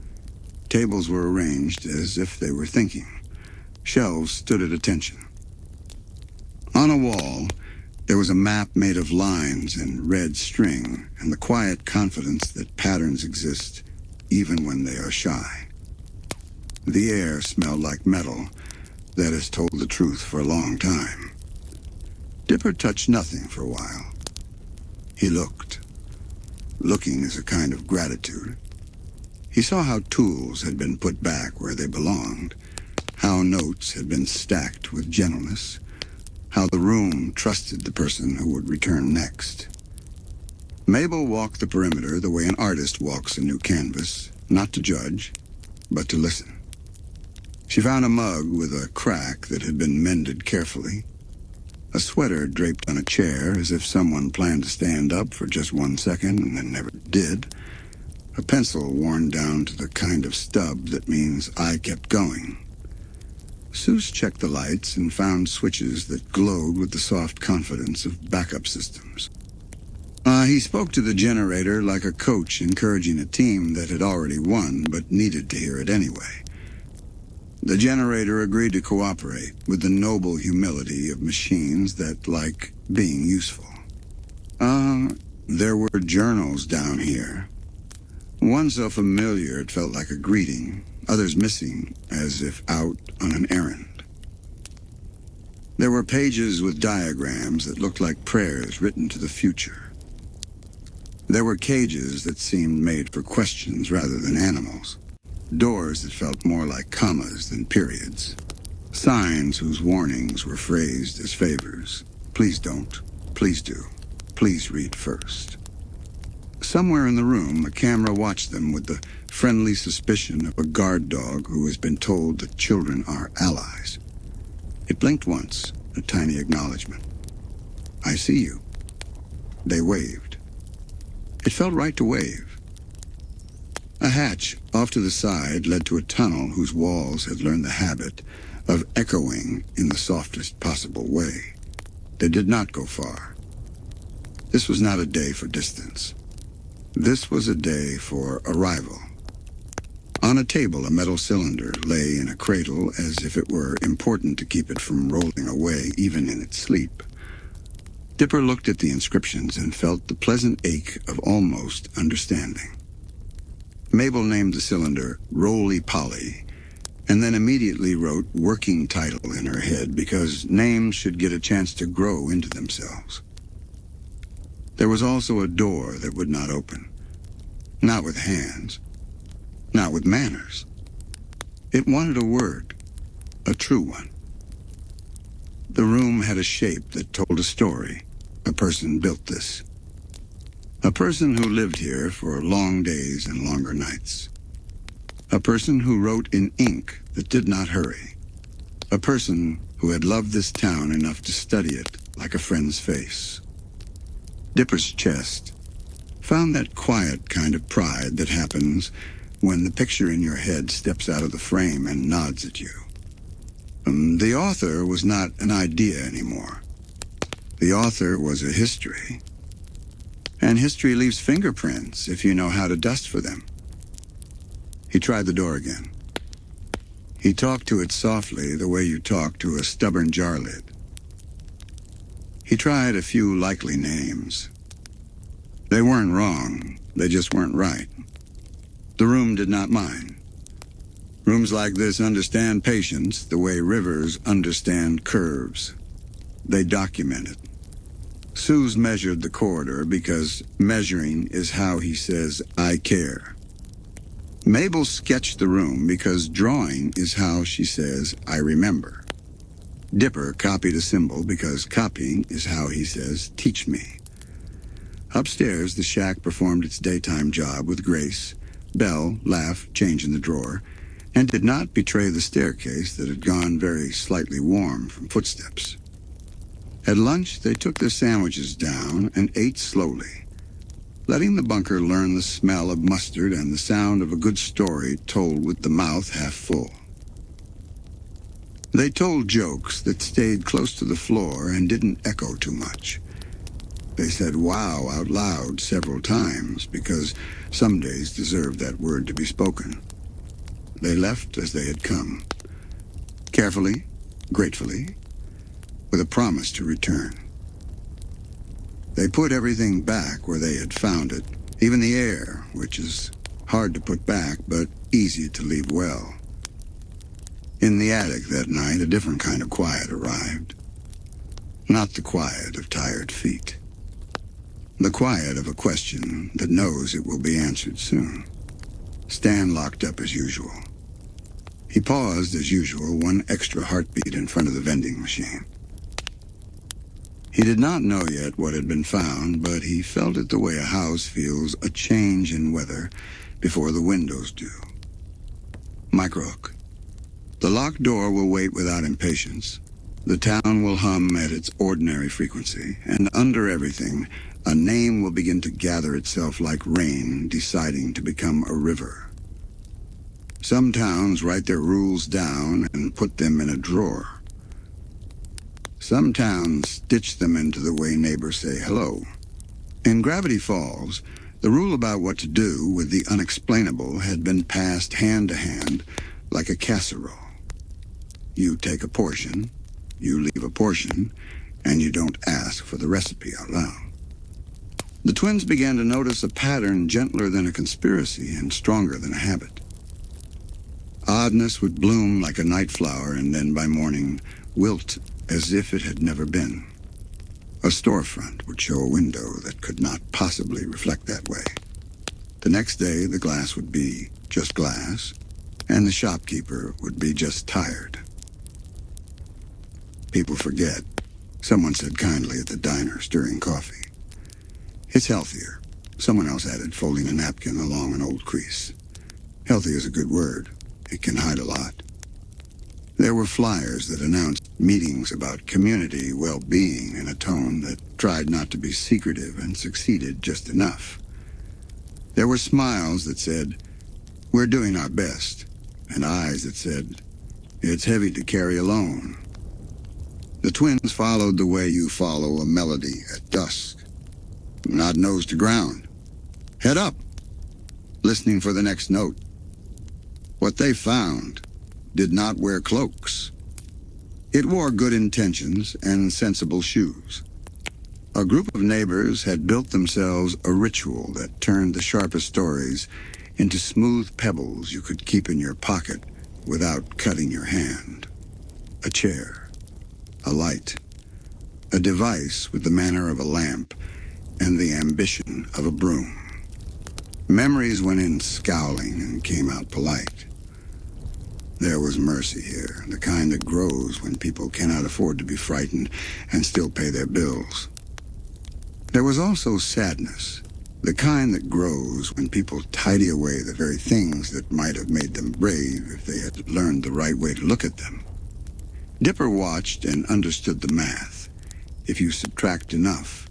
Tables were arranged as if they were thinking. Shelves stood at attention. On a wall, there was a map made of lines and red string, and the quiet confidence that patterns exist even when they are shy. The air smelled like metal that has told the truth for a long time. Dipper touched nothing for a while. He looked. Looking is a kind of gratitude. He saw how tools had been put back where they belonged, how notes had been stacked with gentleness, how the room trusted the person who would return next. Mabel walked the perimeter the way an artist walks a new canvas, not to judge, but to listen. She found a mug with a crack that had been mended carefully, a sweater draped on a chair as if someone planned to stand up for just 1 second and then never did, a pencil worn down to the kind of stub that means I kept going. Seuss checked the lights and found switches that glowed with the soft confidence of backup systems. He spoke to the generator like a coach encouraging a team that had already won but needed to hear it anyway. The generator agreed to cooperate with the noble humility of machines that like being useful. There were journals down here. One so familiar it felt like a greeting, others missing, as if out on an errand. There were pages with diagrams that looked like prayers written to the future. There were cages that seemed made for questions rather than animals. Doors that felt more like commas than periods. Signs whose warnings were phrased as favors. Please don't. Please do. Please read first. Somewhere in the room, a camera watched them with the friendly suspicion of a guard dog who has been told that children are allies. It blinked once, a tiny acknowledgement. I see you. They waved. It felt right to wave. A hatch off to the side led to a tunnel whose walls had learned the habit of echoing in the softest possible way. They did not go far. This was not a day for distance. This was a day for arrival. On a table, a metal cylinder lay in a cradle as if it were important to keep it from rolling away even in its sleep. Dipper looked at the inscriptions and felt the pleasant ache of almost understanding. Mabel named the cylinder Roly-Poly, and then immediately wrote working title in her head because names should get a chance to grow into themselves. There was also a door that would not open. Not with hands. Not with manners. It wanted a word. A true one. The room had a shape that told a story. A person built this. A person who lived here for long days and longer nights. A person who wrote in ink that did not hurry. A person who had loved this town enough to study it like a friend's face. Dipper's chest found that quiet kind of pride that happens when the picture in your head steps out of the frame and nods at you. The author was not an idea anymore. The author was a history. And history leaves fingerprints if you know how to dust for them. He tried the door again. He talked to it softly, the way you talk to a stubborn jar lid. He tried a few likely names. They weren't wrong, they just weren't right. The room did not mind. Rooms like this understand patience the way rivers understand curves. They document it. Sue's measured the corridor because measuring is how he says, I care. Mabel sketched the room because drawing is how she says, I remember. Dipper copied a symbol because copying is how he says, teach me. Upstairs, the shack performed its daytime job with grace. Belle laughed, changing the drawer, and did not betray the staircase that had gone very slightly warm from footsteps. At lunch, they took their sandwiches down and ate slowly, letting the bunker learn the smell of mustard and the sound of a good story told with the mouth half full. They told jokes that stayed close to the floor and didn't echo too much. They said wow out loud several times because some days deserved that word to be spoken. They left as they had come, carefully, gratefully, with a promise to return. They put everything back where they had found it, even the air, which is hard to put back but easy to leave well. In the attic that night, a different kind of quiet arrived. Not the quiet of tired feet. The quiet of a question that knows it will be answered soon. Stan locked up as usual. He paused as usual, one extra heartbeat in front of the vending machine. He did not know yet what had been found, but he felt it the way a house feels a change in weather before the windows do. Microhook. The locked door will wait without impatience. The town will hum at its ordinary frequency, and under everything, a name will begin to gather itself like rain, deciding to become a river. Some towns write their rules down and put them in a drawer. Some towns stitch them into the way neighbors say hello. In Gravity Falls, the rule about what to do with the unexplainable had been passed hand to hand like a casserole. You take a portion, you leave a portion, and you don't ask for the recipe out loud. The twins began to notice a pattern gentler than a conspiracy and stronger than a habit. Oddness would bloom like a night flower and then by morning wilt as if it had never been. A storefront would show a window that could not possibly reflect that way. The next day, the glass would be just glass, and the shopkeeper would be just tired. People forget, someone said kindly at the diner, stirring coffee. It's healthier, someone else added, folding a napkin along an old crease. Healthy is a good word. It can hide a lot. There were flyers that announced meetings about community well-being in a tone that tried not to be secretive and succeeded just enough. There were smiles that said, we're doing our best, and eyes that said, it's heavy to carry alone. The twins followed the way you follow a melody at dusk. Nod nose to ground. Head up, listening for the next note. What they found did not wear cloaks. It wore good intentions and sensible shoes. A group of neighbors had built themselves a ritual that turned the sharpest stories into smooth pebbles you could keep in your pocket without cutting your hand. A chair, a light, a device with the manner of a lamp and the ambition of a broom. Memories went in scowling and came out polite. There was mercy here, the kind that grows when people cannot afford to be frightened and still pay their bills. There was also sadness, The kind that grows when people tidy away the very things that might have made them brave if they had learned the right way to look at them. Dipper watched and understood the math. If you subtract enough,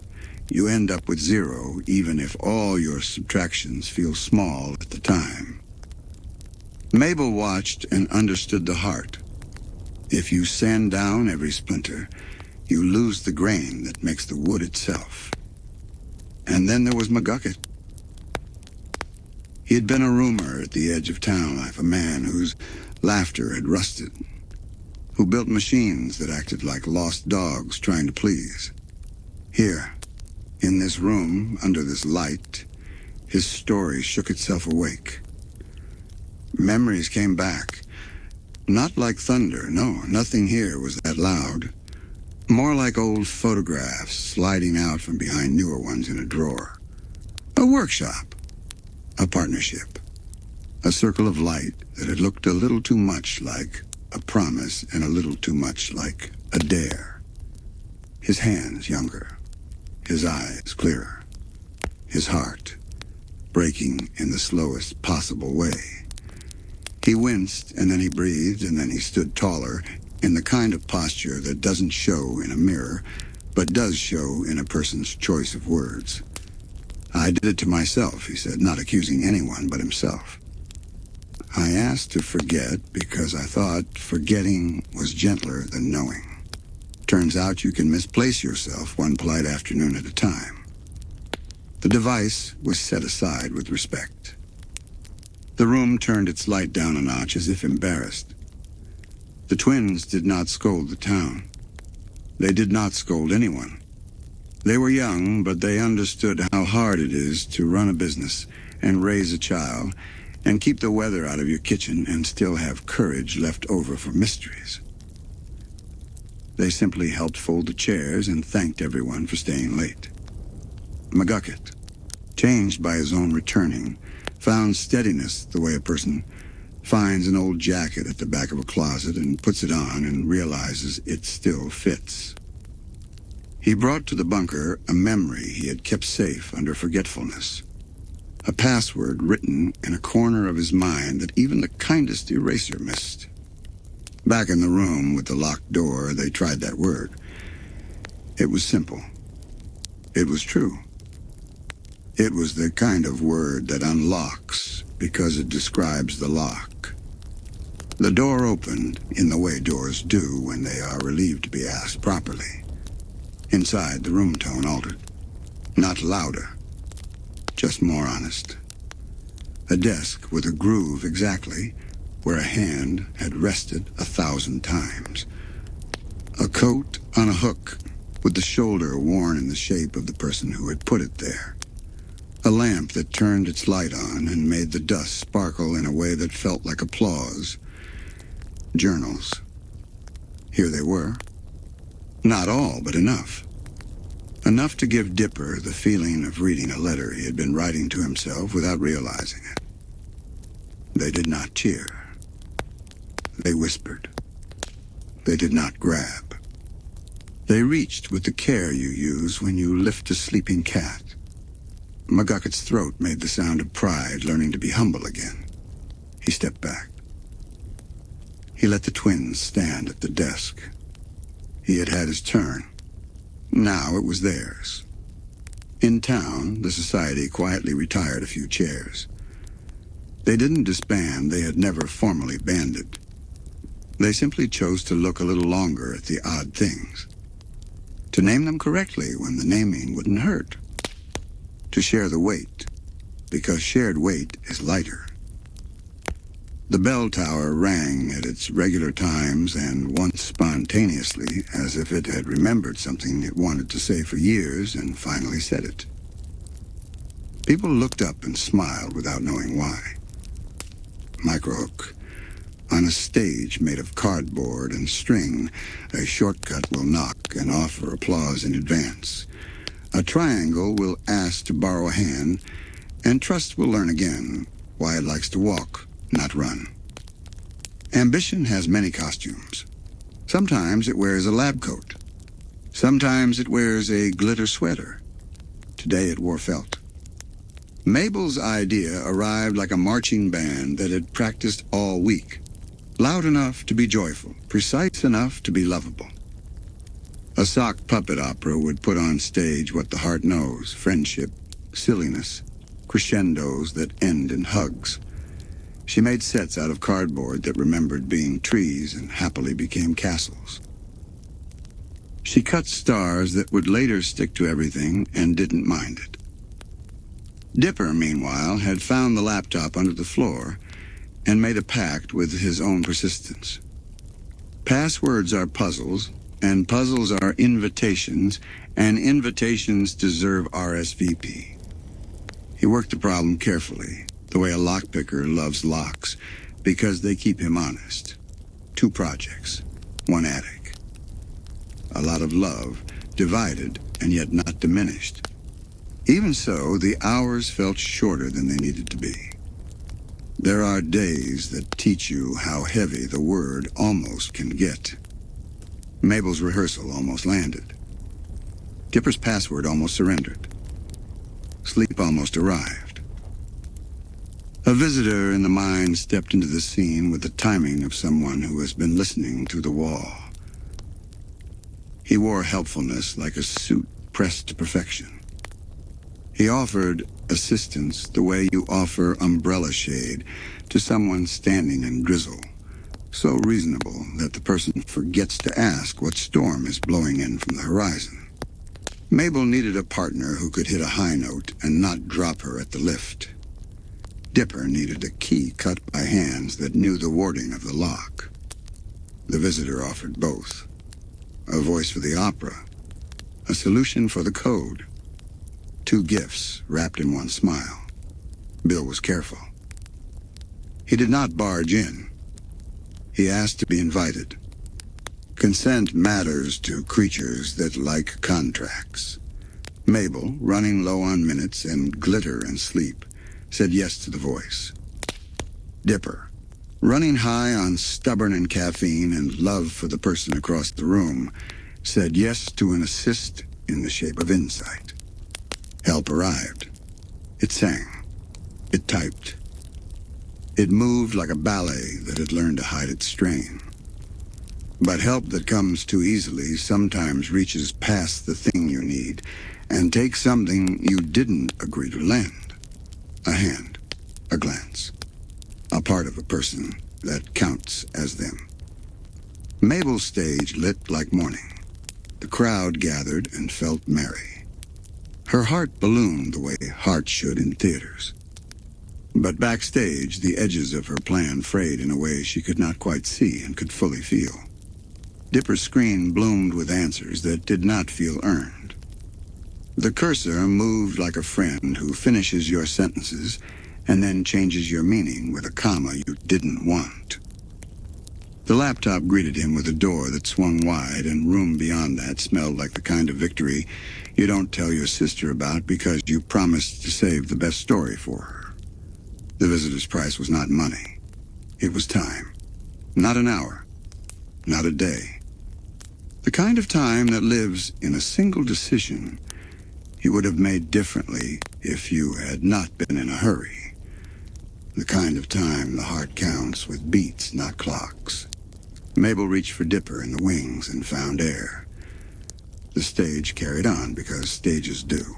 you end up with 0, even if all your subtractions feel small at the time. Mabel watched and understood the heart. If you sand down every splinter, you lose the grain that makes the wood itself. And then there was McGucket. He had been a roomer at the edge of town life, a man whose laughter had rusted, who built machines that acted like lost dogs trying to please. Here, in this room, under this light, his story shook itself awake. Memories came back. Not like thunder, no, nothing here was that loud. More like old photographs sliding out from behind newer ones in a drawer. A workshop. A partnership. A circle of light that had looked a little too much like a promise and a little too much like a dare. His hands younger. His eyes clearer. His heart breaking in the slowest possible way. He winced, and then he breathed, and then he stood taller, in the kind of posture that doesn't show in a mirror, but does show in a person's choice of words. I did it to myself, he said, not accusing anyone but himself. I asked to forget because I thought forgetting was gentler than knowing. Turns out you can misplace yourself one polite afternoon at a time. The device was set aside with respect. The room turned its light down a notch as if embarrassed. The twins did not scold the town. They did not scold anyone. They were young, but they understood how hard it is to run a business and raise a child and keep the weather out of your kitchen and still have courage left over for mysteries. They simply helped fold the chairs and thanked everyone for staying late. McGucket, changed by his own returning, found steadiness the way a person finds an old jacket at the back of a closet and puts it on and realizes it still fits. He brought to the bunker a memory he had kept safe under forgetfulness, a password written in a corner of his mind that even the kindest eraser missed. Back in the room with the locked door, they tried that word. It was simple. It was true. It was the kind of word that unlocks because it describes the lock. The door opened in the way doors do when they are relieved to be asked properly. Inside, the room tone altered. Not louder, just more honest. A desk with a groove exactly where a hand had rested 1,000 times. A coat on a hook with the shoulder worn in the shape of the person who had put it there. A lamp that turned its light on and made the dust sparkle in a way that felt like applause. Journals. Here they were. Not all, but enough. Enough to give Dipper the feeling of reading a letter he had been writing to himself without realizing it. They did not cheer. They whispered. They did not grab. They reached with the care you use when you lift a sleeping cat. McGucket's throat made the sound of pride learning to be humble again. He stepped back. He let the twins stand at the desk. He had had his turn. Now it was theirs. In town, the society quietly retired a few chairs. They didn't disband, they had never formally banded. They simply chose to look a little longer at the odd things. To name them correctly when the naming wouldn't hurt. To share the weight, because shared weight is lighter. The bell tower rang at its regular times and once spontaneously, as if it had remembered something it wanted to say for years and finally said it. People looked up and smiled without knowing why. Microhook. On a stage made of cardboard and string, a shortcut will knock and offer applause in advance. A triangle will ask to borrow a hand, and trust will learn again why it likes to walk, not run. Ambition has many costumes. Sometimes it wears a lab coat. Sometimes it wears a glitter sweater. Today it wore felt. Mabel's idea arrived like a marching band that had practiced all week. Loud enough to be joyful, precise enough to be lovable. A sock puppet opera would put on stage what the heart knows: friendship, silliness, crescendos that end in hugs. She made sets out of cardboard that remembered being trees and happily became castles. She cut stars that would later stick to everything and didn't mind it. Dipper, meanwhile, had found the laptop under the floor and made a pact with his own persistence. Passwords are puzzles, and puzzles are invitations, and invitations deserve RSVP. He worked the problem carefully, the way a lockpicker loves locks, because they keep him honest. 2 projects, 1 attic. A lot of love, divided and yet not diminished. Even so, the hours felt shorter than they needed to be. There are days that teach you how heavy the word almost can get. Mabel's rehearsal almost landed. Dipper's password almost surrendered. Sleep almost arrived. A visitor in the mind stepped into the scene with the timing of someone who has been listening through the wall. He wore helpfulness like a suit pressed to perfection. He offered assistance the way you offer umbrella shade to someone standing in drizzle, so reasonable that the person forgets to ask what storm is blowing in from the horizon. Mabel needed a partner who could hit a high note and not drop her at the lift. Dipper needed a key cut by hands that knew the wording of the lock. The visitor offered both. A voice for the opera, a solution for the code. 2 gifts wrapped in 1 smile. Bill was careful. He did not barge in. He asked to be invited. Consent matters to creatures that like contracts. Mabel, running low on minutes and glitter and sleep, said yes to the voice. Dipper, running high on stubborn and caffeine and love for the person across the room, said yes to an assist in the shape of insight. Help arrived. It sang. It typed. It moved like a ballet that had learned to hide its strain. But help that comes too easily sometimes reaches past the thing you need and takes something you didn't agree to lend. A hand, a glance, a part of a person that counts as them. Mabel's stage lit like morning. The crowd gathered and felt merry. Her heart ballooned the way hearts should in theaters. But backstage, the edges of her plan frayed in a way she could not quite see and could fully feel. Dipper's screen bloomed with answers that did not feel earned. The cursor moved like a friend who finishes your sentences and then changes your meaning with a comma you didn't want. The laptop greeted him with a door that swung wide, and room beyond that smelled like the kind of victory you don't tell your sister about because you promised to save the best story for her. The visitor's price was not money. It was time. Not an hour. Not a day. The kind of time that lives in a single decision you would have made differently if you had not been in a hurry. The kind of time the heart counts with beats, not clocks. Mabel reached for Dipper in the wings and found air. The stage carried on because stages do.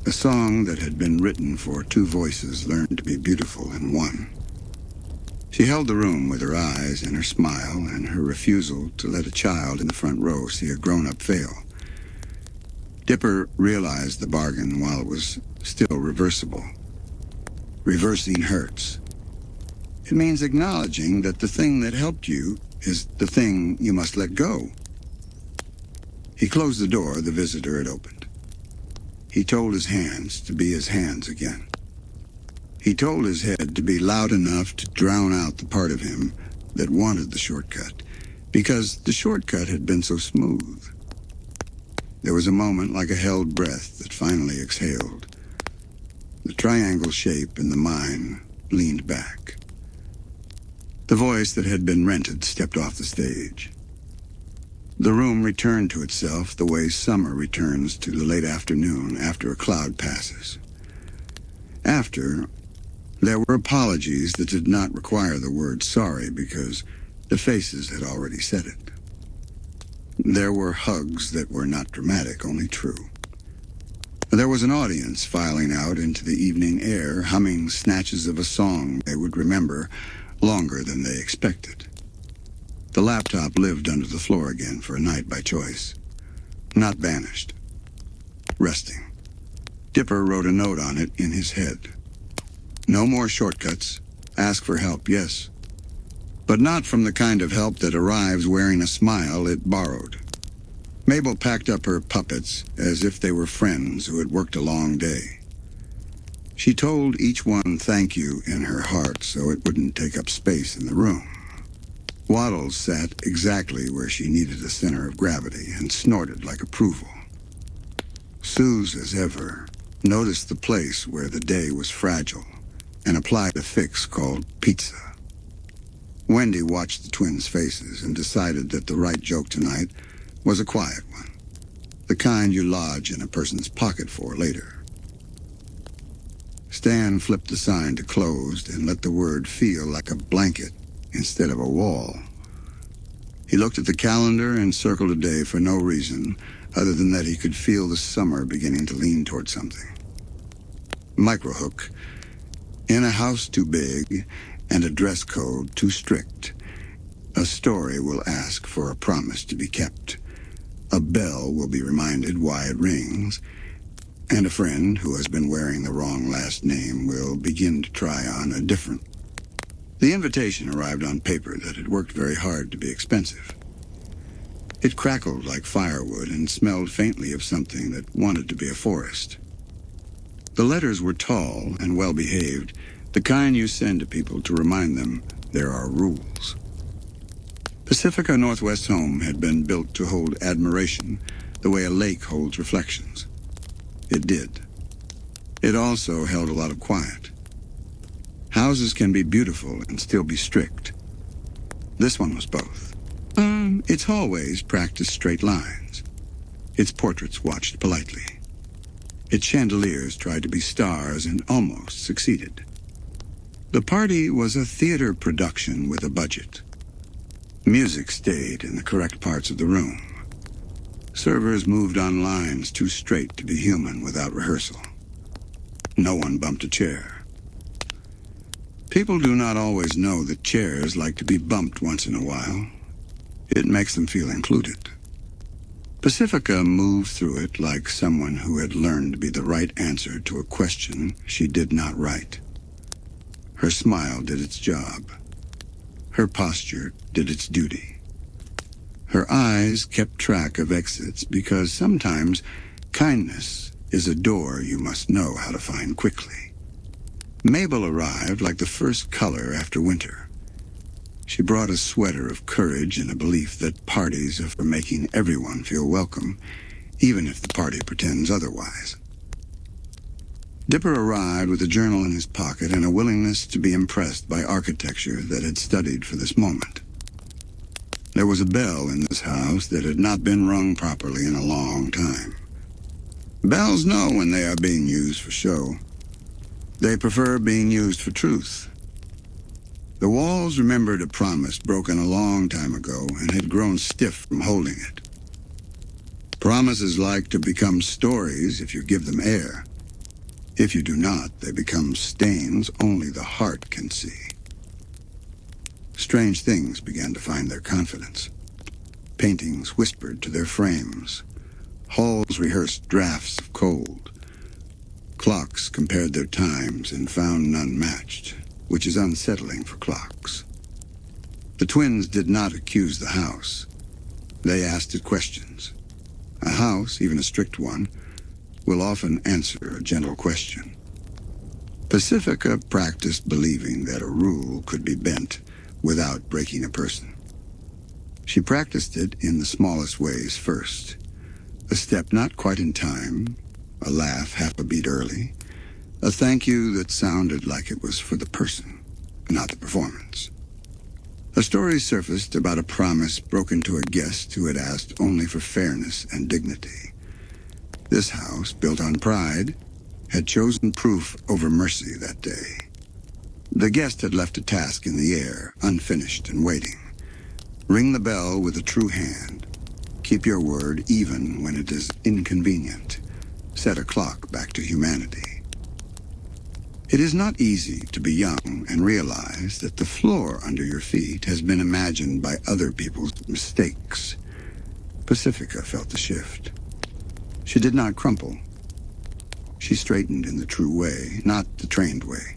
A song that had been written for 2 voices learned to be beautiful in 1. She held the room with her eyes and her smile and her refusal to let a child in the front row see a grown-up fail. Dipper realized the bargain while it was still reversible. Reversing hurts. It means acknowledging that the thing that helped you is the thing you must let go. He closed the door the visitor had opened. He told his hands to be his hands again. He told his head to be loud enough to drown out the part of him that wanted the shortcut, because the shortcut had been so smooth. There was a moment like a held breath that finally exhaled. The triangle shape in the mind leaned back. The voice that had been rented stepped off the stage. The room returned to itself the way summer returns to the late afternoon after a cloud passes. After, there were apologies that did not require the word sorry because the faces had already said it. There were hugs that were not dramatic, only true. There was an audience filing out into the evening air, humming snatches of a song they would remember longer than they expected. The laptop lived under the floor again for a night by choice. Not banished. Resting. Dipper wrote a note on it in his head. No more shortcuts. Ask for help, yes. But not from the kind of help that arrives wearing a smile it borrowed. Mabel packed up her puppets as if they were friends who had worked a long day. She told each one thank you in her heart so it wouldn't take up space in the room. Waddles sat exactly where she needed a center of gravity and snorted like approval. Suze, as ever, noticed the place where the day was fragile and applied a fix called pizza. Wendy watched the twins' faces and decided that the right joke tonight was a quiet one, the kind you lodge in a person's pocket for later. Stan flipped the sign to closed and let the word feel like a blanket instead of a wall. He looked at the calendar and circled a day for no reason other than that he could feel the summer beginning to lean toward something. Microhook. In a house too big and a dress code too strict, a story will ask for a promise to be kept. A bell will be reminded why it rings, and a friend who has been wearing the wrong last name will begin to try on a different. The invitation arrived on paper that had worked very hard to be expensive. It crackled like firewood and smelled faintly of something that wanted to be a forest. The letters were tall and well-behaved, the kind you send to people to remind them there are rules. Pacifica Northwest Home had been built to hold admiration the way a lake holds reflections. It did. It also held a lot of quiet. Houses can be beautiful and still be strict. This one was both. Its hallways practiced straight lines. Its portraits watched politely. Its chandeliers tried to be stars and almost succeeded. The party was a theater production with a budget. Music stayed in the correct parts of the room. Servers moved on lines too straight to be human without rehearsal. No one bumped a chair. People do not always know that chairs like to be bumped once in a while. It makes them feel included. Pacifica moved through it like someone who had learned to be the right answer to a question she did not write. Her smile did its job. Her posture did its duty. Her eyes kept track of exits because sometimes kindness is a door you must know how to find quickly. Mabel arrived like the first color after winter. She brought a sweater of courage and a belief that parties are for making everyone feel welcome, even if the party pretends otherwise. Dipper arrived with a journal in his pocket and a willingness to be impressed by architecture that had studied for this moment. There was a bell in this house that had not been rung properly in a long time. Bells know when they are being used for show. They prefer being used for truth. The walls remembered a promise broken a long time ago and had grown stiff from holding it. Promises like to become stories if you give them air. If you do not, they become stains only the heart can see. Strange things began to find their confidence. Paintings whispered to their frames. Halls rehearsed drafts of cold. Clocks compared their times and found none matched, which is unsettling for clocks. The twins did not accuse the house. They asked it questions. A house, even a strict one, will often answer a gentle question. Pacifica practiced believing that a rule could be bent without breaking a person. She practiced it in the smallest ways first. A step not quite in time, a laugh half a beat early, a thank you that sounded like it was for the person, not the performance. A story surfaced about a promise broken to a guest who had asked only for fairness and dignity. This house, built on pride, had chosen proof over mercy that day. The guest had left a task in the air, unfinished and waiting. Ring the bell with a true hand. Keep your word even when it is inconvenient. Set a clock back to humanity. It is not easy to be young and realize that the floor under your feet has been imagined by other people's mistakes. Pacifica felt the shift. She did not crumple. She straightened in the true way, not the trained way.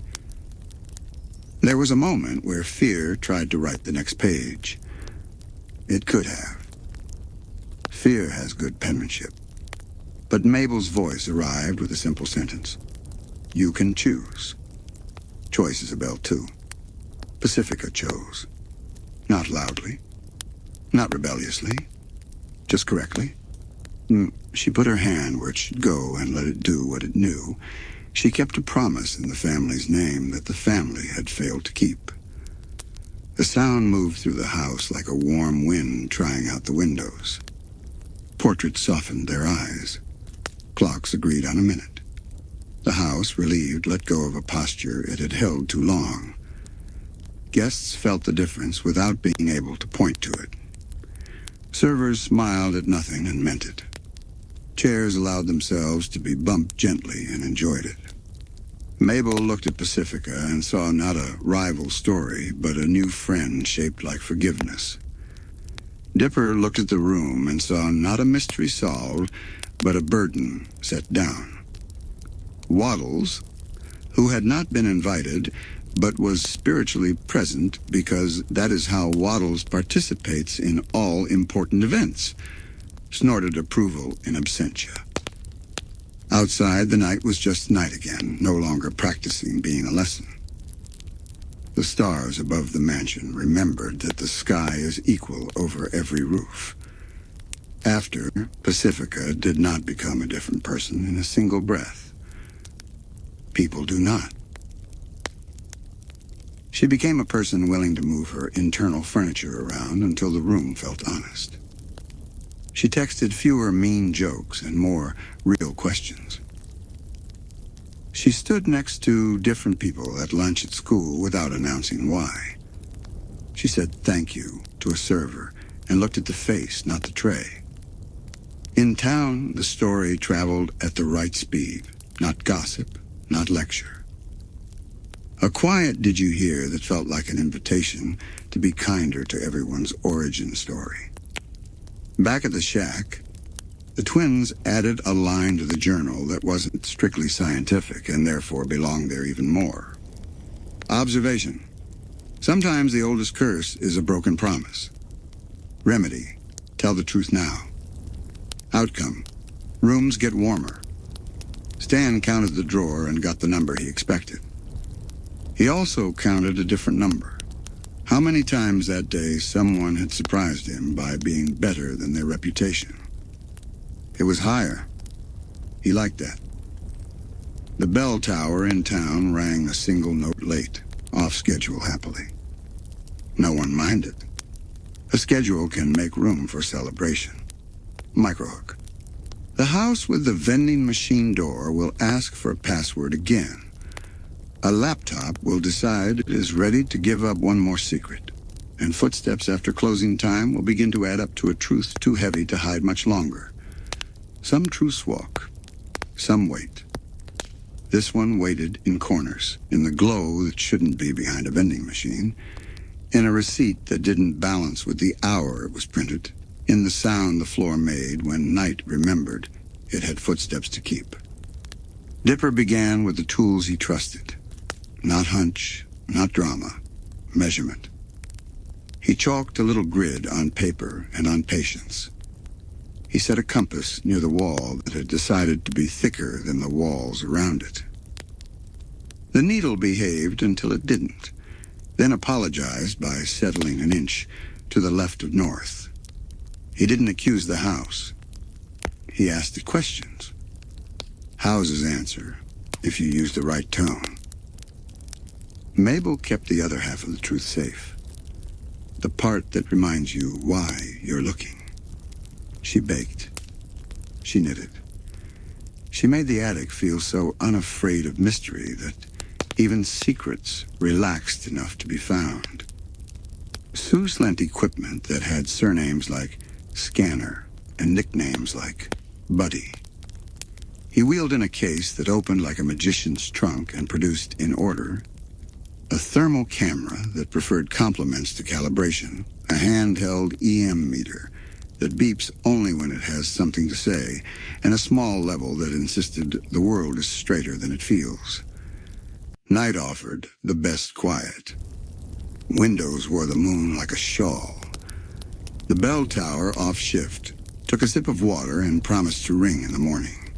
There was a moment where fear tried to write the next page. It could have. Fear has good penmanship. But Mabel's voice arrived with a simple sentence. You can choose. Choice is a bell too. Pacifica chose. Not loudly. Not rebelliously. Just correctly. She put her hand where it should go and let it do what it knew. She kept a promise in the family's name that the family had failed to keep. The sound moved through the house like a warm wind trying out the windows. Portraits softened their eyes. Clocks agreed on a minute. The house, relieved, let go of a posture it had held too long. Guests felt the difference without being able to point to it. Servers smiled at nothing and meant it. Chairs allowed themselves to be bumped gently and enjoyed it. Mabel looked at Pacifica and saw not a rival story, but a new friend shaped like forgiveness. Dipper looked at the room and saw not a mystery solved, but a burden set down. Waddles, who had not been invited, but was spiritually present because that is how Waddles participates in all important events, snorted approval in absentia. Outside, the night was just night again, no longer practicing being a lesson. The stars above the mansion remembered that the sky is equal over every roof. After, Pacifica did not become a different person in a single breath. People do not. She became a person willing to move her internal furniture around until the room felt honest. She texted fewer mean jokes and more real questions. She stood next to different people at lunch at school without announcing why. She said thank you to a server and looked at the face, not the tray. In town, the story traveled at the right speed, not gossip, not lecture. A quiet did you hear that felt like an invitation to be kinder to everyone's origin story. Back at the shack, the twins added a line to the journal that wasn't strictly scientific and therefore belonged there even more. Observation. Sometimes the oldest curse is a broken promise. Remedy. Tell the truth now. Outcome. Rooms get warmer. Stan counted the drawer and got the number he expected. He also counted a different number. How many times that day someone had surprised him by being better than their reputation. It was higher. He liked that. The bell tower in town rang a single note late, off schedule happily. No one minded. A schedule can make room for celebration. Microhook. The house with the vending machine door will ask for a password again. A laptop will decide it is ready to give up one more secret, and footsteps after closing time will begin to add up to a truth too heavy to hide much longer. Some truths walk, some wait. This one waited in corners, in the glow that shouldn't be behind a vending machine, in a receipt that didn't balance with the hour it was printed, in the sound the floor made when night remembered it had footsteps to keep. Dipper began with the tools he trusted. Not hunch, not drama, measurement. He chalked a little grid on paper and on patience. He set a compass near the wall that had decided to be thicker than the walls around it. The needle behaved until it didn't, then apologized by settling an inch to the left of north. He didn't accuse the house. He asked it questions. Houses answer, if you use the right tone. Mabel kept the other half of the truth safe. The part that reminds you why you're looking. She baked. She knitted. She made the attic feel so unafraid of mystery that even secrets relaxed enough to be found. Sue's lent equipment that had surnames like Scanner and nicknames like Buddy. He wheeled in a case that opened like a magician's trunk and produced, in order, a thermal camera that preferred complements to calibration, a handheld EM meter that beeps only when it has something to say, and a small level that insisted the world is straighter than it feels. Night offered the best quiet. Windows wore the moon like a shawl. The bell tower, off shift, took a sip of water and promised to ring in the morning.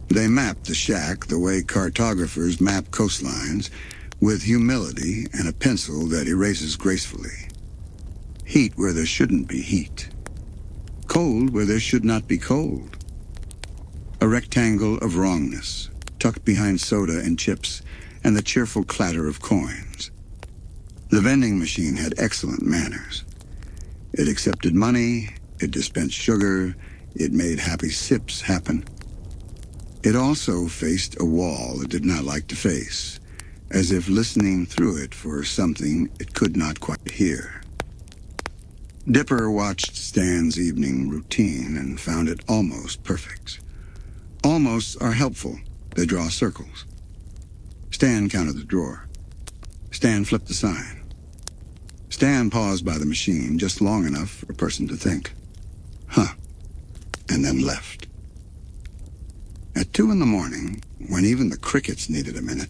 They mapped the shack the way cartographers map coastlines, with humility and a pencil that erases gracefully. Heat where there shouldn't be heat. Cold where there should not be cold. A rectangle of wrongness, tucked behind soda and chips and the cheerful clatter of coins. The vending machine had excellent manners. It accepted money, it dispensed sugar, it made happy sips happen. It also faced a wall it did not like to face, as if listening through it for something it could not quite hear. Dipper watched Stan's evening routine and found it almost perfect. Almosts are helpful. They draw circles. Stan counted the drawer. Stan flipped the sign. Stan paused by the machine just long enough for a person to think. Huh. And then left. At 2 a.m, when even the crickets needed a minute,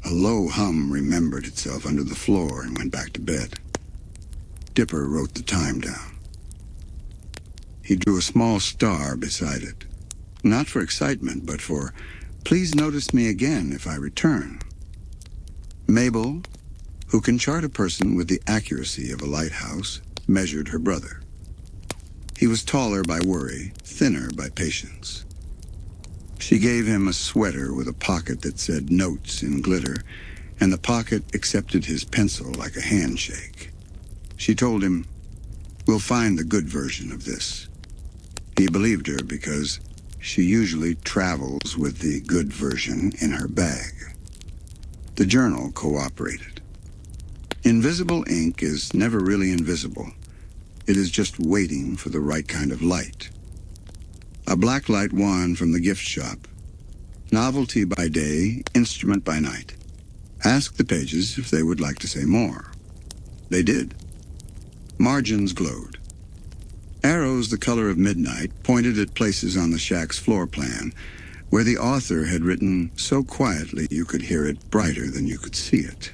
a low hum remembered itself under the floor and went back to bed. Dipper wrote the time down. He drew a small star beside it, not for excitement, but for, please notice me again if I return. Mabel, who can chart a person with the accuracy of a lighthouse, measured her brother. He was taller by worry, thinner by patience. She gave him a sweater with a pocket that said notes in glitter, and the pocket accepted his pencil like a handshake. She told him, we'll find the good version of this. He believed her because she usually travels with the good version in her bag. The journal cooperated. Invisible ink is never really invisible. It is just waiting for the right kind of light. A blacklight wand from the gift shop. Novelty by day, instrument by night. Ask the pages if they would like to say more. They did. Margins glowed. Arrows the color of midnight pointed at places on the shack's floor plan where the author had written so quietly you could hear it brighter than you could see it.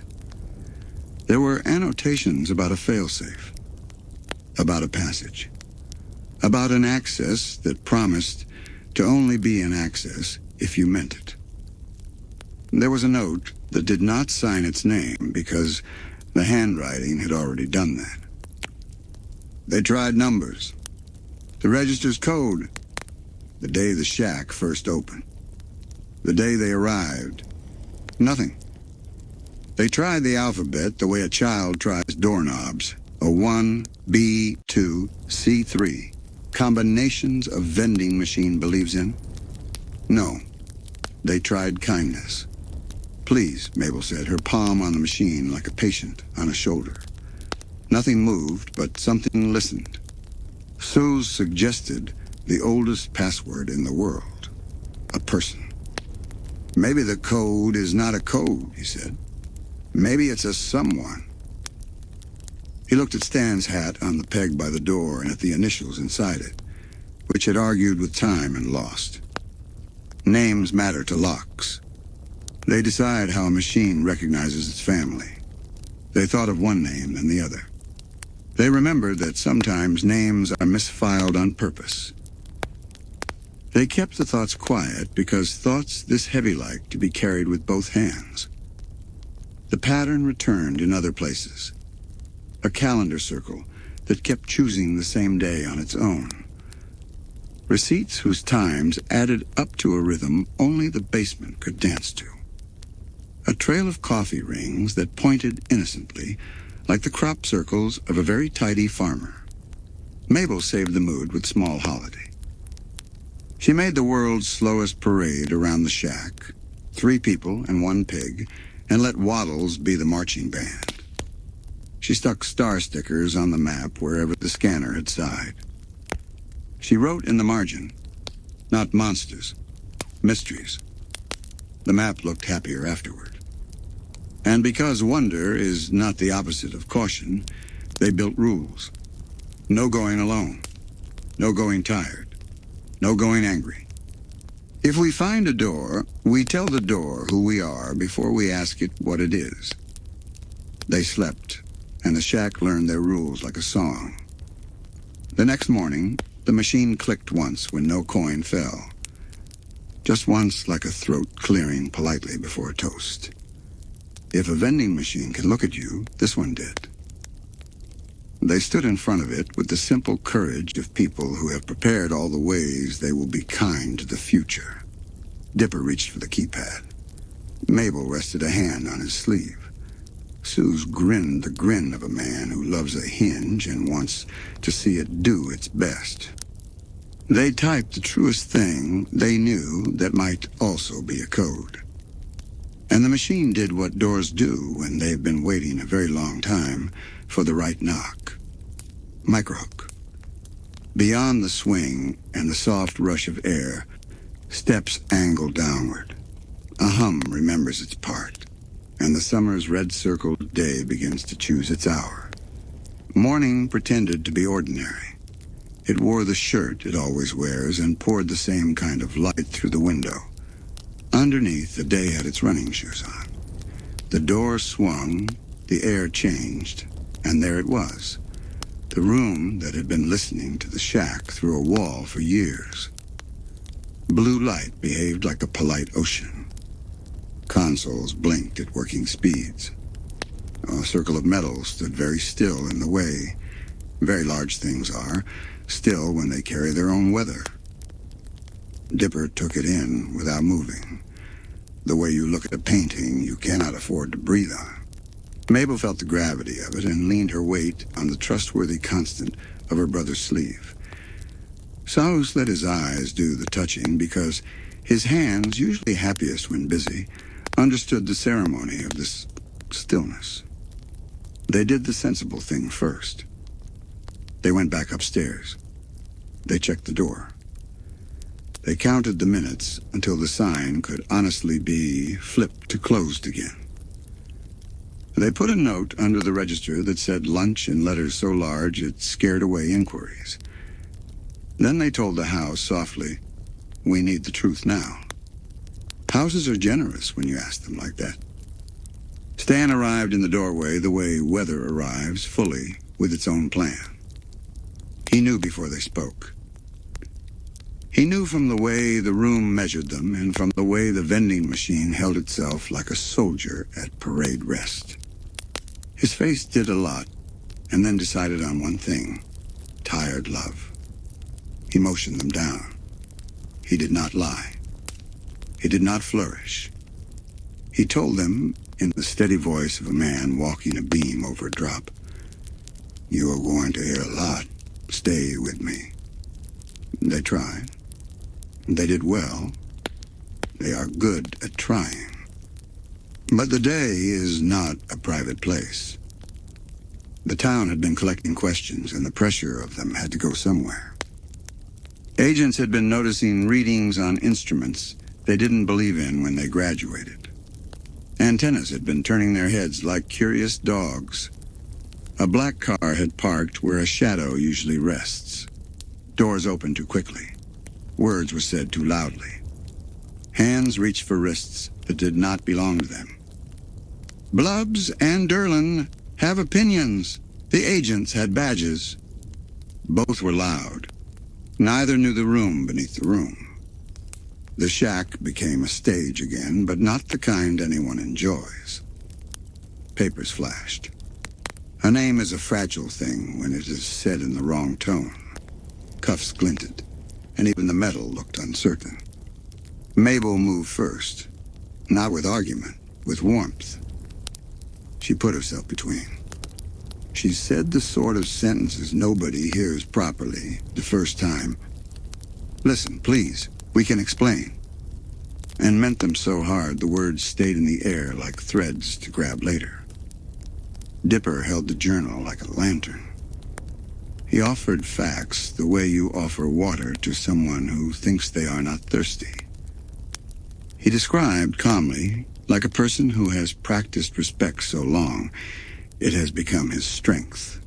There were annotations about a failsafe, about a passage, about an access that promised to only be an access if you meant it. There was a note that did not sign its name because the handwriting had already done that. They tried numbers. The register's code. The day the shack first opened. The day they arrived. Nothing. They tried the alphabet the way a child tries doorknobs. A 1, B, 2, C3. Combinations a vending machine believes in? No. They tried kindness. Please, Mabel said, her palm on the machine like a patient on a shoulder. Nothing moved, but something listened. Sue suggested the oldest password in the world. A person. Maybe the code is not a code, he said. Maybe it's a someone. He looked at Stan's hat on the peg by the door and at the initials inside it, which had argued with time and lost. Names matter to locks. They decide how a machine recognizes its family. They thought of one name than the other. They remembered that sometimes names are misfiled on purpose. They kept the thoughts quiet because thoughts this heavy like to be carried with both hands. The pattern returned in other places. A calendar circle that kept choosing the same day on its own. Receipts whose times added up to a rhythm only the basement could dance to. A trail of coffee rings that pointed innocently like the crop circles of a very tidy farmer. Mabel saved the mood with small holiday. She made the world's slowest parade around the shack, 3 people and 1 pig, and let Waddles be the marching band. She stuck star stickers on the map wherever the scanner had sighed. She wrote in the margin, not monsters, mysteries. The map looked happier afterward. And because wonder is not the opposite of caution, they built rules. No going alone. No going tired. No going angry. If we find a door, we tell the door who we are before we ask it what it is. They slept, and the shack learned their rules like a song. The next morning, the machine clicked once when no coin fell. Just once, like a throat clearing politely before a toast. If a vending machine can look at you, this one did. They stood in front of it with the simple courage of people who have prepared all the ways they will be kind to the future. Dipper reached for the keypad. Mabel rested a hand on his sleeve. Suze grinned the grin of a man who loves a hinge and wants to see it do its best. They typed the truest thing they knew that might also be a code. And the machine did what doors do when they've been waiting a very long time for the right knock. Microhook. Beyond the swing and the soft rush of air, steps angle downward. A hum remembers its part, and the summer's red-circled day begins to choose its hour. Morning pretended to be ordinary. It wore the shirt it always wears and poured the same kind of light through the window. Underneath, the day had its running shoes on. The door swung, the air changed, and there it was. The room that had been listening to the shack through a wall for years. Blue light behaved like a polite ocean. Consoles blinked at working speeds. A circle of metal stood very still in the way. Very large things are, still when they carry their own weather. Dipper took it in without moving. The way you look at a painting you cannot afford to breathe on. Mabel felt the gravity of it and leaned her weight on the trustworthy constant of her brother's sleeve. Saus let his eyes do the touching because his hands, usually happiest when busy, understood the ceremony of this stillness. They did the sensible thing first. They went back upstairs. They checked the door. They counted the minutes until the sign could honestly be flipped to closed again. They put a note under the register that said lunch in letters so large it scared away inquiries. Then they told the house softly, "We need the truth now." Houses are generous when you ask them like that. Stan arrived in the doorway the way weather arrives, fully, with its own plan. He knew before they spoke. He knew from the way the room measured them and from the way the vending machine held itself like a soldier at parade rest. His face did a lot, and then decided on one thing: tired love. He motioned them down. He did not lie. He did not flourish. He told them, in the steady voice of a man walking a beam over a drop, "You are going to hear a lot. Stay with me." They tried. They did well. They are good at trying. But the day is not a private place. The town had been collecting questions, and the pressure of them had to go somewhere. Agents had been noticing readings on instruments they didn't believe in when they graduated. Antennas had been turning their heads like curious dogs. A black car had parked where a shadow usually rests. Doors opened too quickly. Words were said too loudly. Hands reached for wrists that did not belong to them. Blubbs and Derlin have opinions. The agents had badges. Both were loud. Neither knew the room beneath the room. The shack became a stage again, but not the kind anyone enjoys. Papers flashed. A name is a fragile thing when it is said in the wrong tone. Cuffs glinted, and even the metal looked uncertain. Mabel moved first, not with argument, with warmth. She put herself between. She said the sort of sentences nobody hears properly the first time. Listen, please. We can explain. And meant them so hard the words stayed in the air like threads to grab later. Dipper held the journal like a lantern. He offered facts the way you offer water to someone who thinks they are not thirsty. He described calmly, like a person who has practiced respect so long, it has become his strength.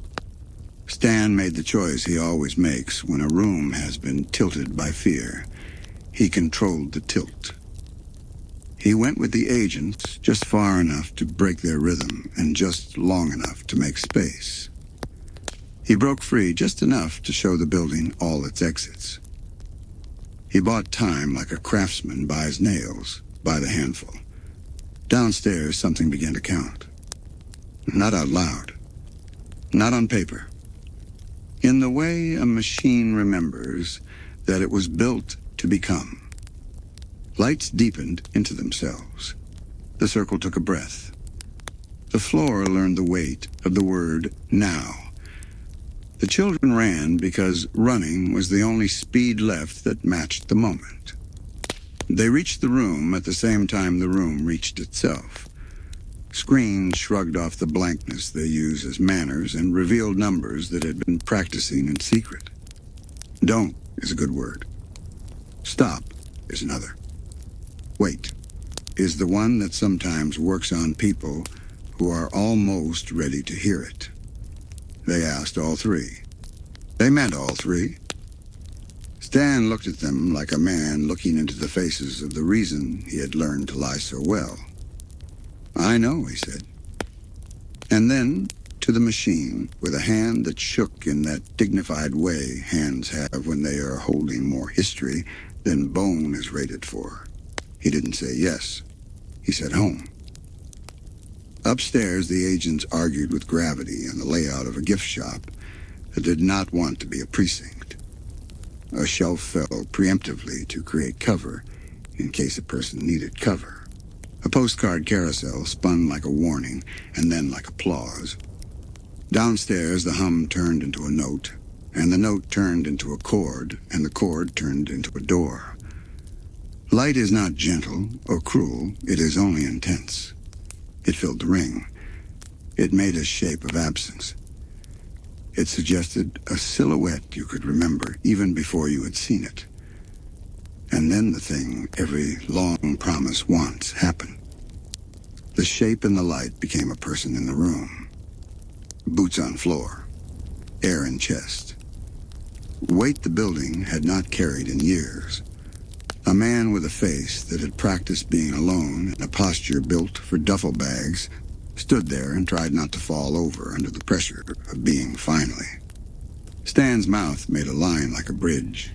Stan made the choice he always makes when a room has been tilted by fear. He controlled the tilt. He went with the agents just far enough to break their rhythm and just long enough to make space. He broke free just enough to show the building all its exits. He bought time like a craftsman buys nails, by the handful. Downstairs, something began to count. Not out loud. Not on paper. In the way a machine remembers that it was built to become. Lights deepened into themselves. The circle took a breath. The floor learned the weight of the word now. The children ran because running was the only speed left that matched the moment. They reached the room at the same time the room reached itself. Screens shrugged off the blankness they use as manners and revealed numbers that had been practicing in secret. Don't is a good word. Stop is another. Wait is the one that sometimes works on people who are almost ready to hear it. They asked all three. They meant all three. Stan looked at them like a man looking into the faces of the reason he had learned to lie so well. I know, he said. And then, to the machine, with a hand that shook in that dignified way hands have when they are holding more history than bone is rated for. He didn't say yes. He said home. Upstairs, the agents argued with gravity and the layout of a gift shop that did not want to be a precinct. A shelf fell preemptively to create cover in case a person needed cover. A postcard carousel spun like a warning and then like applause. Downstairs, the hum turned into a note, and the note turned into a chord, and the chord turned into a door. Light is not gentle or cruel, it is only intense. It filled the ring. It made a shape of absence. It suggested a silhouette you could remember even before you had seen it. And then the thing every long promise wants happened. The shape in the light became a person in the room. Boots on floor. Air in chest. Weight the building had not carried in years. A man with a face that had practiced being alone in a posture built for duffel bags stood there and tried not to fall over under the pressure of being finally. Stan's mouth made a line like a bridge.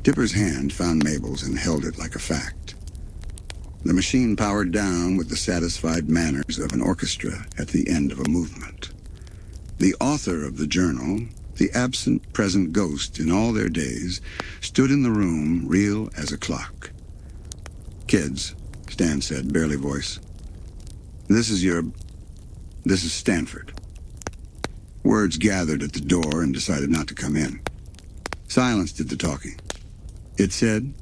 Dipper's hand found Mabel's and held it like a fact. The machine powered down with the satisfied manners of an orchestra at the end of a movement. The author of the journal, the absent present ghost in all their days, stood in the room real as a clock. Kids, Stan said, barely voice. This is Stanford. Words gathered at the door and decided not to come in. Silence did the talking. It said,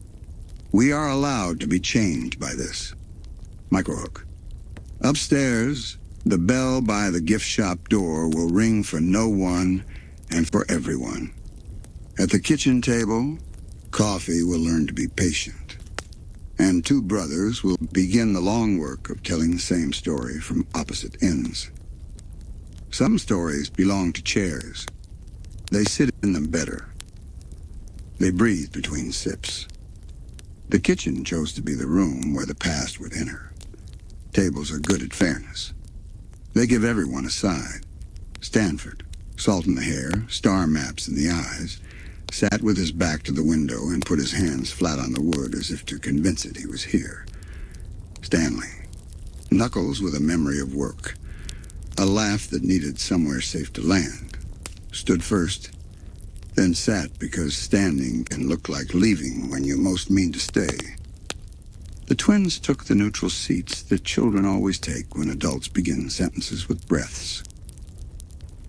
we are allowed to be changed by this. Microhook. Upstairs, the bell by the gift shop door will ring for no one and for everyone. At the kitchen table, coffee will learn to be patient. And two brothers will begin the long work of telling the same story from opposite ends. Some stories belong to chairs. They sit in them better. They breathe between sips. The kitchen chose to be the room where the past would enter. Tables are good at fairness. They give everyone a side. Stanford, salt in the hair, star maps in the eyes, sat with his back to the window and put his hands flat on the wood as if to convince it he was here. Stanley, Knuckles with a memory of work, a laugh that needed somewhere safe to land, stood first, then sat because standing can look like leaving when you most mean to stay. The twins took the neutral seats that children always take when adults begin sentences with breaths.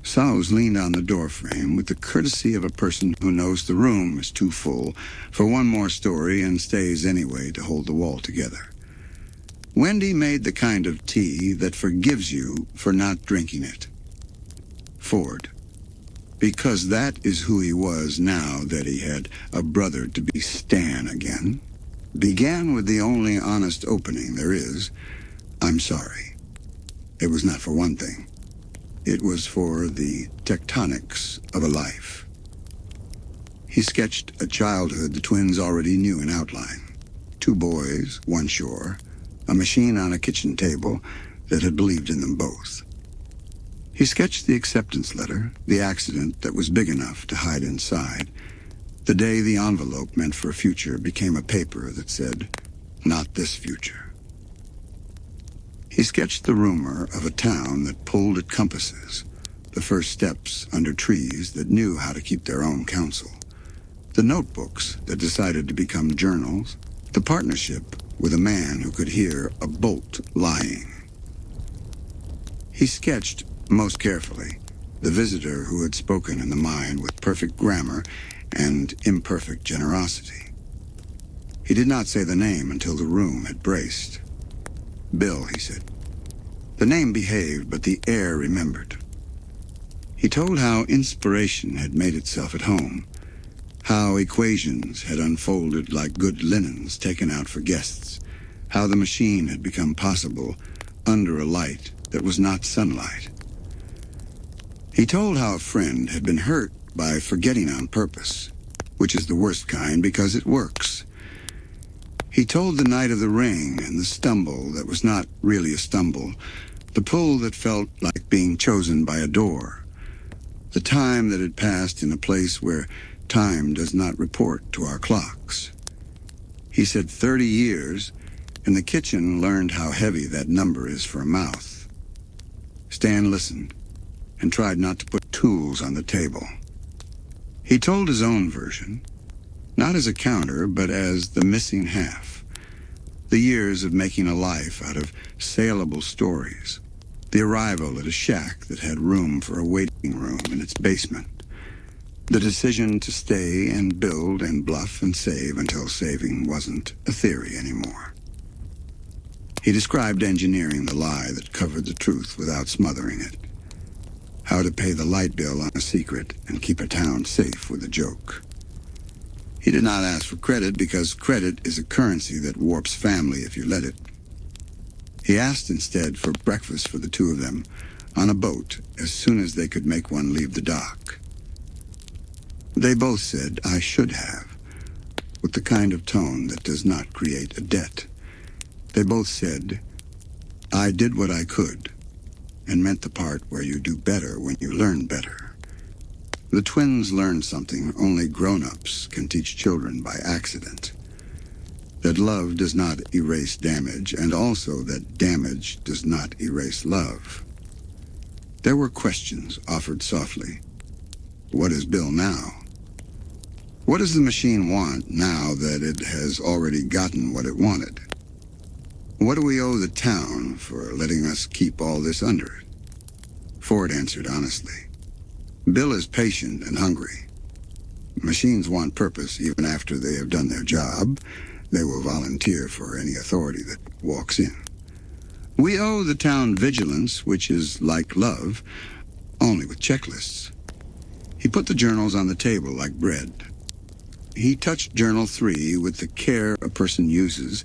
Sowes leaned on the doorframe with the courtesy of a person who knows the room is too full for one more story and stays anyway to hold the wall together. Wendy made the kind of tea that forgives you for not drinking it. Ford, because that is who he was now that he had a brother to be Stan again, began with the only honest opening there is, "I'm sorry." It was not for one thing. It was for the tectonics of a life. He sketched a childhood the twins already knew in outline. 2 boys, 1 shore, a machine on a kitchen table that had believed in them both. He sketched the acceptance letter, the accident that was big enough to hide inside, the day the envelope meant for a future became a paper that said, "Not this future." He sketched the rumor of a town that pulled at compasses, the first steps under trees that knew how to keep their own counsel, the notebooks that decided to become journals, the partnership with a man who could hear a bolt lying. He sketched, most carefully, the visitor who had spoken in the mind with perfect grammar and imperfect generosity. He did not say the name until the room had braced. "Bill," he said. The name behaved, but the air remembered. He told how inspiration had made itself at home, how equations had unfolded like good linens taken out for guests, how the machine had become possible under a light that was not sunlight. He told how a friend had been hurt by forgetting on purpose, which is the worst kind because it works. He told the night of the ring and the stumble that was not really a stumble, the pull that felt like being chosen by a door, the time that had passed in a place where time does not report to our clocks. He said 30 years, and the kitchen learned how heavy that number is for a mouth. Stan listened and tried not to put tools on the table. He told his own version, not as a counter, but as the missing half. The years of making a life out of saleable stories. The arrival at a shack that had room for a waiting room in its basement. The decision to stay and build and bluff and save until saving wasn't a theory anymore. He described engineering the lie that covered the truth without smothering it. How to pay the light bill on a secret and keep a town safe with a joke. He did not ask for credit because credit is a currency that warps family if you let it. He asked instead for breakfast for the 2 of them on a boat as soon as they could make one leave the dock. They both said, "I should have," with the kind of tone that does not create a debt. They both said, "I did what I could," and meant the part where you do better when you learn better. The twins learned something only grown-ups can teach children by accident. That love does not erase damage, and also that damage does not erase love. There were questions offered softly. What is Bill now? What does the machine want now that it has already gotten what it wanted? What do we owe the town for letting us keep all this under it? Ford answered honestly. Bill is patient and hungry. Machines want purpose even after they have done their job. They will volunteer for any authority that walks in. We owe the town vigilance, which is like love, only with checklists. He put the journals on the table like bread. He touched Journal 3 with the care a person uses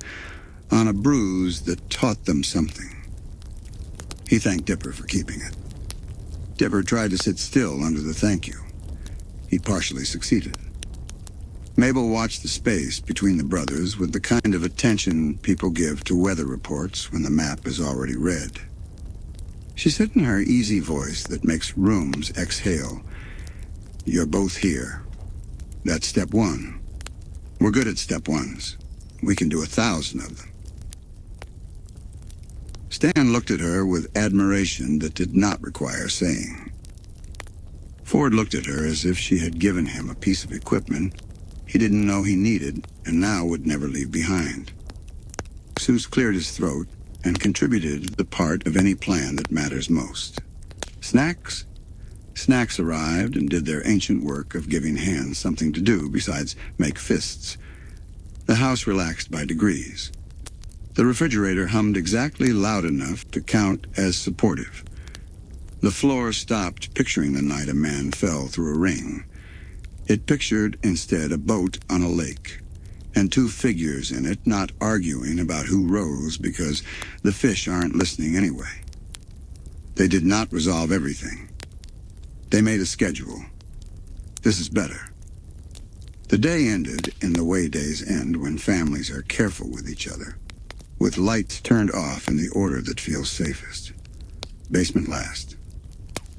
on a bruise that taught them something. He thanked Dipper for keeping it. Dipper tried to sit still under the thank you. He partially succeeded. Mabel watched the space between the brothers with the kind of attention people give to weather reports when the map is already read. She said in her easy voice that makes rooms exhale, "You're both here. That's step 1. We're good at step 1s. We can do 1,000 of them." Stan looked at her with admiration that did not require saying. Ford looked at her as if she had given him a piece of equipment he didn't know he needed and now would never leave behind. Seuss cleared his throat and contributed the part of any plan that matters most. "Snacks?" Snacks arrived and did their ancient work of giving hands something to do besides make fists. The house relaxed by degrees. The refrigerator hummed exactly loud enough to count as supportive. The floor stopped picturing the night a man fell through a ring. It pictured, instead, a boat on a lake, and two figures in it not arguing about who rows because the fish aren't listening anyway. They did not resolve everything. They made a schedule. This is better. The day ended in the way days end when families are careful with each other, with lights turned off in the order that feels safest. Basement last.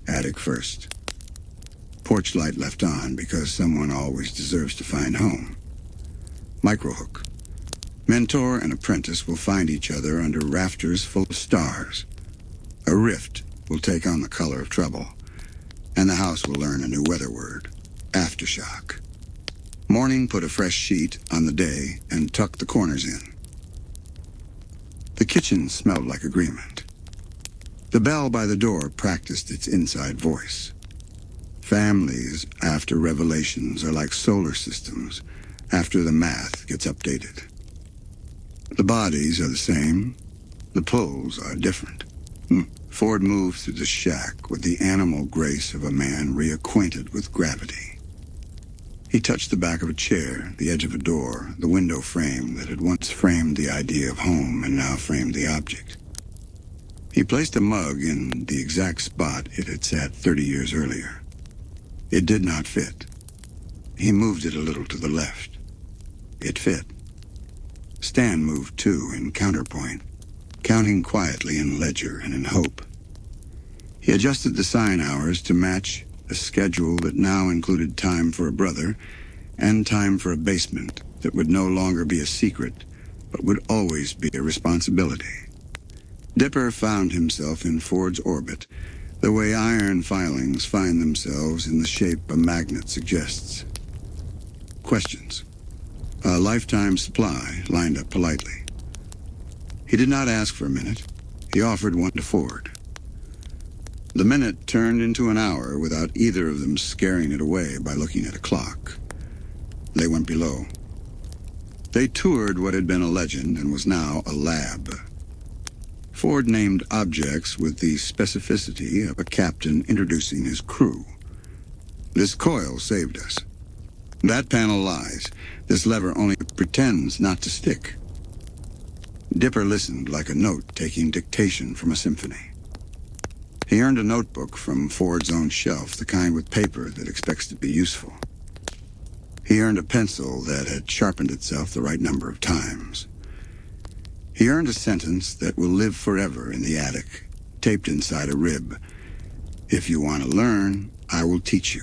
Attic first. Porch light left on because someone always deserves to find home. Microhook. Mentor and apprentice will find each other under rafters full of stars. A rift will take on the color of trouble, and the house will learn a new weather word, aftershock. Morning put a fresh sheet on the day and tucked the corners in. The kitchen smelled like agreement. The bell by the door practiced its inside voice. Families after revelations are like solar systems after the math gets updated. The bodies are the same. The pulls are different. Ford moved through the shack with the animal grace of a man reacquainted with gravity. He touched the back of a chair, the edge of a door, the window frame that had once framed the idea of home and now framed the object. He placed a mug in the exact spot it had sat 30 years earlier. It did not fit. He moved it a little to the left. It fit. Stan moved too in counterpoint, counting quietly in ledger and in hope. He adjusted the sign hours to match a schedule that now included time for a brother and time for a basement that would no longer be a secret, but would always be a responsibility. Dipper found himself in Ford's orbit, the way iron filings find themselves in the shape a magnet suggests. Questions. A lifetime supply lined up politely. He did not ask for a minute. He offered one to Ford. The minute turned into an hour without either of them scaring it away by looking at a clock. They went below. They toured what had been a legend and was now a lab. Ford named objects with the specificity of a captain introducing his crew. This coil saved us. That panel lies. This lever only pretends not to stick. Dipper listened like a note taking dictation from a symphony. He earned a notebook from Ford's own shelf, the kind with paper that expects to be useful. He earned a pencil that had sharpened itself the right number of times. He earned a sentence that will live forever in the attic, taped inside a rib. If you want to learn, I will teach you.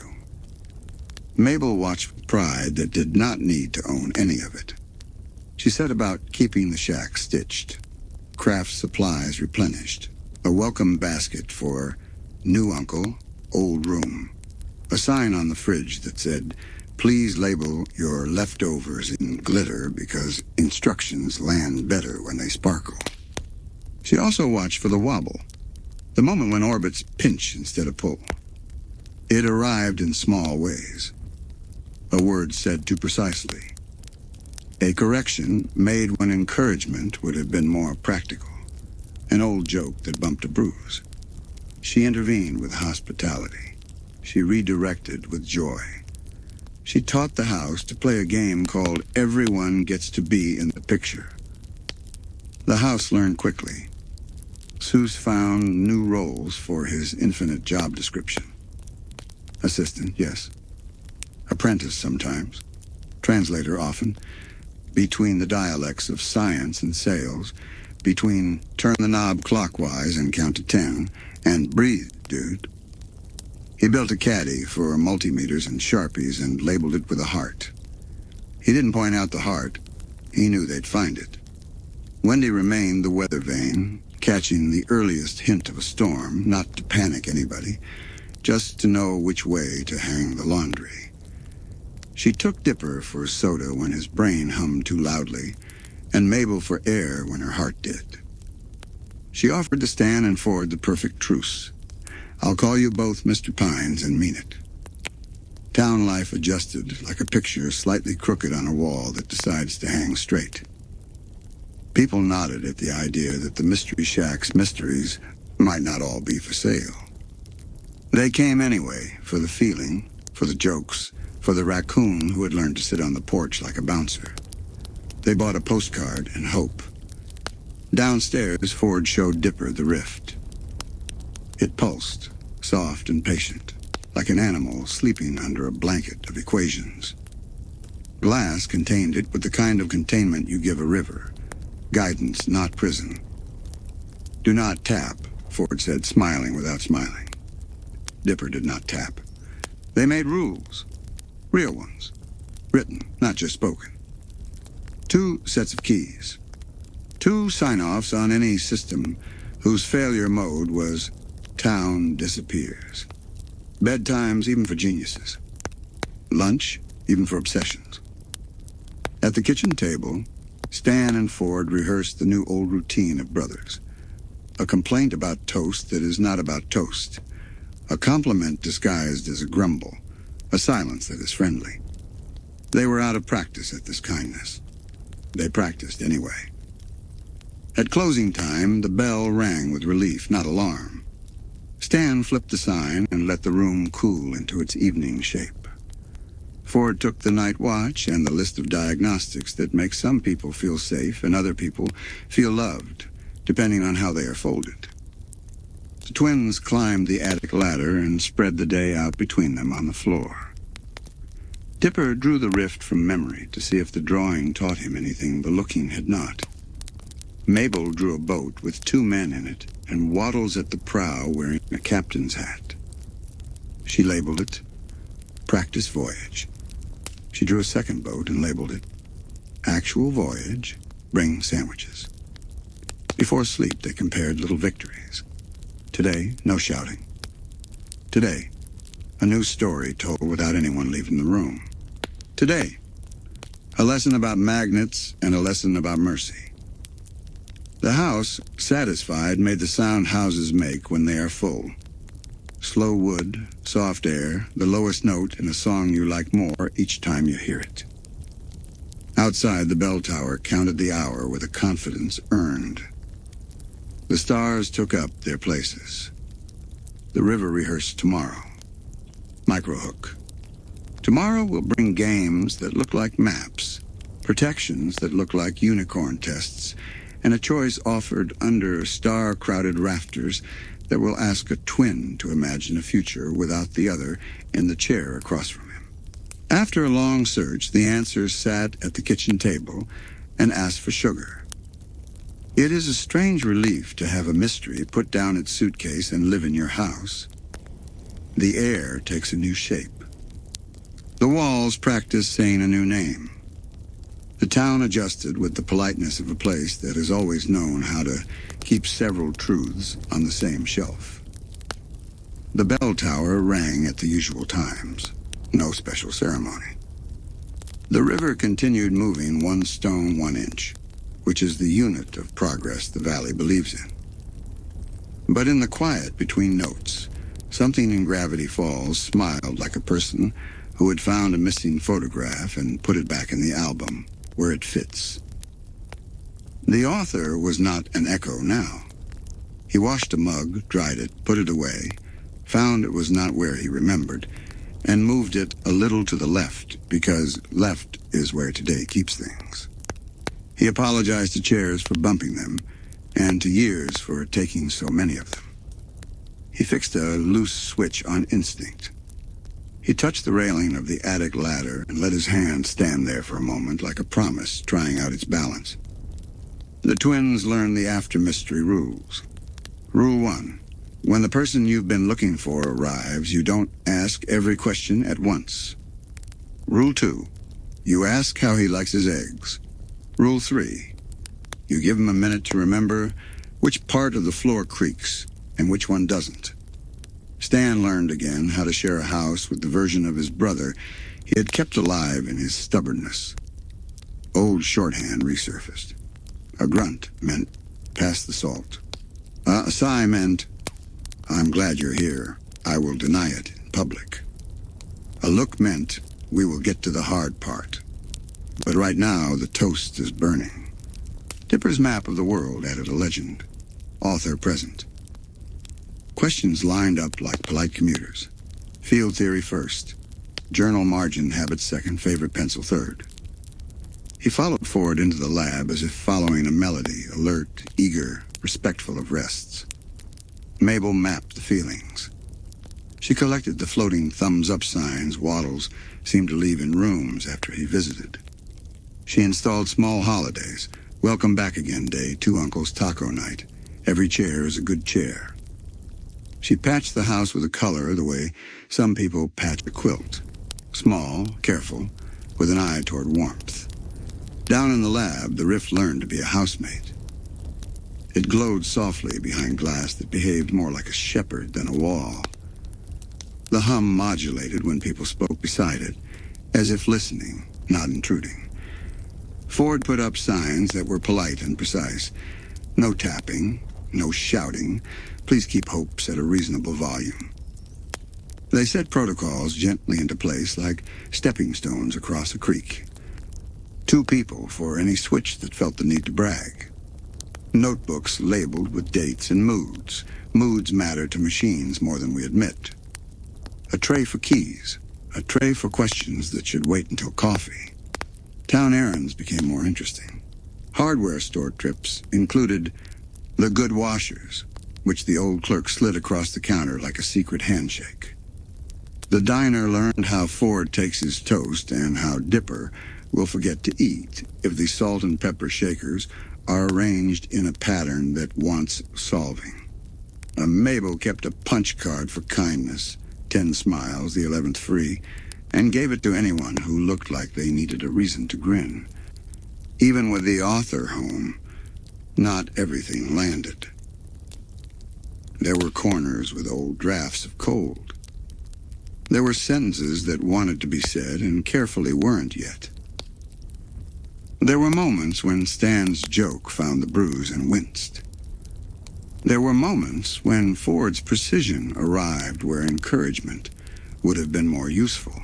Mabel watched with pride that did not need to own any of it. She set about keeping the shack stitched, craft supplies replenished, a welcome basket for new uncle, old room, a sign on the fridge that said, please label your leftovers in glitter because instructions land better when they sparkle. She also watched for the wobble, the moment when orbits pinch instead of pull. It arrived in small ways. A word said too precisely. A correction made when encouragement would have been more practical. An old joke that bumped a bruise. She intervened with hospitality. She redirected with joy. She taught the house to play a game called Everyone Gets to Be in the Picture. The house learned quickly. Seuss found new roles for his infinite job description. Assistant, yes. Apprentice sometimes. Translator often. Between the dialects of science and sales. Between turn the knob clockwise and count to 10 and breathe, dude. He built a caddy for multimeters and Sharpies and labeled it with a heart. He didn't point out the heart. He knew they'd find it. Wendy remained the weather vane, catching the earliest hint of a storm, not to panic anybody, just to know which way to hang the laundry. She took Dipper for soda when his brain hummed too loudly, and Mabel for air when her heart did. She offered to Stan and Ford the perfect truce. I'll call you both Mr. Pines and mean it. Town life adjusted like a picture slightly crooked on a wall that decides to hang straight. People nodded at the idea that the Mystery Shack's mysteries might not all be for sale. They came anyway, for the feeling, for the jokes, for the raccoon who had learned to sit on the porch like a bouncer. They bought a postcard and hope. Downstairs, Ford showed Dipper the rift. It pulsed, soft and patient, like an animal sleeping under a blanket of equations. Glass contained it with the kind of containment you give a river. Guidance, not prison. Do not tap, Ford said, smiling without smiling. Dipper did not tap. They made rules. Real ones. Written, not just spoken. 2 sets of keys. 2 sign-offs on any system whose failure mode was town disappears. Bedtimes, even for geniuses. Lunch, even for obsessions. At the kitchen table, Stan and Ford rehearsed the new old routine of brothers. A complaint about toast that is not about toast. A compliment disguised as a grumble. A silence that is friendly. They were out of practice at this kindness. They practiced anyway. At closing time, the bell rang with relief, not alarm. Stan flipped the sign and let the room cool into its evening shape. Ford took the night watch and the list of diagnostics that make some people feel safe and other people feel loved, depending on how they are folded. The twins climbed the attic ladder and spread the day out between them on the floor. Dipper drew the rift from memory to see if the drawing taught him anything the looking had not. Mabel drew a boat with 2 men in it and waddles at the prow wearing a captain's hat. She labeled it Practice Voyage. She drew a second boat and labeled it Actual Voyage, Bring Sandwiches. Before sleep, they compared little victories. Today, no shouting. Today, a new story told without anyone leaving the room. Today, a lesson about magnets and a lesson about mercy. The house, satisfied, made the sound houses make when they are full. Slow wood, soft air, the lowest note in a song you like more each time you hear it. Outside, the bell tower counted the hour with a confidence earned. The stars took up their places. The river rehearsed tomorrow. Microhook. Tomorrow will bring games that look like maps, protections that look like unicorn tests, and a choice offered under star-crowded rafters that will ask a twin to imagine a future without the other in the chair across from him. After a long search, the answer sat at the kitchen table and asked for sugar. It is a strange relief to have a mystery put down its suitcase and live in your house. The air takes a new shape. The walls practice saying a new name. The town adjusted with the politeness of a place that has always known how to keep several truths on the same shelf. The bell tower rang at the usual times. No special ceremony. The river continued moving 1 stone 1 inch, which is the unit of progress the valley believes in. But in the quiet between notes, something in Gravity Falls smiled like a person who had found a missing photograph and put it back in the album, where it fits. The author was not an echo now. He washed a mug, dried it, put it away, found it was not where he remembered, and moved it a little to the left, because left is where today keeps things. He apologized to chairs for bumping them, and to years for taking so many of them. He fixed a loose switch on instinct. He touched the railing of the attic ladder and let his hand stand there for a moment like a promise trying out its balance. The twins learned the after-mystery rules. Rule 1. When the person you've been looking for arrives, you don't ask every question at once. Rule 2. You ask how he likes his eggs. Rule 3. You give him a minute to remember which part of the floor creaks and which one doesn't. Stan learned again how to share a house with the version of his brother he had kept alive in his stubbornness. Old shorthand resurfaced. A grunt meant pass the salt. A sigh meant I'm glad you're here. I will deny it in public. A look meant, we will get to the hard part. But right now, the toast is burning. Dipper's map of the world added a legend. Author present. Questions lined up like polite commuters. Field theory first. Journal margin habit second, favorite pencil third. He followed Ford into the lab as if following a melody, alert, eager, respectful of rests. Mabel mapped the feelings. She collected the floating thumbs-up signs Waddles seemed to leave in rooms after he visited. She installed small holidays. Welcome back again day, two uncles taco night. Every chair is a good chair. She patched the house with a color the way some people patch a quilt. Small, careful, with an eye toward warmth. Down in the lab, the Rift learned to be a housemate. It glowed softly behind glass that behaved more like a shepherd than a wall. The hum modulated when people spoke beside it, as if listening, not intruding. Ford put up signs that were polite and precise. No tapping, no shouting. Please keep hopes at a reasonable volume. They set protocols gently into place like stepping stones across a creek. 2 people for any switch that felt the need to brag. Notebooks labeled with dates and moods. Moods matter to machines more than we admit. A tray for keys. A tray for questions that should wait until coffee. Town errands became more interesting. Hardware store trips included the good washers, which the old clerk slid across the counter like a secret handshake. The diner learned how Ford takes his toast and how Dipper will forget to eat if the salt and pepper shakers are arranged in a pattern that wants solving. Mabel kept a punch card for kindness, 10 smiles, the 11th free, and gave it to anyone who looked like they needed a reason to grin. Even with the author home, not everything landed. There were corners with old drafts of cold. There were sentences that wanted to be said and carefully weren't yet. There were moments when Stan's joke found the bruise and winced. There were moments when Ford's precision arrived where encouragement would have been more useful.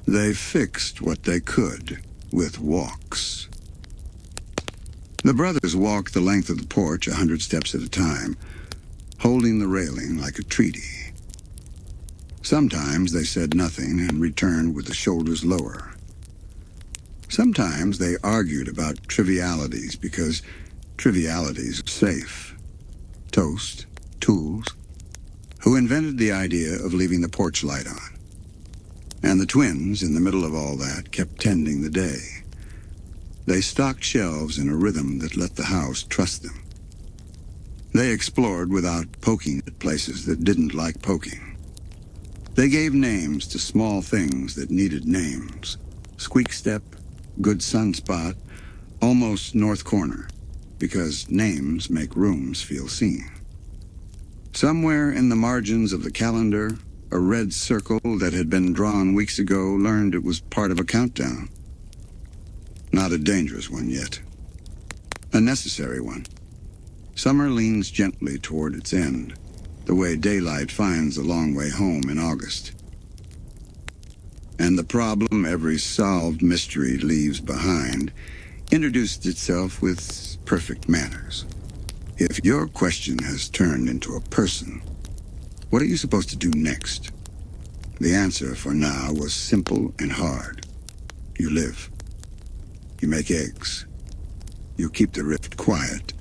They fixed what they could with walks. The brothers walked the length of the porch 100 steps at a time, holding the railing like a treaty. Sometimes they said nothing and returned with the shoulders lower. Sometimes they argued about trivialities because trivialities are safe. Toast, tools. Who invented the idea of leaving the porch light on? And the twins, in the middle of all that, kept tending the day. They stocked shelves in a rhythm that let the house trust them. They explored without poking at places that didn't like poking. They gave names to small things that needed names. Squeak step, good sunspot, almost north corner, because names make rooms feel seen. Somewhere in the margins of the calendar, a red circle that had been drawn weeks ago learned it was part of a countdown. Not a dangerous one yet. A necessary one. Summer leans gently toward its end, the way daylight finds the long way home in August. And the problem every solved mystery leaves behind introduced itself with perfect manners. If your question has turned into a person, what are you supposed to do next? The answer for now was simple and hard. You live. You make eggs. You keep the rift quiet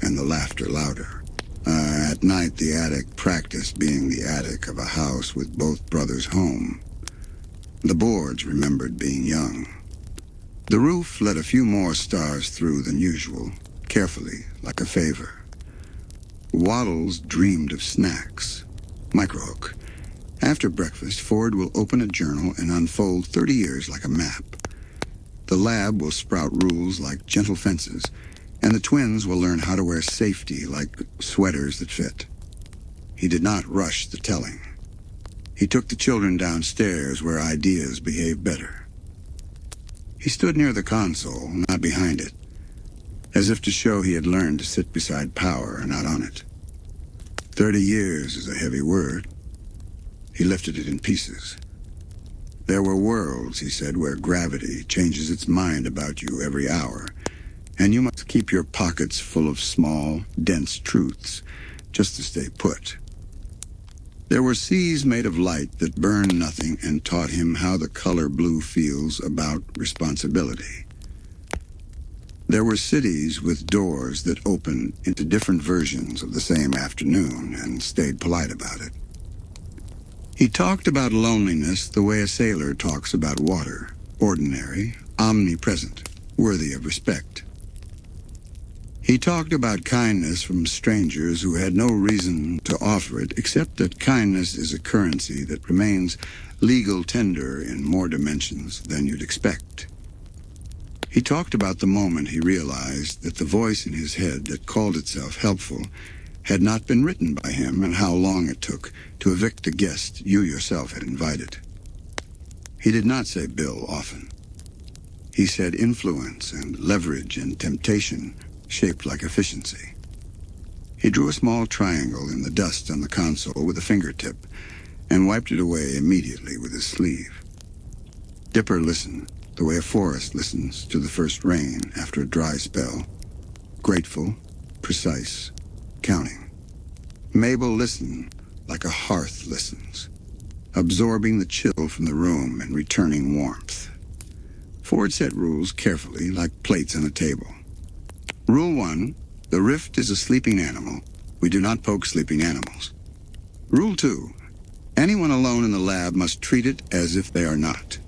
and the laughter louder. At night, the attic practiced being the attic of a house with both brothers home. The boards remembered being young. The roof let a few more stars through than usual, carefully, like a favor. Waddles dreamed of snacks. Microhook. After breakfast, Ford will open a journal and unfold 30 years like a map. The lab will sprout rules like gentle fences, and the twins will learn how to wear safety like sweaters that fit. He did not rush the telling. He took the children downstairs where ideas behave better. He stood near the console, not behind it, as if to show he had learned to sit beside power, not on it. 30 years is a heavy word. He lifted it in pieces. There were worlds, he said, where gravity changes its mind about you every hour, and you must keep your pockets full of small, dense truths just to stay put. There were seas made of light that burned nothing and taught him how the color blue feels about responsibility. There were cities with doors that opened into different versions of the same afternoon and stayed polite about it. He talked about loneliness the way a sailor talks about water, ordinary, omnipresent, worthy of respect. He talked about kindness from strangers who had no reason to offer it, except that kindness is a currency that remains legal tender in more dimensions than you'd expect. He talked about the moment he realized that the voice in his head that called itself helpful had not been written by him, and how long it took to evict a guest you yourself had invited. He did not say Bill often. He said influence and leverage and temptation shaped like efficiency. He drew a small triangle in the dust on the console with a fingertip and wiped it away immediately with his sleeve. Dipper listened the way a forest listens to the first rain after a dry spell. Grateful, precise, counting. Mabel listened like a hearth listens, absorbing the chill from the room and returning warmth. Ford set rules carefully, like plates on a table. Rule 1, the rift is a sleeping animal. We do not poke sleeping animals. Rule 2, anyone alone in the lab must treat it as if they are not.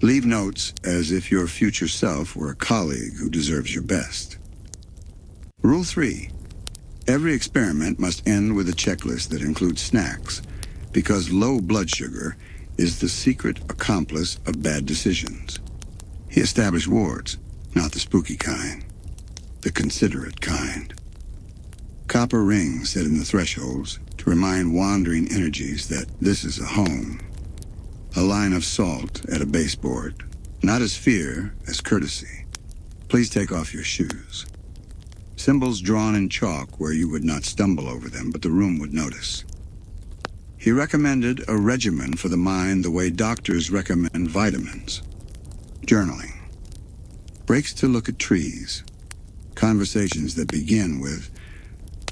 Leave notes as if your future self were a colleague who deserves your best. Rule 3, every experiment must end with a checklist that includes snacks, because low blood sugar is the secret accomplice of bad decisions. He established wards, not the spooky kind, the considerate kind. Copper rings set in the thresholds to remind wandering energies that this is a home. A line of salt at a baseboard, not as fear, as courtesy. Please take off your shoes. Symbols drawn in chalk where you would not stumble over them, but the room would notice. He recommended a regimen for the mind the way doctors recommend vitamins. Journaling. Breaks to look at trees. Conversations that begin with,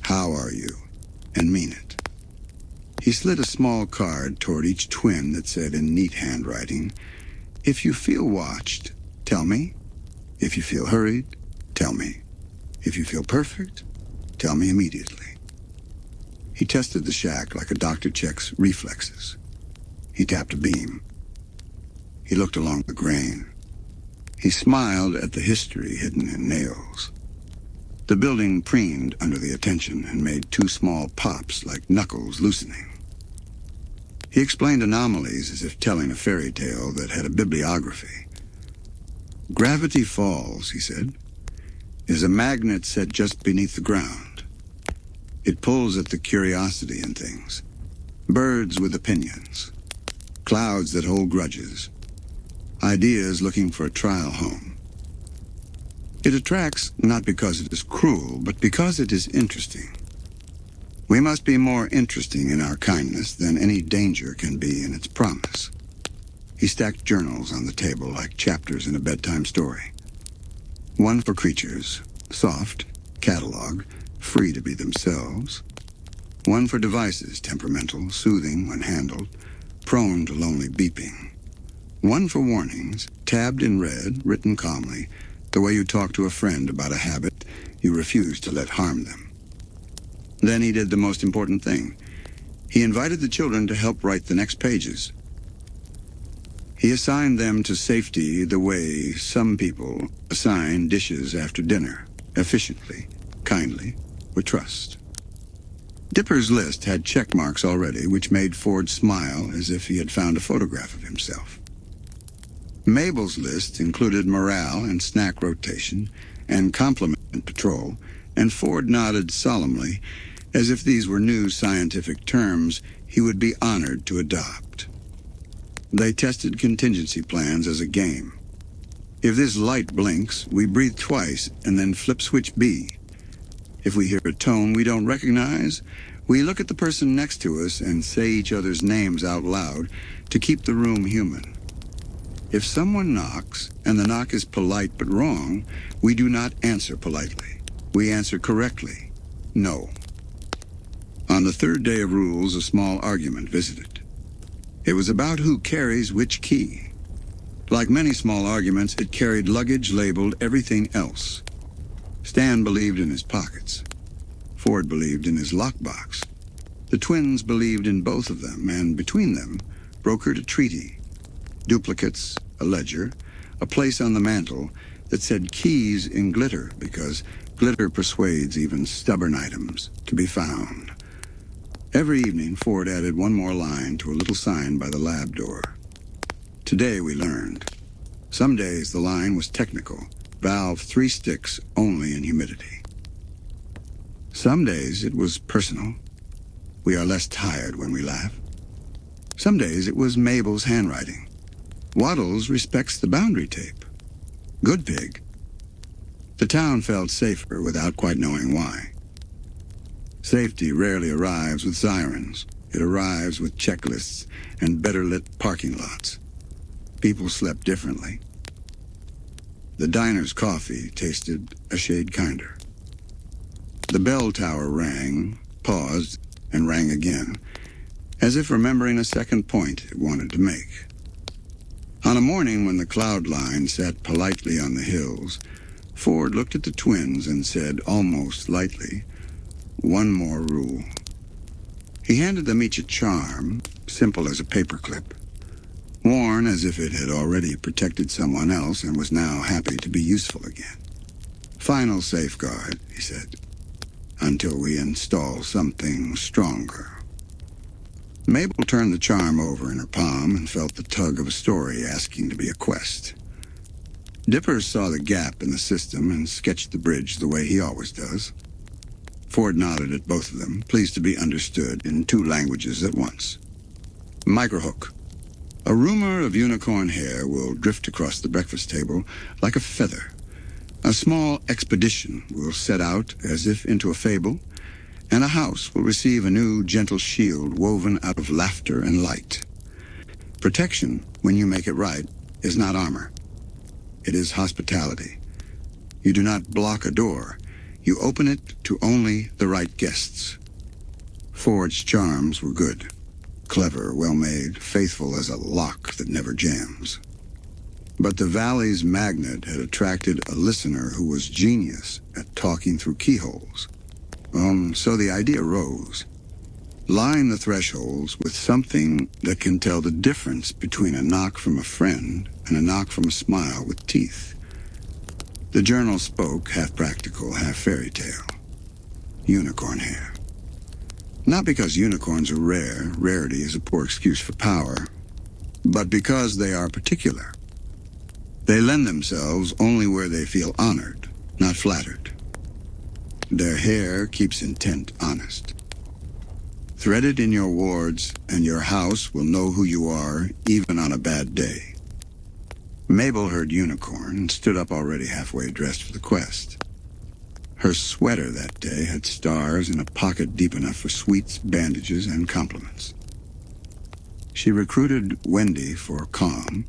"How are you?" and mean it. He slid a small card toward each twin that said in neat handwriting, "If you feel watched, tell me. If you feel hurried, tell me. If you feel perfect, tell me immediately." He tested the shack like a doctor checks reflexes. He tapped a beam. He looked along the grain. He smiled at the history hidden in nails. The building preened under the attention and made two small pops like knuckles loosening. He explained anomalies as if telling a fairy tale that had a bibliography. Gravity Falls, he said, is a magnet set just beneath the ground. It pulls at the curiosity in things. Birds with opinions. Clouds that hold grudges. Ideas looking for a trial home. It attracts not because it is cruel, but because it is interesting. We must be more interesting in our kindness than any danger can be in its promise. He stacked journals on the table like chapters in a bedtime story. One for creatures, soft, catalog, free to be themselves. One for devices, temperamental, soothing when handled, prone to lonely beeping. One for warnings, tabbed in red, written calmly, the way you talk to a friend about a habit you refuse to let harm them. Then he did the most important thing. He invited the children to help write the next pages. He assigned them to safety the way some people assign dishes after dinner, efficiently, kindly, with trust. Dipper's list had check marks already, which made Ford smile as if he had found a photograph of himself. Mabel's list included morale and snack rotation and compliment patrol, and Ford nodded solemnly as if these were new scientific terms he would be honored to adopt. They tested contingency plans as a game. If this light blinks, we breathe twice and then flip switch B. If we hear a tone we don't recognize, We look at the person next to us and say each other's names out loud to keep the room human. If someone knocks, and the knock is polite but wrong, we do not answer politely. We answer correctly, no. On the third day of rules, a small argument visited. It was about who carries which key. Like many small arguments, it carried luggage labeled everything else. Stan believed in his pockets. Ford believed in his lockbox. The twins believed in both of them, and between them, brokered a treaty. Duplicates, a ledger, a place on the mantel that said keys in glitter, because glitter persuades even stubborn items to be found. Every evening, Ford added one more line to a little sign by the lab door. Today we learned. Some days the line was technical, valve 3 sticks only in humidity. Some days it was personal. We are less tired when we laugh. Some days it was Mabel's handwriting. Waddles respects the boundary tape. Good pig. The town felt safer without quite knowing why. Safety rarely arrives with sirens. It arrives with checklists and better-lit parking lots. People slept differently. The diner's coffee tasted a shade kinder. The bell tower rang, paused, and rang again, as if remembering a second point it wanted to make. On a morning when the cloud line sat politely on the hills, Ford looked at the twins and said, almost lightly, "One more rule." He handed them each a charm, simple as a paperclip, worn as if it had already protected someone else and was now happy to be useful again. "Final safeguard," he said, "until we install something stronger." Mabel turned the charm over in her palm and felt the tug of a story asking to be a quest. Dipper saw the gap in the system and sketched the bridge the way he always does. Ford nodded at both of them, pleased to be understood in 2 languages at once. Microhook. A rumor of unicorn hair will drift across the breakfast table like a feather. A small expedition will set out as if into a fable, and a house will receive a new gentle shield woven out of laughter and light. Protection, when you make it right, is not armor. It is hospitality. You do not block a door. You open it to only the right guests. Ford's charms were good, clever, well-made, faithful as a lock that never jams. But the valley's magnet had attracted a listener who was genius at talking through keyholes. So the idea rose. Line the thresholds with something that can tell the difference between a knock from a friend and a knock from a smile with teeth. The journal spoke, half practical, half fairy tale. Unicorn hair. Not because unicorns are rare, rarity is a poor excuse for power, but because they are particular. They lend themselves only where they feel honored, not flattered. Their hair keeps intent honest. Thread it in your wards, and your house will know who you are, even on a bad day. Mabel heard unicorn and stood up already halfway dressed for the quest. Her sweater that day had stars in a pocket deep enough for sweets, bandages, and compliments. She recruited Wendy for calm,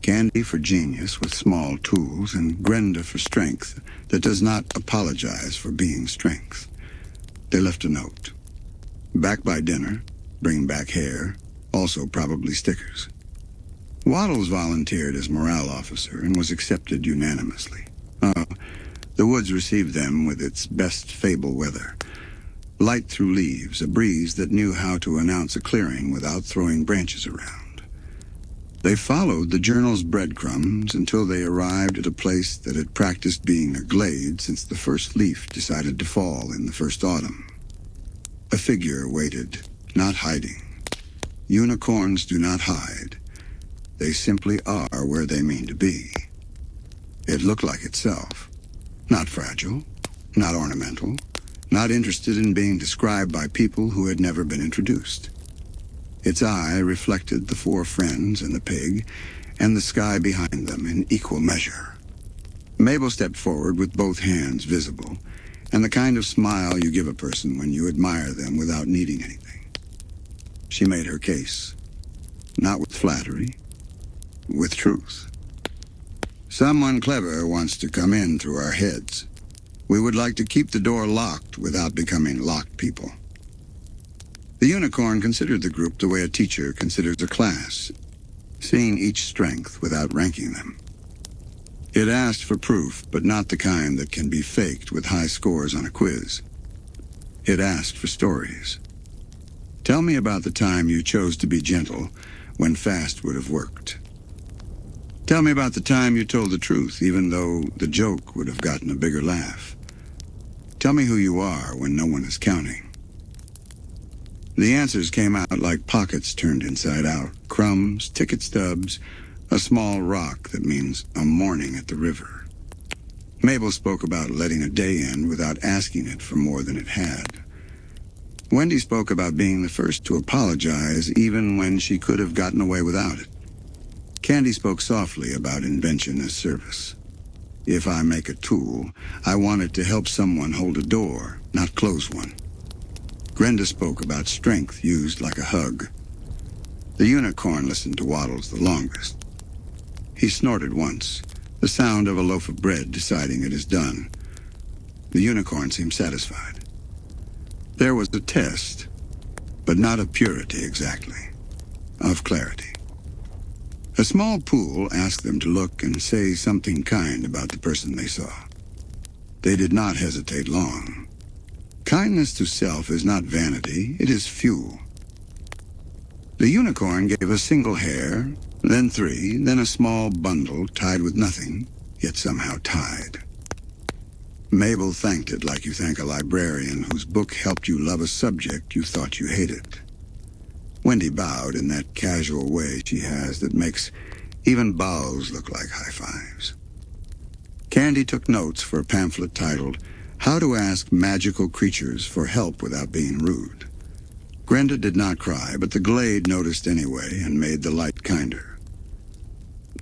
Candy for genius with small tools, and Grenda for strength that does not apologize for being strength. They left a note. Back by dinner, bring back hair, also probably stickers. Waddles volunteered as morale officer and was accepted unanimously. The woods received them with its best fable weather. Light through leaves, a breeze that knew how to announce a clearing without throwing branches around. They followed the journal's breadcrumbs until they arrived at a place that had practiced being a glade since the first leaf decided to fall in the first autumn. A figure waited, not hiding. Unicorns do not hide. They simply are where they mean to be. It looked like itself. Not fragile, not ornamental, not interested in being described by people who had never been introduced. Its eye reflected the 4 friends and the pig, and the sky behind them in equal measure. Mabel stepped forward with both hands visible, and the kind of smile you give a person when you admire them without needing anything. She made her case, not with flattery, with truth. Someone clever wants to come in through our heads. We would like to keep the door locked without becoming locked people. The unicorn considered the group the way a teacher considers a class, seeing each strength without ranking them. It asked for proof, but not the kind that can be faked with high scores on a quiz. It asked for stories. Tell me about the time you chose to be gentle when fast would have worked. Tell me about the time you told the truth, even though the joke would have gotten a bigger laugh. Tell me who you are when no one is counting. The answers came out like pockets turned inside out, crumbs, ticket stubs, a small rock that means a morning at the river. Mabel spoke about letting a day end without asking it for more than it had. Wendy spoke about being the first to apologize even when she could have gotten away without it. Candy spoke softly about invention as service. If I make a tool, I want it to help someone hold a door, not close one. Grenda spoke about strength used like a hug. The unicorn listened to Waddles the longest. He snorted once, the sound of a loaf of bread deciding it is done. The unicorn seemed satisfied. There was a test, but not of purity exactly, of clarity. A small pool asked them to look and say something kind about the person they saw. They did not hesitate long. Kindness to self is not vanity, it is fuel. The unicorn gave a single hair, then 3, then a small bundle tied with nothing, yet somehow tied. Mabel thanked it like you thank a librarian whose book helped you love a subject you thought you hated. Wendy bowed in that casual way she has that makes even bows look like high fives. Candy took notes for a pamphlet titled, How to Ask Magical Creatures for Help Without Being Rude. Grenda did not cry, but the glade noticed anyway and made the light kinder.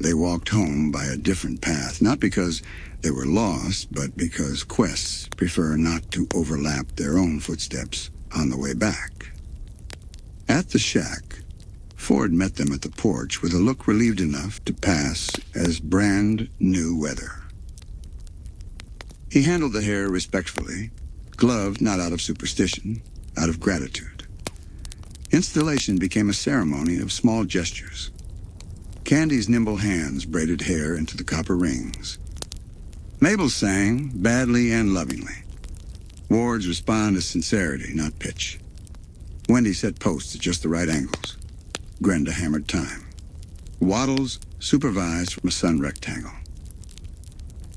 They walked home by a different path, not because they were lost, but because quests prefer not to overlap their own footsteps on the way back. At the shack, Ford met them at the porch with a look relieved enough to pass as brand new weather. He handled the hair respectfully, gloved not out of superstition, out of gratitude. Installation became a ceremony of small gestures. Candy's nimble hands braided hair into the copper rings. Mabel sang, badly and lovingly. Ward's respond to sincerity, not pitch. Wendy set posts at just the right angles. Grenda hammered time. Waddles supervised from a sun rectangle.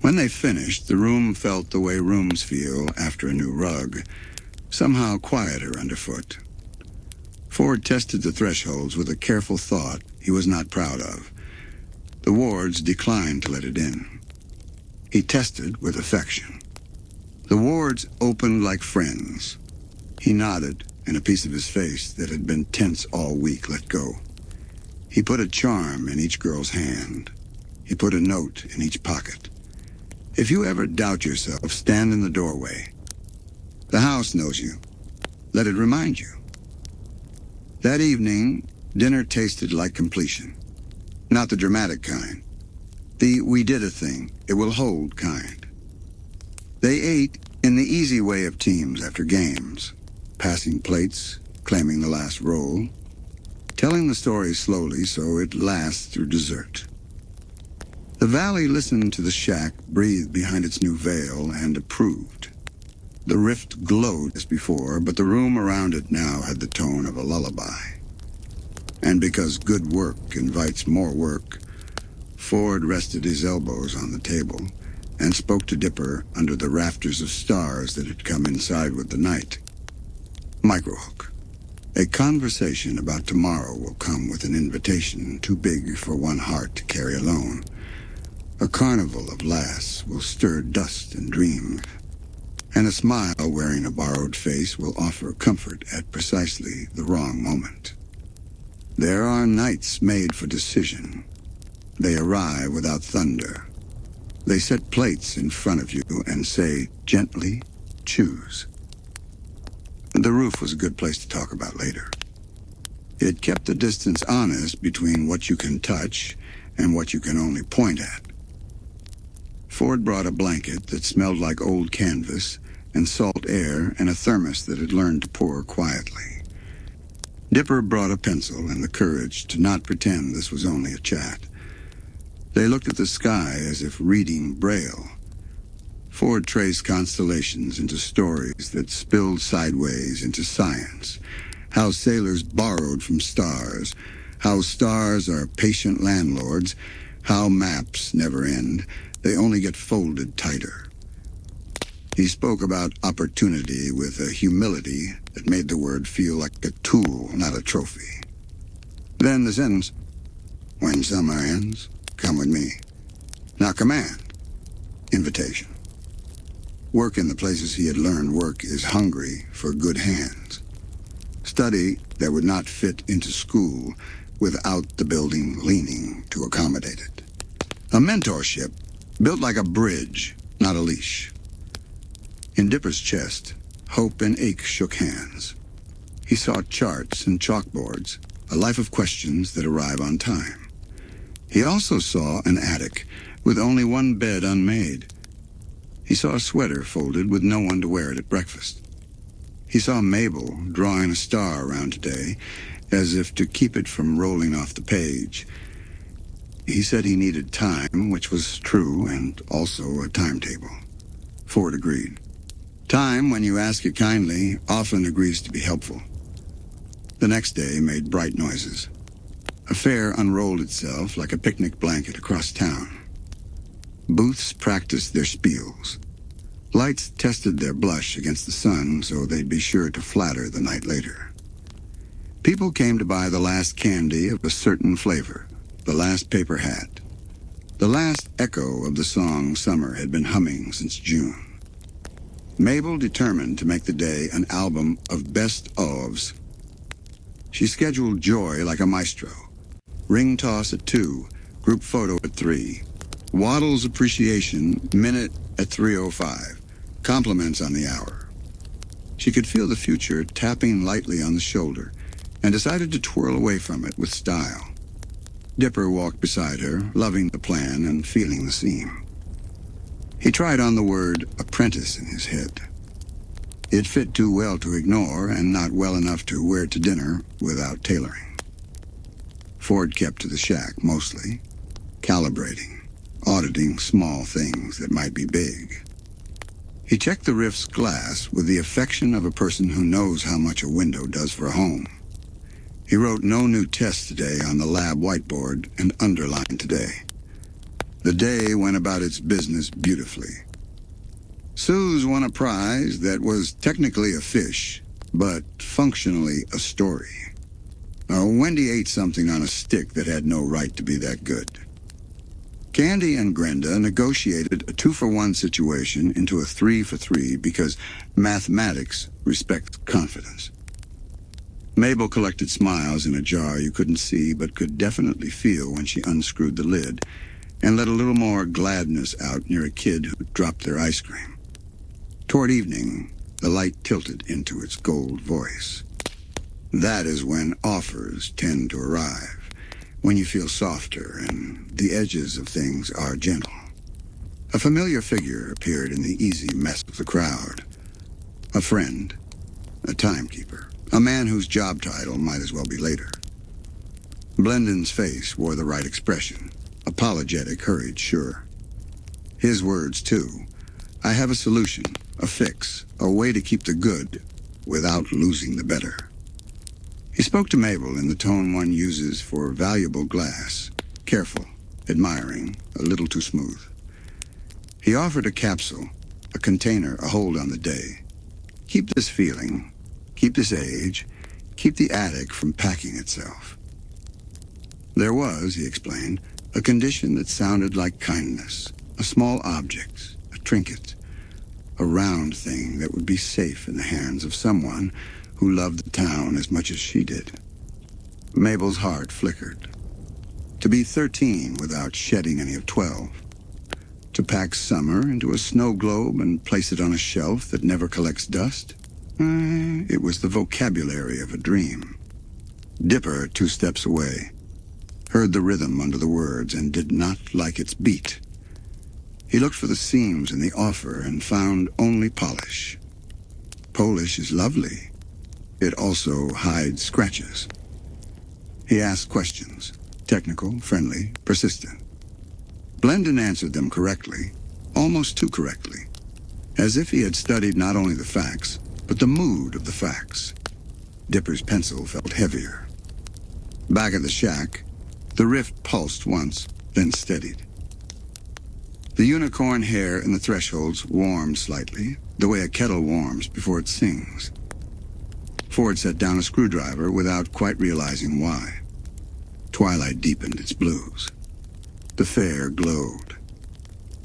When they finished, the room felt the way rooms feel after a new rug, somehow quieter underfoot. Ford tested the thresholds with a careful thought he was not proud of. The wards declined to let it in. He tested with affection. The wards opened like friends. He nodded, and a piece of his face that had been tense all week let go. He put a charm in each girl's hand. He put a note in each pocket. If you ever doubt yourself, stand in the doorway. The house knows you. Let it remind you. That evening, dinner tasted like completion. Not the dramatic kind. The we did a thing, it will hold kind. They ate in the easy way of teams after games, passing plates, claiming the last roll, telling the story slowly so it lasts through dessert. The valley listened to the shack breathe behind its new veil and approved. The rift glowed as before, but the room around it now had the tone of a lullaby. And because good work invites more work, Ford rested his elbows on the table and spoke to Dipper under the rafters of stars that had come inside with the night. Microhook. A conversation about tomorrow will come with an invitation too big for one heart to carry alone. A carnival of laughs will stir dust and dreams. And a smile wearing a borrowed face will offer comfort at precisely the wrong moment. There are nights made for decision. They arrive without thunder. They set plates in front of you and say, gently, choose. The roof was a good place to talk about later. It kept the distance honest between what you can touch and what you can only point at. Ford brought a blanket that smelled like old canvas and salt air and a thermos that had learned to pour quietly. Dipper brought a pencil and the courage to not pretend this was only a chat. They looked at the sky as if reading Braille. Ford traced constellations into stories that spilled sideways into science. How sailors borrowed from stars. How stars are patient landlords. How maps never end. They only get folded tighter. He spoke about opportunity with a humility that made the word feel like a tool, not a trophy. Then the sentence, "When summer ends, come with me." Now command, invitation. Work in the places he had learned work is hungry for good hands. Study that would not fit into school without the building leaning to accommodate it. A mentorship built like a bridge, not a leash. In Dipper's chest, hope and ache shook hands. He saw charts and chalkboards, a life of questions that arrive on time. He also saw an attic with only one bed unmade. He saw a sweater folded with no one to wear it at breakfast. He saw Mabel drawing a star around today, as if to keep it from rolling off the page. He said he needed time, which was true, and also a timetable. Ford agreed. Time, when you ask it kindly, often agrees to be helpful. The next day made bright noises. A fair unrolled itself like a picnic blanket across town. Booths practiced their spiels. Lights tested their blush against the sun so they'd be sure to flatter the night later. People came to buy the last candy of a certain flavor, the last paper hat. The last echo of the song summer had been humming since June. Mabel determined to make the day an album of best-ofs. She scheduled joy like a maestro. Ring toss at 2, group photo at 3. Waddle's appreciation minute at 3:05. Compliments on the hour. She could feel the future tapping lightly on the shoulder and decided to twirl away from it with style. Dipper walked beside her, loving the plan and feeling the seam. He tried on the word apprentice in his head. It fit too well to ignore and not well enough to wear to dinner without tailoring. Ford kept to the shack mostly, calibrating, auditing small things that might be big. He checked the rift's glass with the affection of a person who knows how much a window does for a home. He wrote no new tests today on the lab whiteboard and underlined today. The day went about its business beautifully. Suze won a prize that was technically a fish, but functionally a story. Wendy ate something on a stick that had no right to be that good. Candy and Grenda negotiated a 2-for-1 situation into a 3-for-3 because mathematics respects confidence. Mabel collected smiles in a jar you couldn't see but could definitely feel when she unscrewed the lid, and let a little more gladness out near a kid who dropped their ice cream. Toward evening, the light tilted into its gold voice. That is when offers tend to arrive, when you feel softer and the edges of things are gentle. A familiar figure appeared in the easy mess of the crowd. A friend, a timekeeper, a man whose job title might as well be later. Blendon's face wore the right expression, apologetic, hurried, sure. His words, too. I have a solution, a fix, a way to keep the good without losing the better. He spoke to Mabel in the tone one uses for valuable glass, careful, admiring, a little too smooth. He offered a capsule, a container, a hold on the day. Keep this feeling, keep this age, keep the attic from packing itself. There was, he explained, a condition that sounded like kindness, a small object, a trinket, a round thing that would be safe in the hands of someone who loved the town as much as she did. Mabel's heart flickered. To be 13 without shedding any of 12. To To pack summer into a snow globe and place it on a shelf that never collects dust? It was the vocabulary of a dream. Dipper, 2 steps away, heard the rhythm under the words and did not like its beat. He looked for the seams in the offer and found only polish. Polish is lovely. It also hides scratches. He asked questions, technical, friendly, persistent. Blendon answered them correctly, almost too correctly, as if he had studied not only the facts, but the mood of the facts. Dipper's pencil felt heavier. Back at the shack, the rift pulsed once, then steadied. The unicorn hair in the thresholds warmed slightly, the way a kettle warms before it sings. Ford set down a screwdriver without quite realizing why. Twilight deepened its blues. The fair glowed.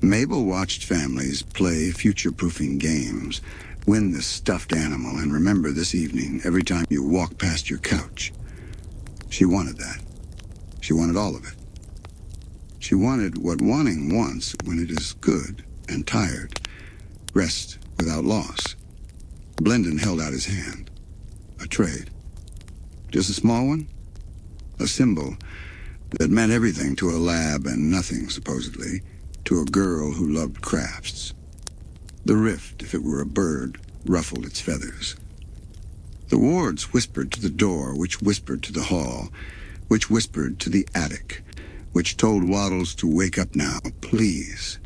Mabel watched families play future-proofing games, win this stuffed animal, and remember this evening every time you walk past your couch. She wanted that. She wanted all of it. She wanted what wanting wants when it is good and tired. Rest without loss. Blendon held out his hand. A trade. Just a small one? A symbol that meant everything to a lab and nothing, supposedly, to a girl who loved crafts. The rift, if it were a bird, ruffled its feathers. The wards whispered to the door, which whispered to the hall, which whispered to the attic, which told Waddles to wake up now, please.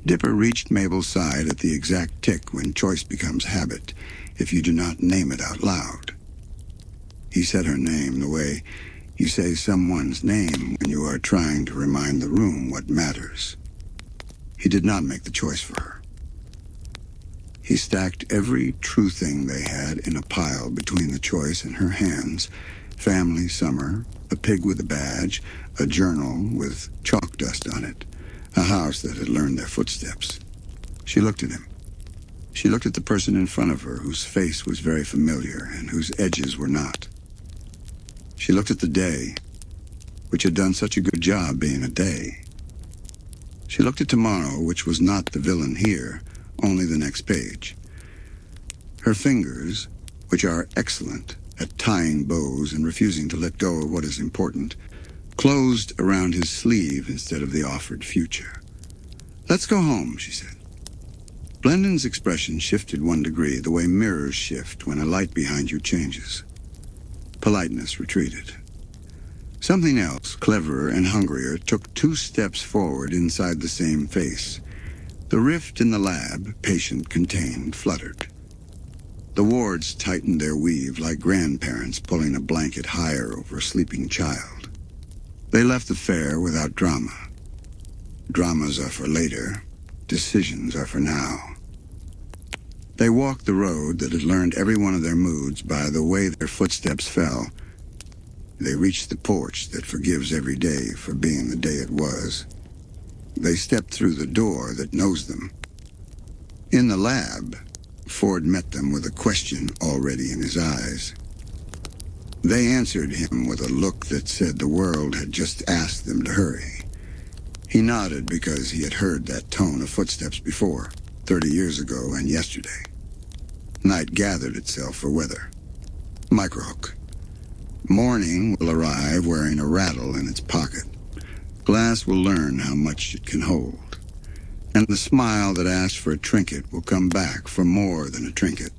Dipper reached Mabel's side at the exact tick when choice becomes habit, if you do not name it out loud. He said her name the way you say someone's name when you are trying to remind the room what matters. He did not make the choice for her. He stacked every true thing they had in a pile between the choice and her hands. Family summer, a pig with a badge, a journal with chalk dust on it, a house that had learned their footsteps. She looked at him. She looked at the person in front of her whose face was very familiar and whose edges were not. She looked at the day, which had done such a good job being a day. She looked at tomorrow, which was not the villain here, only the next page. Her fingers, which are excellent at tying bows and refusing to let go of what is important, closed around his sleeve instead of the offered future. Let's go home, she said. Blendon's expression shifted 1 degree, the way mirrors shift when a light behind you changes. Politeness retreated. Something else, cleverer and hungrier, took 2 steps forward inside the same face. The rift in the lab, patient, contained, fluttered. The wards tightened their weave like grandparents pulling a blanket higher over a sleeping child. They left the fair without drama. Dramas are for later. Decisions are for now. They walked the road that had learned every one of their moods by the way their footsteps fell. They reached the porch that forgives every day for being the day it was. They stepped through the door that knows them. In the lab, Ford met them with a question already in his eyes. They answered him with a look that said the world had just asked them to hurry. He nodded because he had heard that tone of footsteps before, 30 years ago and yesterday. Night gathered itself for weather. Microhook. Morning will arrive wearing a rattle in its pocket. Glass will learn how much it can hold. And the smile that asked for a trinket will come back for more than a trinket,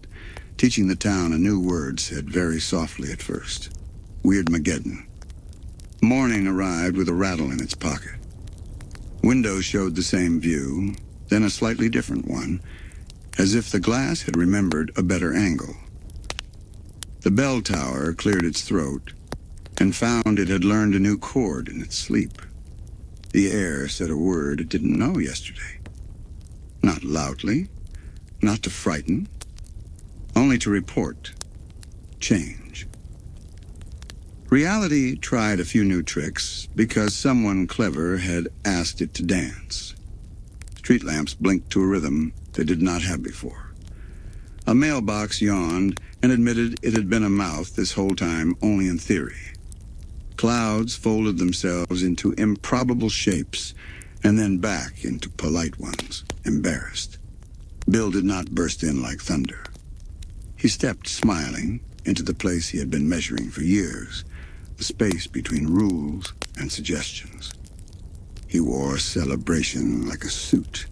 teaching the town a new word said very softly at first. Weirdmageddon. Morning arrived with a rattle in its pocket. Windows showed the same view, then a slightly different one, as if the glass had remembered a better angle. The bell tower cleared its throat and found it had learned a new chord in its sleep. The air said a word it didn't know yesterday. Not loudly, not to frighten, only to report. Change. Reality tried a few new tricks because someone clever had asked it to dance. Street lamps blinked to a rhythm they did not have before. A mailbox yawned and admitted it had been a mouth this whole time only in theory. Clouds folded themselves into improbable shapes and then back into polite ones, embarrassed. Bill did not burst in like thunder. He stepped, smiling, into the place he had been measuring for years, the space between rules and suggestions. He wore celebration like a suit,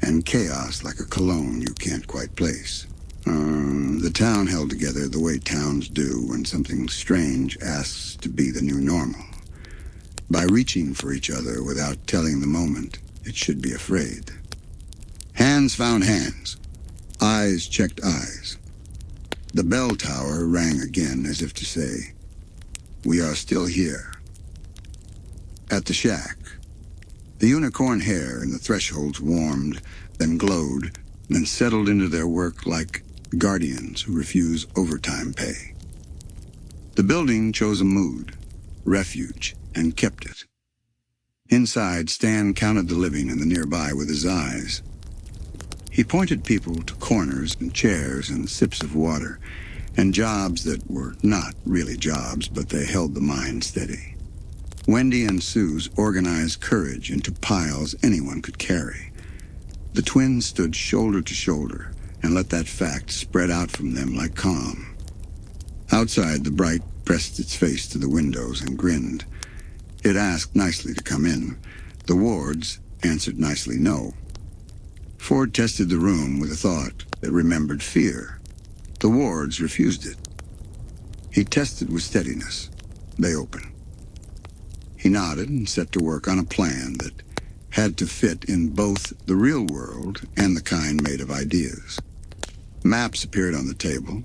and chaos like a cologne you can't quite place. The town held together the way towns do when something strange asks to be the new normal. By reaching for each other without telling the moment it should be afraid. Hands found hands. Eyes checked eyes. The bell tower rang again as if to say, "We are still here." At the shack, the unicorn hair in the thresholds warmed, then glowed, then settled into their work like guardians who refuse overtime pay. The building chose a mood, refuge, and kept it. Inside, Stan counted the living in the nearby with his eyes. He pointed people to corners and chairs and sips of water, and jobs that were not really jobs, but they held the mind steady. Wendy and Sue's organized courage into piles anyone could carry. The twins stood shoulder to shoulder and let that fact spread out from them like calm. Outside, the bright pressed its face to the windows and grinned. It asked nicely to come in. The wards answered nicely no. Ford tested the room with a thought that remembered fear. The wards refused it. He tested with steadiness. They opened. He nodded and set to work on a plan that had to fit in both the real world and the kind made of ideas. Maps appeared on the table,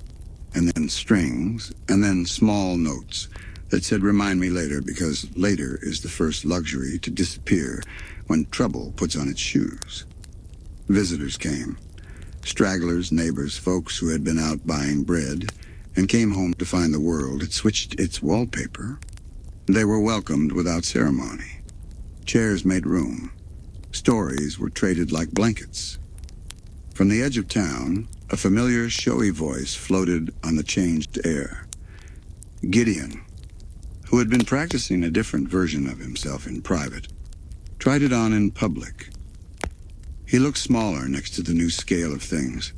and then strings, and then small notes that said, "Remind me later," because later is the first luxury to disappear when trouble puts on its shoes. Visitors came. Stragglers, neighbors, folks who had been out buying bread and came home to find the world had switched its wallpaper. They were welcomed without ceremony. Chairs made room. Stories were traded like blankets. From the edge of town, a familiar, showy voice floated on the changed air. Gideon, who had been practicing a different version of himself in private, tried it on in public. He looked smaller next to the new scale of things.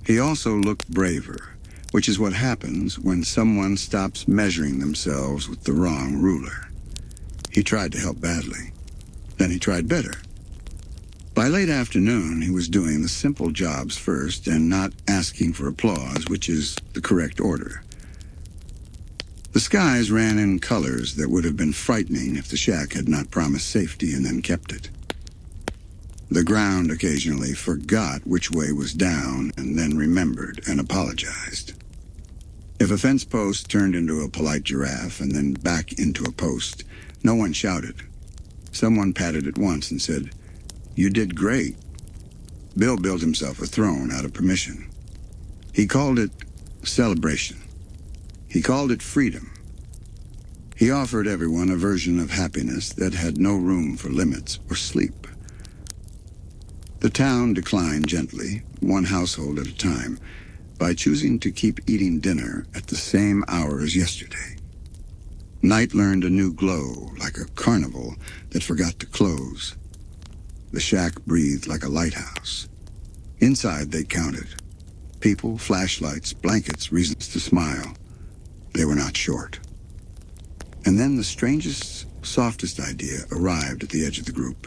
He also looked braver, which is what happens when someone stops measuring themselves with the wrong ruler. He tried to help badly. Then he tried better. By late afternoon, he was doing the simple jobs first and not asking for applause, which is the correct order. The skies ran in colors that would have been frightening if the shack had not promised safety and then kept it. The ground occasionally forgot which way was down and then remembered and apologized. If a fence post turned into a polite giraffe and then back into a post, no one shouted. Someone patted it once and said, "You did great." Bill built himself a throne out of permission. He called it celebration. He called it freedom. He offered everyone a version of happiness that had no room for limits or sleep. The town declined gently, one household at a time, by choosing to keep eating dinner at the same hour as yesterday. Night learned a new glow, like a carnival that forgot to close. The shack breathed like a lighthouse. Inside they counted. People, flashlights, blankets, reasons to smile. They were not short. And then the strangest, softest idea arrived at the edge of the group.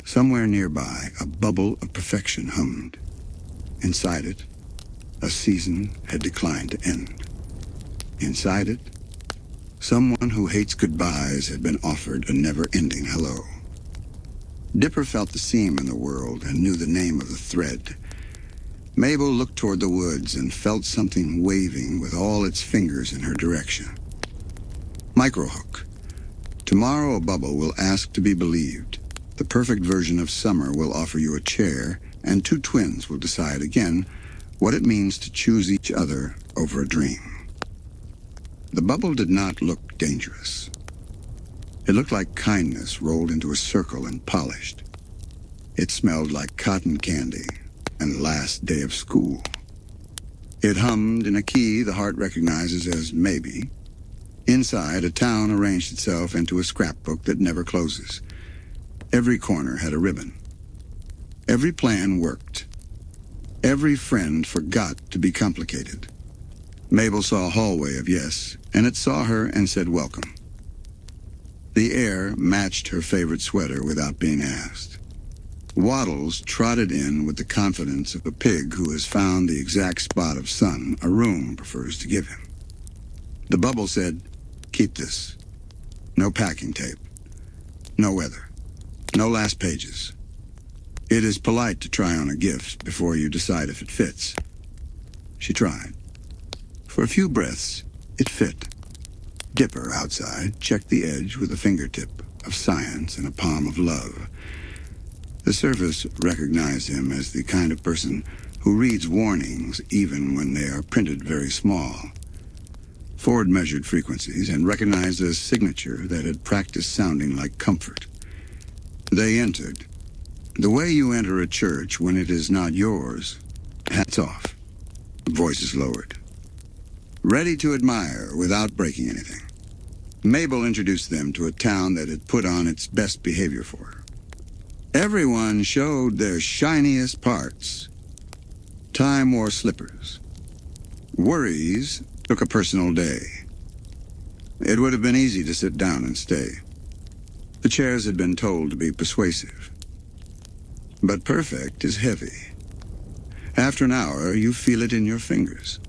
Somewhere nearby, a bubble of perfection hummed. Inside it, a season had declined to end. Inside it, someone who hates goodbyes had been offered a never-ending hello. Dipper felt the seam in the world and knew the name of the thread. Mabel looked toward the woods and felt something waving with all its fingers in her direction. Microhook. Tomorrow a bubble will ask to be believed. The perfect version of summer will offer you a chair, and two twins will decide again what it means to choose each other over a dream. The bubble did not look dangerous. It looked like kindness rolled into a circle and polished. It smelled like cotton candy and the last day of school. It hummed in a key the heart recognizes as maybe. Inside, a town arranged itself into a scrapbook that never closes. Every corner had a ribbon. Every plan worked. Every friend forgot to be complicated. Mabel saw a hallway of yes, and it saw her and said welcome. The air matched her favorite sweater without being asked. Waddles trotted in with the confidence of a pig who has found the exact spot of sun a room prefers to give him. The bubble said, "Keep this. No packing tape. No weather. No last pages. It is polite to try on a gift before you decide if it fits." She tried. For a few breaths, it fit. Dipper, outside, checked the edge with a fingertip of science and a palm of love. The surface recognized him as the kind of person who reads warnings even when they are printed very small. Ford measured frequencies and recognized a signature that had practiced sounding like comfort. They entered. The way you enter a church when it is not yours. Hats off. Voices lowered. Ready to admire without breaking anything. Mabel introduced them to a town that had put on its best behavior for her. Everyone showed their shiniest parts. Time wore slippers. Worries took a personal day. It would have been easy to sit down and stay. The chairs had been told to be persuasive. But perfect is heavy. After an hour, you feel it in your fingers.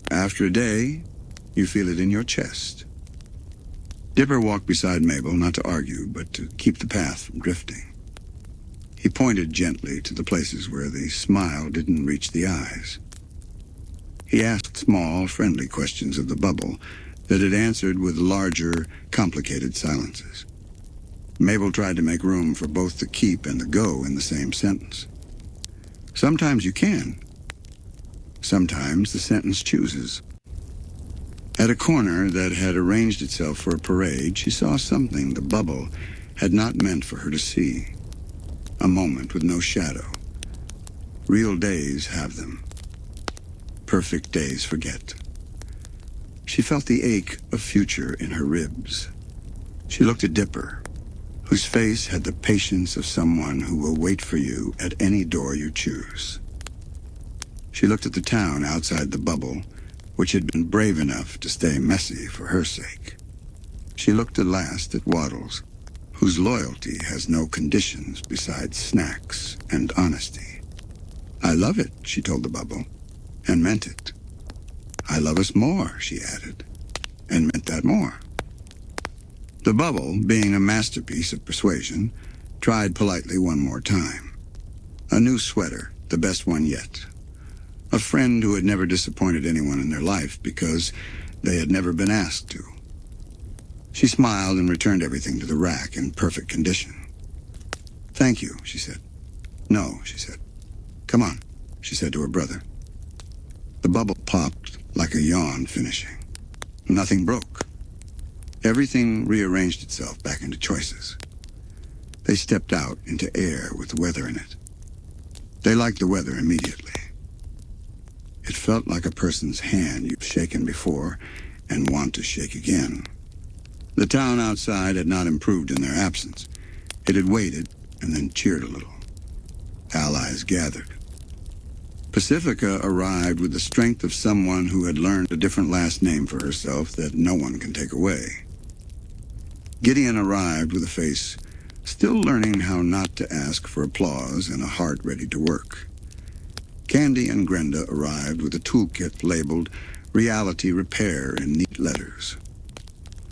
After a day, you feel it in your chest. Dipper walked beside Mabel, not to argue, but to keep the path from drifting. He pointed gently to the places where the smile didn't reach the eyes. He asked small, friendly questions of the bubble that it answered with larger, complicated silences. Mabel tried to make room for both the keep and the go in the same sentence. Sometimes you can. Sometimes the sentence chooses. At a corner that had arranged itself for a parade, she saw something the bubble had not meant for her to see. A moment with no shadow. Real days have them. Perfect days forget. She felt the ache of future in her ribs. She looked at Dipper, whose face had the patience of someone who will wait for you at any door you choose. She looked at the town outside the bubble, which had been brave enough to stay messy for her sake. She looked at last at Waddles, whose loyalty has no conditions besides snacks and honesty. "I love it," she told the bubble, and meant it. "I love us more," she added, and meant that more. The bubble, being a masterpiece of persuasion, tried politely one more time. A new sweater, the best one yet. A friend who had never disappointed anyone in their life because they had never been asked to. She smiled and returned everything to the rack in perfect condition. "Thank you," she said. "No," she said. "Come on," she said to her brother. The bubble popped like a yawn finishing. Nothing broke. Everything rearranged itself back into choices. They stepped out into air with weather in it. They liked the weather immediately. It felt like a person's hand you've shaken before and want to shake again. The town outside had not improved in their absence. It had waited and then cheered a little. Allies gathered. Pacifica arrived with the strength of someone who had learned a different last name for herself that no one can take away. Gideon arrived with a face still learning how not to ask for applause and a heart ready to work. Candy and Grenda arrived with a toolkit labeled Reality Repair in neat letters.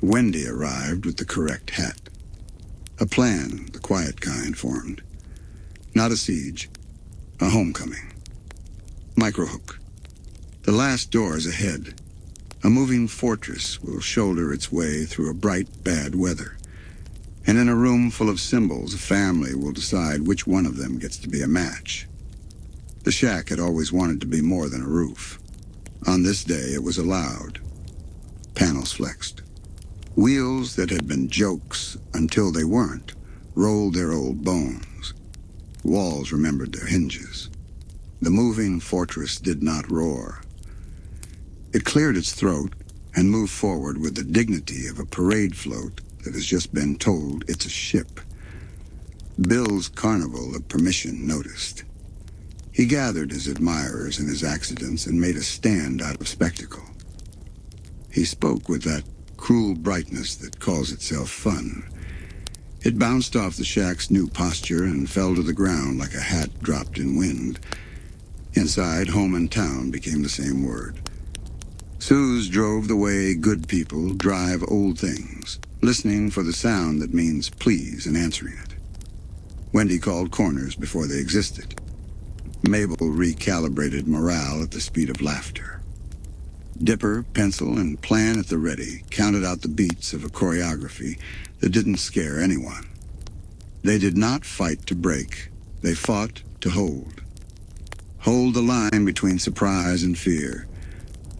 Wendy arrived with the correct hat. A plan, the quiet kind, formed. Not a siege, a homecoming. Microhook. The last doors ahead. A moving fortress will shoulder its way through a bright, bad weather. And in a room full of symbols, a family will decide which one of them gets to be a match. The shack had always wanted to be more than a roof. On this day, it was allowed. Panels flexed. Wheels that had been jokes until they weren't rolled their old bones. Walls remembered their hinges. The moving fortress did not roar. It cleared its throat and moved forward with the dignity of a parade float that has just been told it's a ship. Bill's carnival of permission noticed. He gathered his admirers in his accidents and made a stand out of spectacle. He spoke with that cruel brightness that calls itself fun. It bounced off the shack's new posture and fell to the ground like a hat dropped in wind. Inside, home and town became the same word. Suze drove the way good people drive old things, listening for the sound that means please and answering it. Wendy called corners before they existed. Mabel recalibrated morale at the speed of laughter. Dipper, pencil, and plan at the ready counted out the beats of a choreography that didn't scare anyone. They did not fight to break. They fought to hold. Hold the line between surprise and fear.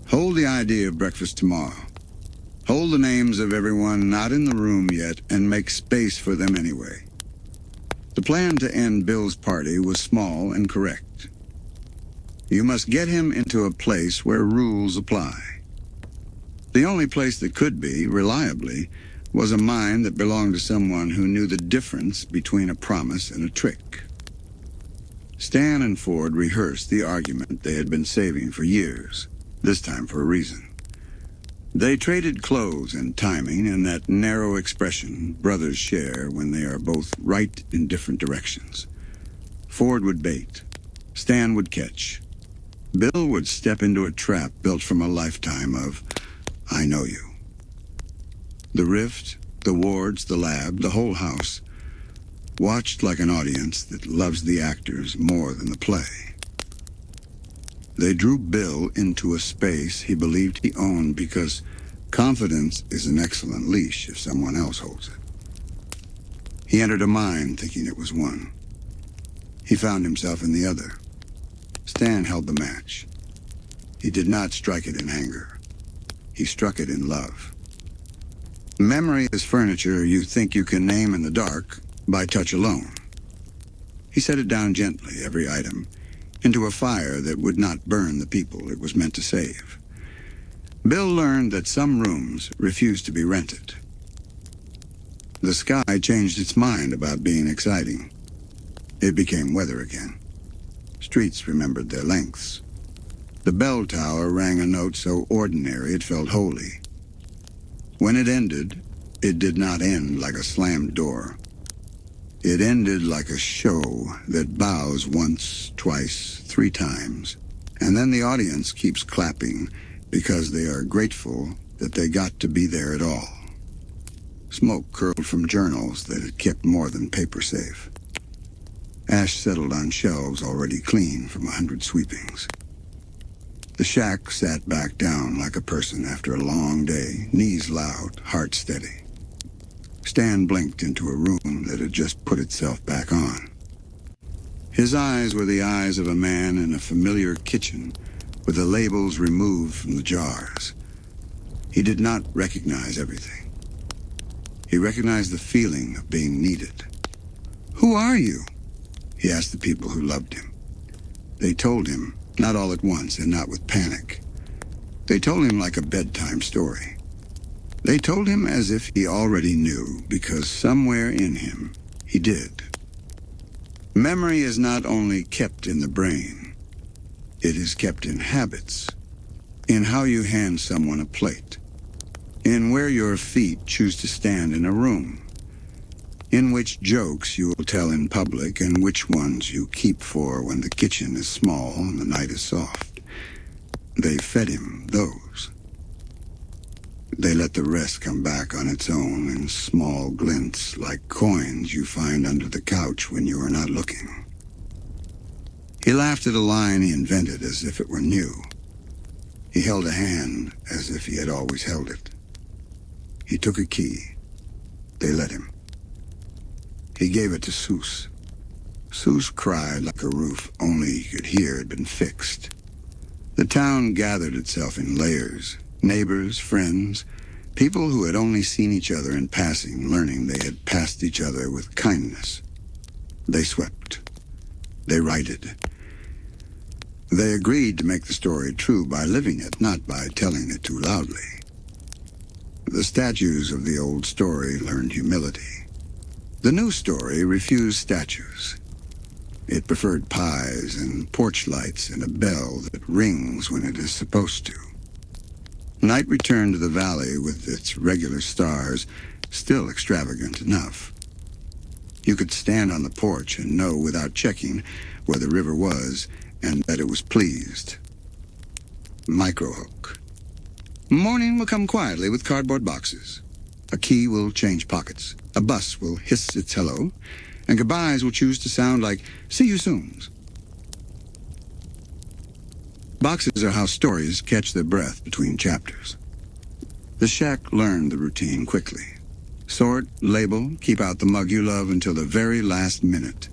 Hold the idea of breakfast tomorrow. Hold the names of everyone not in the room yet and make space for them anyway. The plan to end Bill's party was small and correct. You must get him into a place where rules apply. The only place that could be, reliably, was a mind that belonged to someone who knew the difference between a promise and a trick. Stan and Ford rehearsed the argument they had been saving for years, this time for a reason. They traded clothes and timing in that narrow expression brothers share when they are both right in different directions. Ford would bait. Stan would catch. Bill would step into a trap built from a lifetime of, I know you. The rift, the wards, the lab, the whole house, watched like an audience that loves the actors more than the play. They drew Bill into a space he believed he owned because confidence is an excellent leash if someone else holds it. He entered a mind thinking it was one. He found himself in the other. Stan held the match. He did not strike it in anger. He struck it in love. Memory is furniture you think you can name in the dark by touch alone. He set it down gently, every item, into a fire that would not burn the people it was meant to save. Bill learned that some rooms refused to be rented. The sky changed its mind about being exciting. It became weather again. Streets remembered their lengths. The bell tower rang a note so ordinary it felt holy. When it ended, it did not end like a slammed door. It ended like a show that bows once, twice, 3 times, and then the audience keeps clapping because they are grateful that they got to be there at all. Smoke curled from journals that had kept more than paper safe. Ash settled on shelves already clean from 100 sweepings. The shack sat back down like a person after a long day, knees loud, heart steady. Stan blinked into a room that had just put itself back on. His eyes were the eyes of a man in a familiar kitchen with the labels removed from the jars. He did not recognize everything. He recognized the feeling of being needed. "Who are you?" he asked the people who loved him. They told him, not all at once and not with panic. They told him like a bedtime story. They told him as if he already knew, because somewhere in him, he did. Memory is not only kept in the brain, it is kept in habits, in how you hand someone a plate, in where your feet choose to stand in a room, in which jokes you will tell in public and which ones you keep for when the kitchen is small and the night is soft. They fed him those. They let the rest come back on its own in small glints like coins you find under the couch when you are not looking. He laughed at a line he invented as if it were new. He held a hand as if he had always held it. He took a key. They let him. He gave it to Seuss. Seuss cried like a roof only he could hear had been fixed. The town gathered itself in layers. Neighbors, friends, people who had only seen each other in passing, learning they had passed each other with kindness. They swept. They righted. They agreed to make the story true by living it, not by telling it too loudly. The statues of the old story learned humility. The new story refused statues. It preferred pies and porch lights and a bell that rings when it is supposed to. Night returned to the valley with its regular stars, still extravagant enough. You could stand on the porch and know without checking where the river was and that it was pleased. Microhook. Morning will come quietly with cardboard boxes. A key will change pockets. A bus will hiss its hello, and goodbyes will choose to sound like see you soon. Boxes are how stories catch their breath between chapters. The shack learned the routine quickly. Sort, label, keep out the mug you love until the very last minute.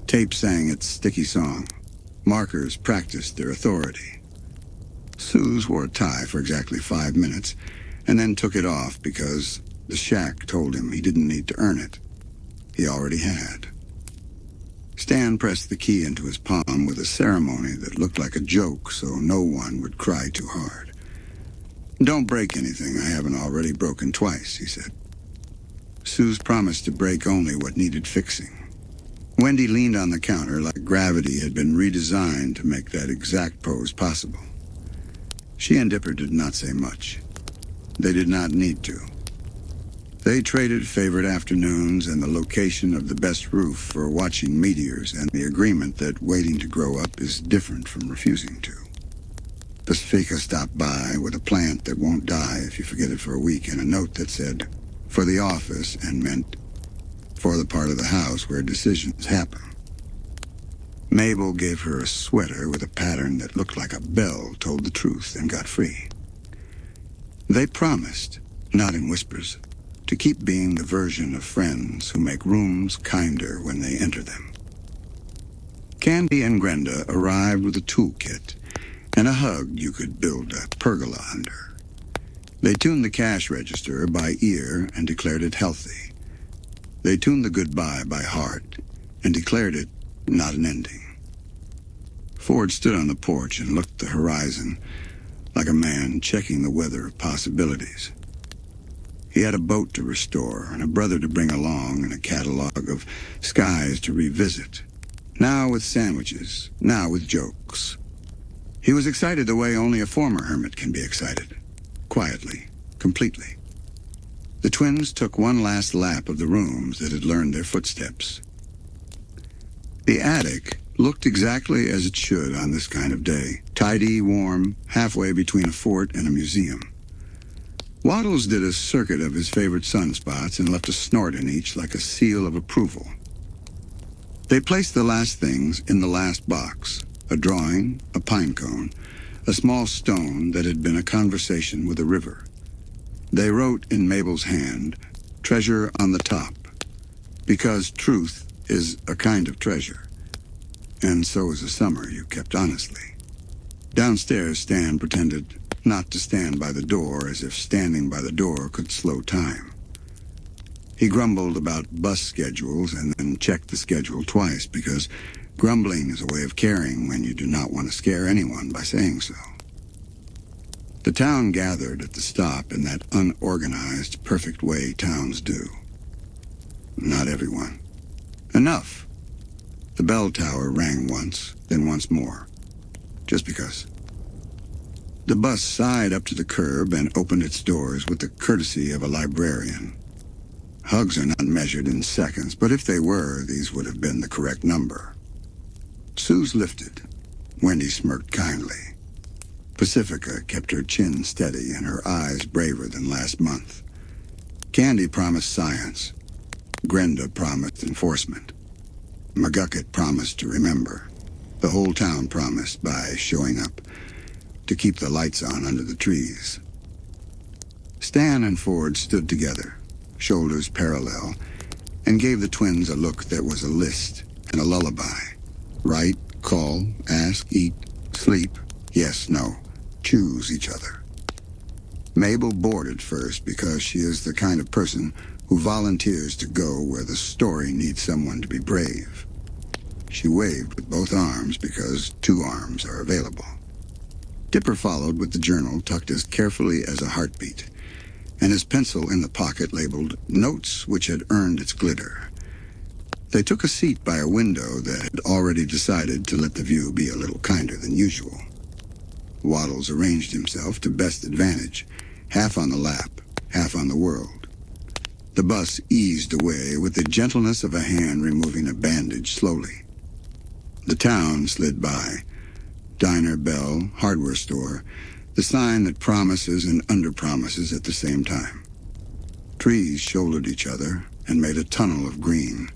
Tape sang its sticky song. Markers practiced their authority. Suze wore a tie for exactly 5 minutes, and then took it off because the shack told him he didn't need to earn it. He already had. Stan pressed the key into his palm with a ceremony that looked like a joke so no one would cry too hard. Don't break anything I haven't already broken twice, he said. Suze promised to break only what needed fixing. Wendy leaned on the counter like gravity had been redesigned to make that exact pose possible. She and Dipper did not say much. They did not need to. They traded favorite afternoons and the location of the best roof for watching meteors and the agreement that waiting to grow up is different from refusing to. Pacifica stopped by with a plant that won't die if you forget it for a week and a note that said, for the office, and meant for the part of the house where decisions happen. Mabel gave her a sweater with a pattern that looked like a bell told the truth and got free. They promised, not in whispers, to keep being the version of friends who make rooms kinder when they enter them. Candy and Grenda arrived with a toolkit and a hug you could build a pergola under. They tuned the cash register by ear and declared it healthy. They tuned the goodbye by heart and declared it not an ending. Ford stood on the porch and looked at the horizon like a man checking the weather of possibilities. He had a boat to restore and a brother to bring along and a catalog of skies to revisit. Now with sandwiches, now with jokes. He was excited the way only a former hermit can be excited. Quietly, completely. The twins took one last lap of the rooms that had learned their footsteps. The attic looked exactly as it should on this kind of day. Tidy, warm, halfway between a fort and a museum. Waddles did a circuit of his favorite sunspots and left a snort in each like a seal of approval. They placed the last things in the last box. A drawing, a pine cone, a small stone that had been a conversation with a river. They wrote in Mabel's hand, treasure on the top, because truth is a kind of treasure, and so is a summer you kept honestly. Downstairs, Stan pretended not to stand by the door as if standing by the door could slow time. He grumbled about bus schedules and then checked the schedule twice because grumbling is a way of caring when you do not want to scare anyone by saying so. The town gathered at the stop in that unorganized, perfect way towns do. Not everyone. Enough. The bell tower rang once, then once more. Just because. The bus sighed up to the curb and opened its doors with the courtesy of a librarian. Hugs are not measured in seconds, but if they were, these would have been the correct number. Suze lifted. Wendy smirked kindly. Pacifica kept her chin steady and her eyes braver than last month. Candy promised science. Grenda promised enforcement. McGucket promised to remember. The whole town promised by showing up to keep the lights on under the trees. Stan and Ford stood together, shoulders parallel, and gave the twins a look that was a list and a lullaby. Write, call, ask, eat, sleep, yes, no. Choose each other. Mabel boarded first because she is the kind of person who volunteers to go where the story needs someone to be brave. She waved with both arms because 2 arms are available. Dipper followed with the journal tucked as carefully as a heartbeat, and his pencil in the pocket labeled Notes Which Had Earned Its Glitter. They took a seat by a window that had already decided to let the view be a little kinder than usual. Waddles arranged himself to best advantage, half on the lap, half on the world. The bus eased away with the gentleness of a hand removing a bandage slowly. The town slid by. Diner, bell, hardware store, the sign that promises and underpromises at the same time. Trees shouldered each other and made a tunnel of green.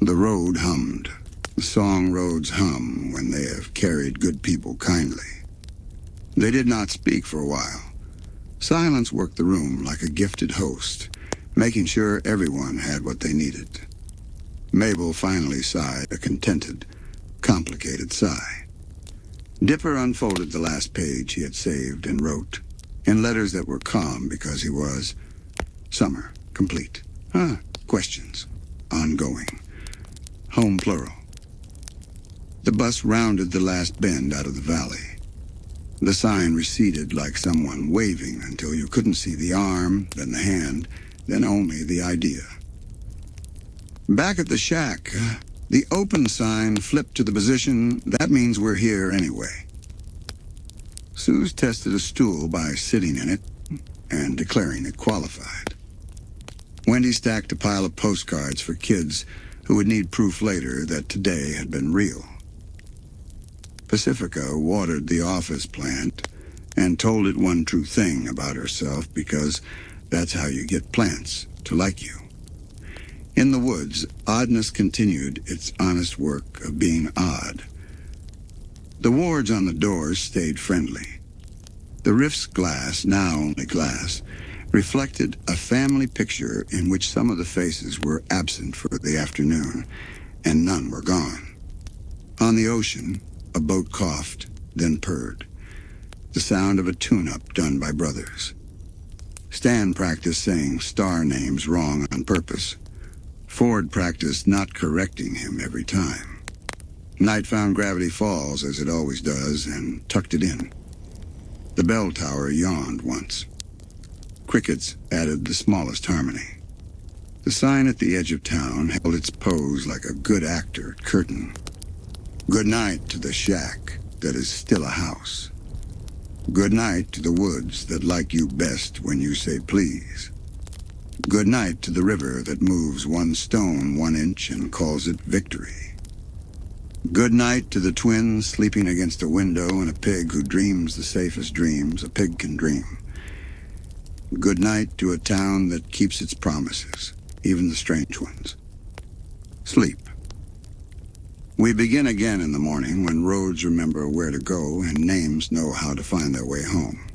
The road hummed. The song roads hum when they have carried good people kindly. They did not speak for a while. Silence worked the room like a gifted host, making sure everyone had what they needed. Mabel finally sighed a contented, complicated sigh. Dipper unfolded the last page he had saved and wrote, in letters that were calm because he was summer, complete. Questions, ongoing. Home plural. The bus rounded the last bend out of the valley. The sign receded like someone waving until you couldn't see the arm, then the hand, then only the idea. Back at the shack, the open sign flipped to the position, that means we're here anyway. Suze tested a stool by sitting in it and declaring it qualified. Wendy stacked a pile of postcards for kids who would need proof later that today had been real. Pacifica watered the office plant and told it one true thing about herself because that's how you get plants to like you. In the woods, oddness continued its honest work of being odd. The wards on the doors stayed friendly. The rift's glass, now only glass, reflected a family picture in which some of the faces were absent for the afternoon, and none were gone. On the ocean, a boat coughed, then purred, the sound of a tune-up done by brothers. Stan practiced saying star names wrong on purpose. Ford practiced not correcting him every time. Night found Gravity Falls, as it always does, and tucked it in. The bell tower yawned once. Crickets added the smallest harmony. The sign at the edge of town held its pose like a good actor at curtain. Good night to the shack that is still a house. Good night to the woods that like you best when you say please. Good night to the river that moves one stone 1 inch and calls it victory. Good night to the twins sleeping against a window and a pig who dreams the safest dreams a pig can dream. Good night to a town that keeps its promises, even the strange ones. Sleep. We begin again in the morning when roads remember where to go and names know how to find their way home.